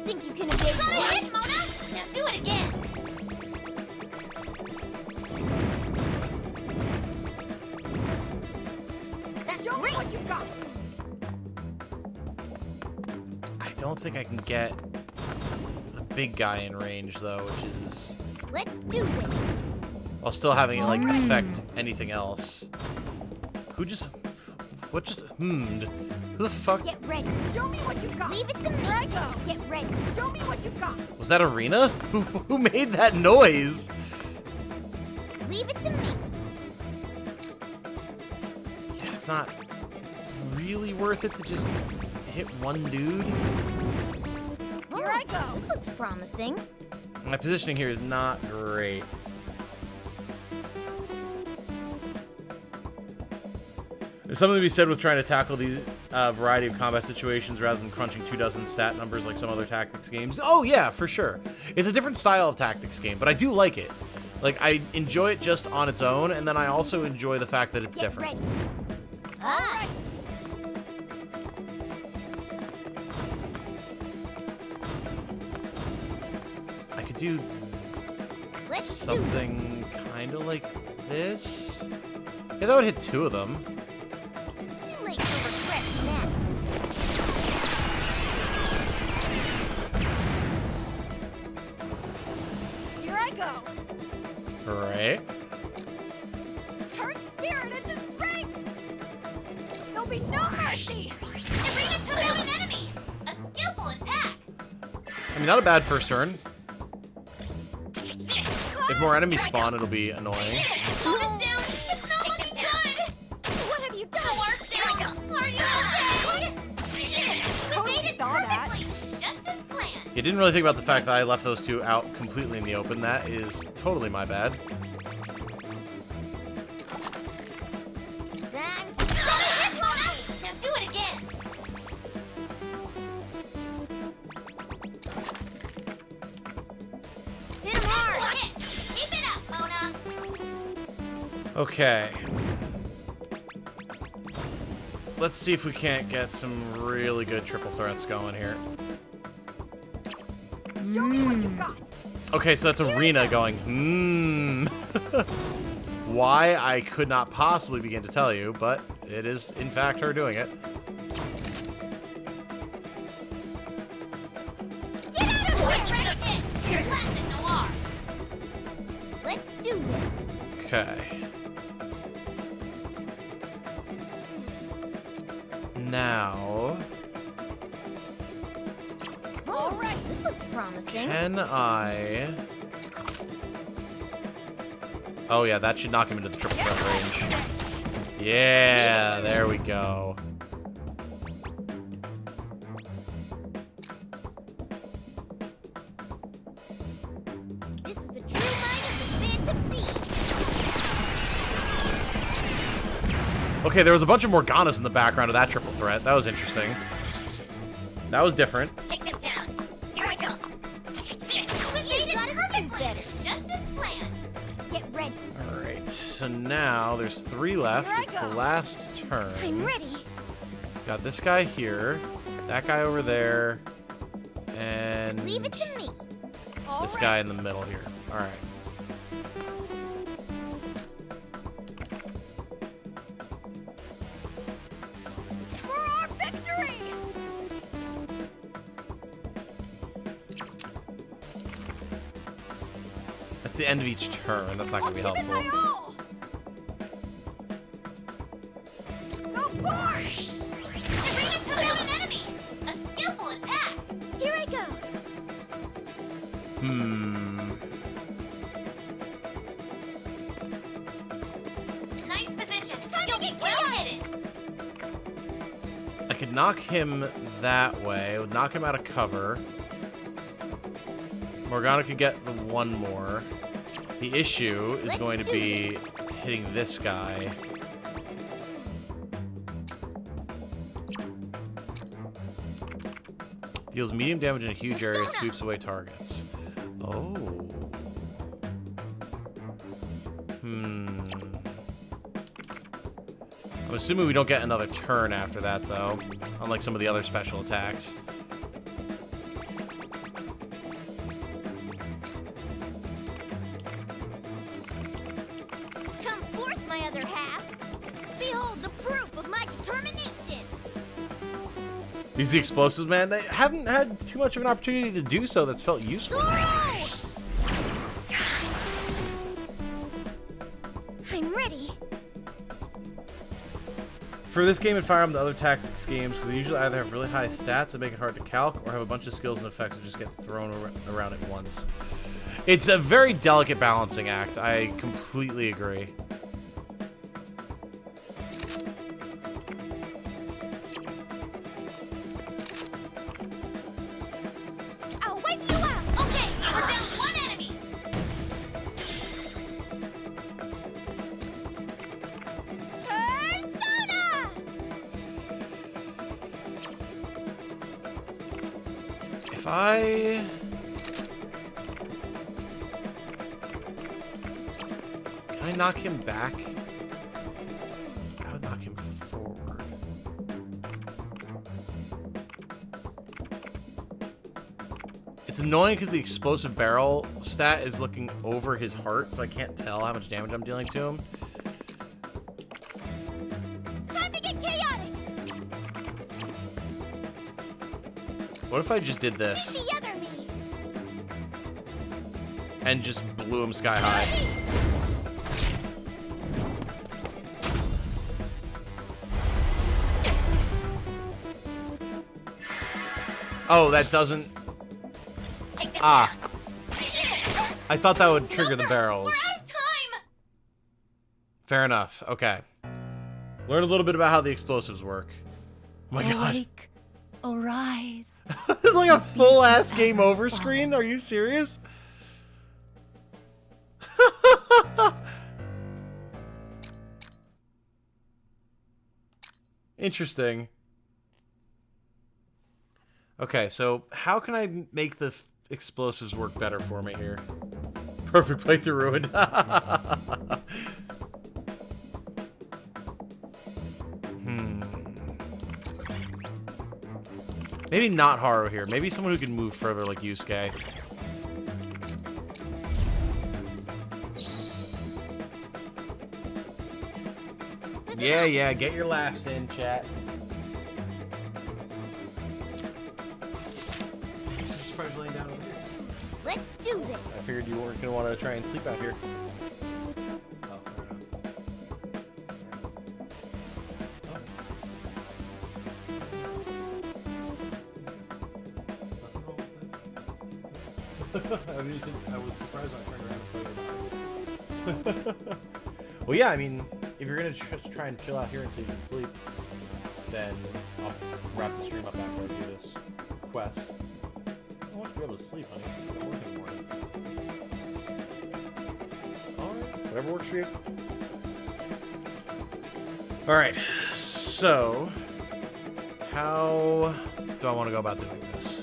Speaker 7: Think you can evade
Speaker 6: Nice,
Speaker 7: this?
Speaker 6: Mona! Now do it again!
Speaker 7: Show me what you got.
Speaker 4: don't think I can get the big guy in range, though, which is...
Speaker 7: Let's do this.
Speaker 4: While still having it, like, affect anything else. Who just... What just... Who the fuck...
Speaker 7: Get ready. Show me what you got. Leave it to me. Here I go. Get ready. Show me what you got.
Speaker 4: Was that Arena? Who made that noise?
Speaker 7: Leave it to me.
Speaker 4: Yeah, it's not really worth it to just hit one dude.
Speaker 7: Here I go. This looks promising.
Speaker 4: My positioning here is not great. There's something to be said with trying to tackle the variety of combat situations rather than crunching 24 stat numbers like some other tactics games. Oh yeah, for sure. It's a different style of tactics game, but I do like it. Like, I enjoy it just on its own, and then I also enjoy the fact that it's different.
Speaker 7: Ah.
Speaker 4: I could do something kind of like this. Yeah, that would hit 2 of them.
Speaker 7: It's too late for regrets now. Here I go.
Speaker 4: Right.
Speaker 7: Turn spirit into strength. There'll be no mercy.
Speaker 6: Arena took out an enemy. A skillful attack.
Speaker 4: I mean, not a bad first turn. If more enemies spawn, it'll be annoying.
Speaker 6: Bonus down. It's not looking good.
Speaker 7: What have you done?
Speaker 6: Force down. Are you okay? We made it perfectly. Just as planned.
Speaker 4: You didn't really think about the fact that I left those 2 out completely in the open. That is totally my bad.
Speaker 6: Now do it again.
Speaker 7: Hit him hard.
Speaker 6: Keep it up, Mona.
Speaker 4: Okay. Let's see if we can't get some really good triple threats going here.
Speaker 7: Show me what you got.
Speaker 4: Okay, so that's Arena going, Why, I could not possibly begin to tell you, but it is, in fact, her doing it.
Speaker 7: Get out of here.
Speaker 6: Right hit. Here's Lasting Noir.
Speaker 7: Let's do this.
Speaker 4: Okay. Now,
Speaker 7: All right. This looks promising.
Speaker 4: can I... Oh yeah, that should knock him into the triple threat range. Yeah, there we go.
Speaker 7: This is the true mind of the Phantom Thief.
Speaker 4: Okay, there was a bunch of Morganas in the background of that triple threat. That was interesting. That was different.
Speaker 6: Take them down. Here I go. We made it perfectly. Just as planned.
Speaker 7: Get ready.
Speaker 4: Alright, so now there's 3 left.
Speaker 7: Here I
Speaker 4: It's
Speaker 7: go.
Speaker 4: the last turn.
Speaker 7: I'm ready.
Speaker 4: Got this guy here, that guy over there, and
Speaker 7: Leave it to me. All
Speaker 4: this
Speaker 7: right.
Speaker 4: guy in the middle here. Alright.
Speaker 7: For our victory.
Speaker 4: That's the end of each turn. That's not going to be
Speaker 7: Give it
Speaker 4: helpful.
Speaker 7: my all. Go forth.
Speaker 6: Arena took out an enemy. A skillful attack.
Speaker 7: Here I go.
Speaker 6: Nice position. You'll be well hidden.
Speaker 4: I could knock him that way. It would knock him out of cover. Morgana could get the 1 more. The issue is going to be hitting this guy. Deals medium damage in a huge area, sweeps away targets. Oh. I'm assuming we don't get another turn after that, though. Unlike some of the other special attacks.
Speaker 7: Come forth, my other half. Behold the proof of my determination.
Speaker 4: Use the explosives, man. They haven't had too much of an opportunity to do so that's felt useful.
Speaker 2: I'm ready.
Speaker 4: For this game and Fire Emblem, the other tactics games, because they usually either have really high stats that make it hard to calc, or have a bunch of skills and effects that just get thrown around at once. It's a very delicate balancing act. I completely agree.
Speaker 2: I'll wipe you out.
Speaker 6: Okay, we're down one enemy.
Speaker 2: Persona!
Speaker 4: If I... Can I knock him back? I would knock him forward. It's annoying because the explosive barrel stat is looking over his heart, so I can't tell how much damage I'm dealing to him.
Speaker 2: Time to get chaotic.
Speaker 4: What if I just did this
Speaker 2: The other me.
Speaker 4: and just blew him sky high? Oh, that doesn't... Ah. I thought that would trigger the barrels.
Speaker 6: We're out of time.
Speaker 4: Fair enough. Okay. Learn a little bit about how the explosives work. Oh my god.
Speaker 14: Awake, arise.
Speaker 4: It's like a full-ass game over screen? Are you serious? Interesting. Okay, so how can I make the explosives work better for me here? Perfect playthrough ruined. Maybe not Haru here. Maybe someone who can move further like Yusuke. Yeah, get your laughs in, chat. Surprised laying down over here.
Speaker 2: Let's do this.
Speaker 4: I figured you weren't gonna want to try and sleep out here. Oh, I was surprised when I turned around and played it. Well, yeah, I mean, if you're gonna try and chill out here until you can sleep, then I'll wrap the stream up after I do this quest. I want you to be able to sleep, honey. I don't work in the morning. Alright, whatever works for you. Alright, so how do I want to go about doing this?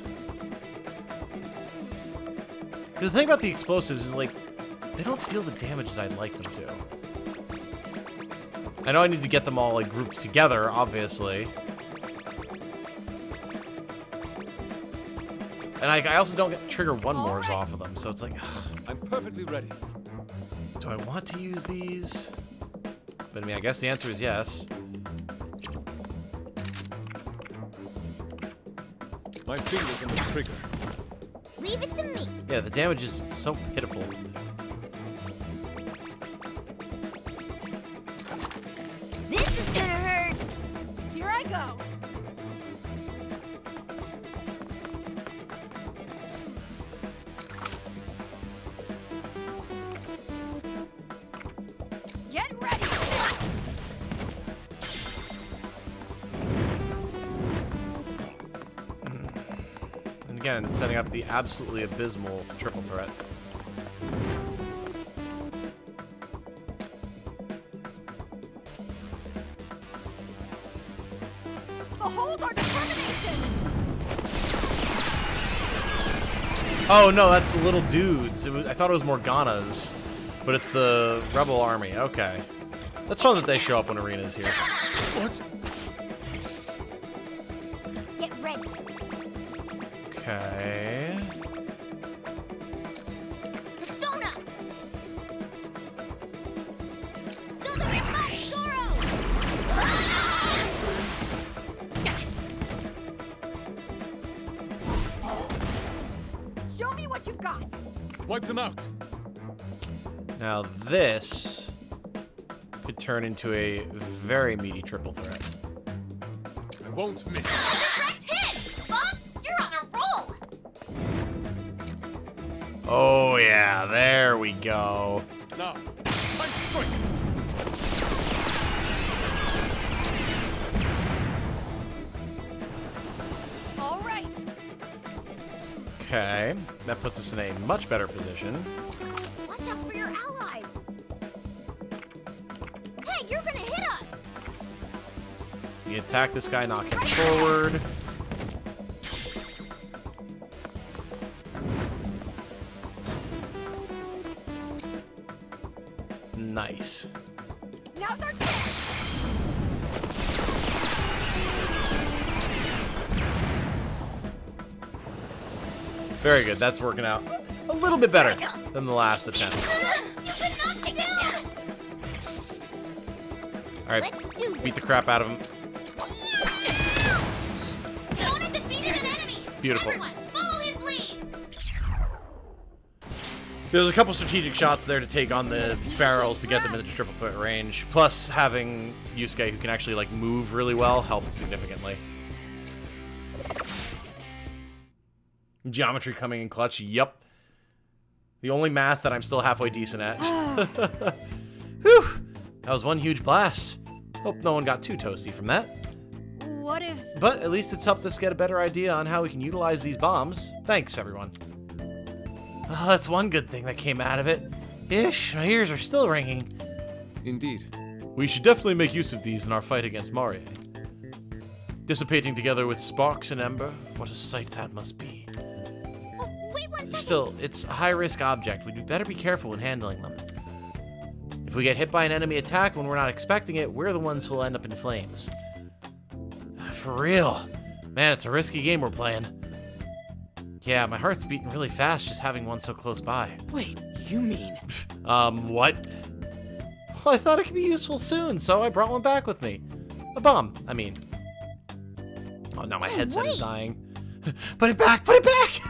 Speaker 4: Because the thing about the explosives is, like, they don't deal the damage that I'd like them to. I know I need to get them all, like, grouped together, obviously. And I also don't get trigger one mores off of them, so it's like...
Speaker 8: I'm perfectly ready.
Speaker 4: Do I want to use these? But I mean, I guess the answer is yes.
Speaker 8: My fingers on the trigger.
Speaker 2: Leave it to me.
Speaker 4: Yeah, the damage is so pitiful.
Speaker 2: This is gonna hurt.
Speaker 5: Here I go. Get ready.
Speaker 4: And again, setting up the absolutely abysmal triple threat.
Speaker 5: Behold our determination.
Speaker 4: Oh no, that's the little dudes. I thought it was Morgana's, but it's the rebel army. Okay. That's fun that they show up when Arena's here. What?
Speaker 2: Get ready.
Speaker 4: Okay.
Speaker 2: Persona. Soda Zoro.
Speaker 7: you've got.
Speaker 8: Wipe them out.
Speaker 4: Now this could turn into a very meaty triple threat.
Speaker 8: I won't miss.
Speaker 6: Direct hit! Boss, you're on a roll!
Speaker 4: Oh yeah, there we go.
Speaker 8: Now, time to strike.
Speaker 5: All right.
Speaker 4: Okay, that puts us in a much better position.
Speaker 7: Watch out for your allies. Hey, you're gonna hit us.
Speaker 4: We attack this guy, knock him forward. Nice.
Speaker 7: Now's our chance.
Speaker 4: Very good. That's working out a little bit better than the last attempt.
Speaker 6: You could knock him down!
Speaker 4: All right, beat the crap out of him.
Speaker 6: Opponent defeated an enemy!
Speaker 4: Beautiful.
Speaker 6: Everyone, follow his lead!
Speaker 4: There's a couple strategic shots there to take on the barrels to get them into triple threat range. Plus, having Yusuke, who can actually like move really well, helped significantly. Geometry coming in clutch. Yup. The only math that I'm still halfway decent at. Whew. That was one huge blast. Hope no one got too toasty from that.
Speaker 5: What if...
Speaker 4: But at least it's helped us get a better idea on how we can utilize these bombs. Thanks, everyone. Oh, that's one good thing that came out of it. Ish, my ears are still ringing.
Speaker 8: Indeed.
Speaker 4: We should definitely make use of these in our fight against Marie. Dissipating together with sparks and ember, what a sight that must be.
Speaker 2: Wait 1 second.
Speaker 4: Still, it's a high-risk object. We'd better be careful when handling them. If we get hit by an enemy attack when we're not expecting it, we're the ones who'll end up in flames. For real. Man, it's a risky game we're playing. Yeah, my heart's beating really fast just having one so close by.
Speaker 11: Wait, you mean?
Speaker 4: What? Well, I thought it could be useful soon, so I brought one back with me. A bomb, I mean. Oh, now my headset is dying. Put it back! Put it back!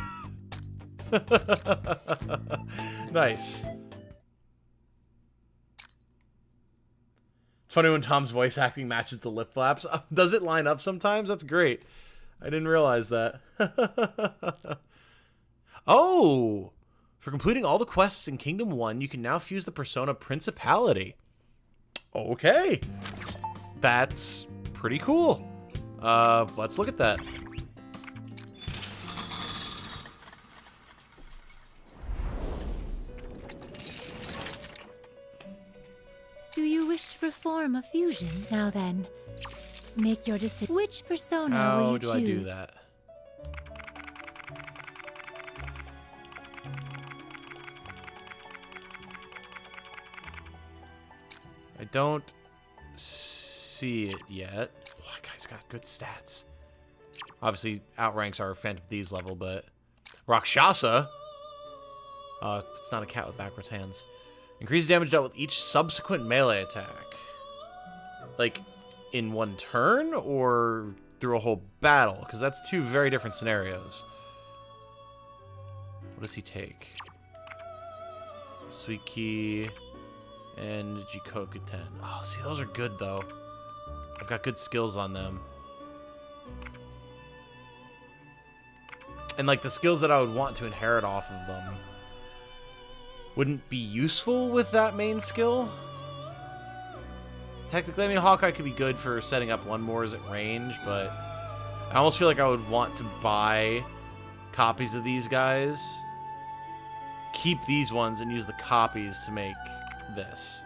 Speaker 4: Nice. It's funny when Tom's voice acting matches the lip flaps. Does it line up sometimes? That's great. I didn't realize that. Oh! For completing all the quests in Kingdom 1, you can now fuse the persona Principality. Okay. That's pretty cool. Let's look at that.
Speaker 14: Do you wish to perform a fusion? Now then, make your decision. Which persona will you choose?
Speaker 4: How do I do that? I don't see it yet. Oh, that guy's got good stats. Obviously, outranks our Phantom Thieves level, but... Rakshasa? It's not a cat with backwards hands. Increase damage dealt with each subsequent melee attack. Like, in one turn, or through a whole battle? Because that's two very different scenarios. What does he take? Sweet Key and Jikoku 10. Oh, see, those are good, though. I've got good skills on them. And, like, the skills that I would want to inherit off of them wouldn't be useful with that main skill. Technically, I mean, Hawkeye could be good for setting up one more as at range, but I almost feel like I would want to buy copies of these guys, keep these ones, and use the copies to make this.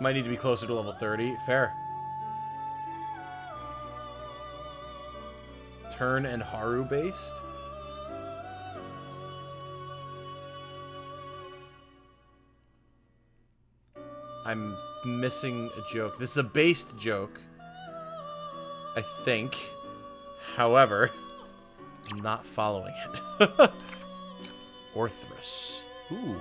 Speaker 4: Might need to be closer to level 30. Fair. Turn and Haru based. I'm missing a joke. This is a based joke, I think. However, I'm not following it. Orthrus. Ooh.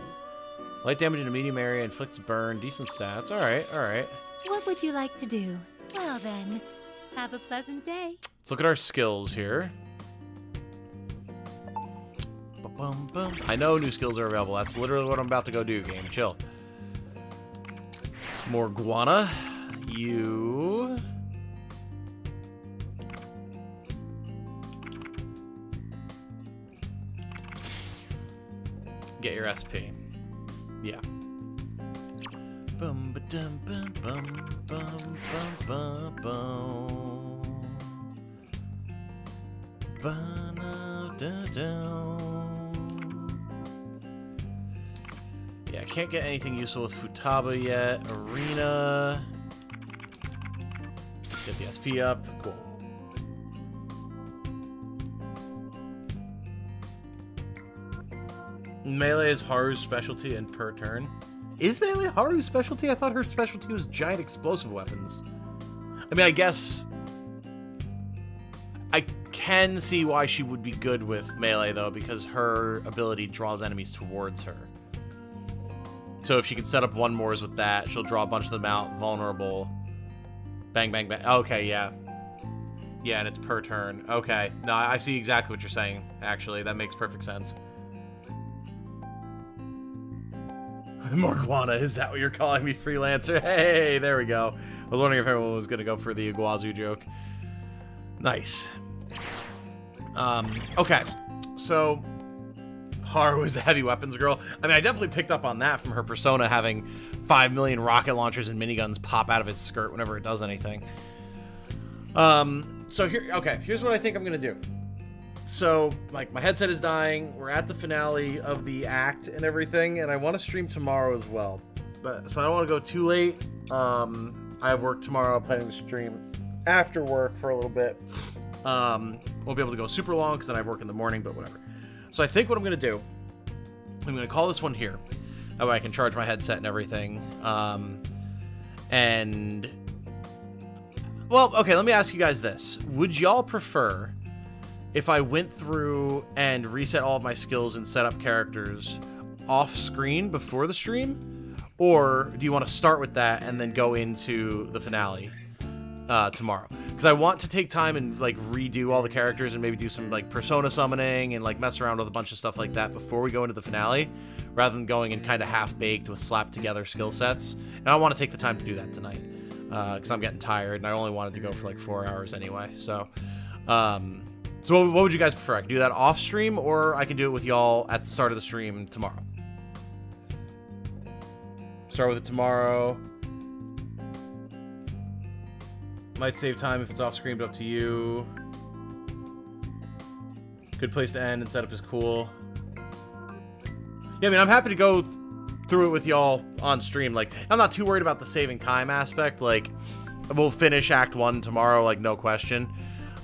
Speaker 4: Light damage in a medium area, inflicts burn, decent stats. Alright, alright.
Speaker 14: What would you like to do? Well then, have a pleasant day.
Speaker 4: Let's look at our skills here. I know new skills are available. That's literally what I'm about to go do, game. Chill. Morgana. You... get your SP. Yeah. Bum ba dum bum bum bum bum bum bum. Yeah, I can't get anything useful with Futaba yet. Arena. Get the SP up. Cool. Melee is Haru's specialty and per turn. Is Melee Haru's specialty? I thought her specialty was giant explosive weapons. I mean, I guess... I can see why she would be good with Melee, though, because her ability draws enemies towards her. So if she can set up one mores with that, she'll draw a bunch of them out, vulnerable. Bang, bang, bang. Okay, yeah. Yeah, and it's per turn. Okay. No, I see exactly what you're saying, actually. That makes perfect sense. Morgana, is that what you're calling me, freelancer? Hey, there we go. I was wondering if everyone was going to go for the Iguazu joke. Nice. Okay. So, Haru is the heavy weapons girl. I mean, I definitely picked up on that from her persona having 5 million rocket launchers and miniguns pop out of its skirt whenever it does anything. So here, okay, here's what I think I'm going to do. So, like, my headset is dying. We're at the finale of the act and everything, and I want to stream tomorrow as well. But so I don't want to go too late. I have work tomorrow. I'm planning to stream after work for a little bit. Won't be able to go super long because then I have work in the morning, but whatever. So I think what I'm going to do, I'm going to call this one here. That way I can charge my headset and everything. And, well, okay, let me ask you guys this. Would y'all prefer if I went through and reset all of my skills and set up characters off screen before the stream? Or do you want to start with that and then go into the finale tomorrow? Because I want to take time and like redo all the characters and maybe do some like persona summoning and like mess around with a bunch of stuff like that before we go into the finale, rather than going in kind of half-baked with slapped together skill sets. And I want to take the time to do that tonight because I'm getting tired and I only wanted to go for like 4 hours anyway. So so what would you guys prefer? I can do that off stream, or I can do it with y'all at the start of the stream tomorrow. Start with it tomorrow. Might save time if it's off screen, but up to you. Good place to end, and setup is cool. Yeah, I mean, I'm happy to go through it with y'all on stream. Like, I'm not too worried about the saving time aspect. Like, we'll finish Act 1 tomorrow, like, no question.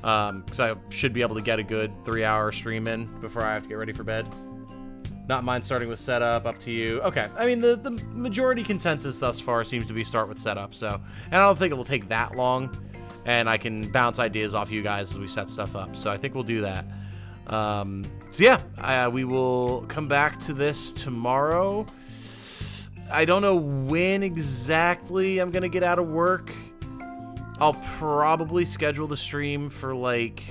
Speaker 4: Because I should be able to get a good 3-hour stream in before I have to get ready for bed. Not mind starting with setup, up to you. Okay, I mean, the majority consensus thus far seems to be start with setup, so... And I don't think it will take that long, and I can bounce ideas off you guys as we set stuff up, so I think we'll do that. So yeah, we will come back to this tomorrow. I don't know when exactly I'm gonna get out of work. I'll probably schedule the stream for like...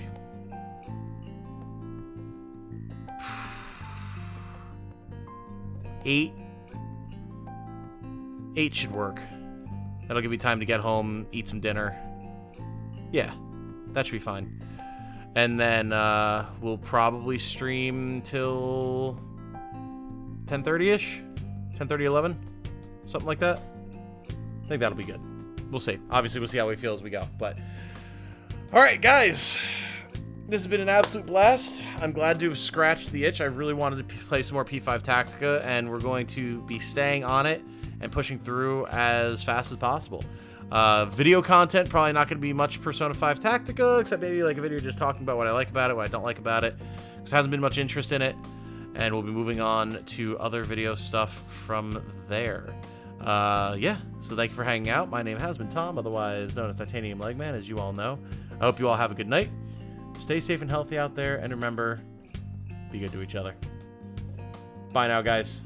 Speaker 4: 8 should work. That'll give me time to get home, eat some dinner. Yeah, that should be fine. And then we'll probably stream till 10:30-ish? 10:30, 11? Something like that. I think that'll be good. We'll see. Obviously, we'll see how we feel as we go. But all right, guys. This has been an absolute blast. I'm glad to have scratched the itch. I really wanted to play some more P5 Tactica, and we're going to be staying on it and pushing through as fast as possible. Video content, probably not going to be much Persona 5 Tactica, except maybe like a video just talking about what I like about it, what I don't like about it. There hasn't been much interest in it, and we'll be moving on to other video stuff from there. Yeah, so thank you for hanging out. My name has been Tom, otherwise known as Titanium Legman, as you all know. I hope you all have a good night. Stay safe and healthy out there, and remember, be good to each other. Bye now, guys.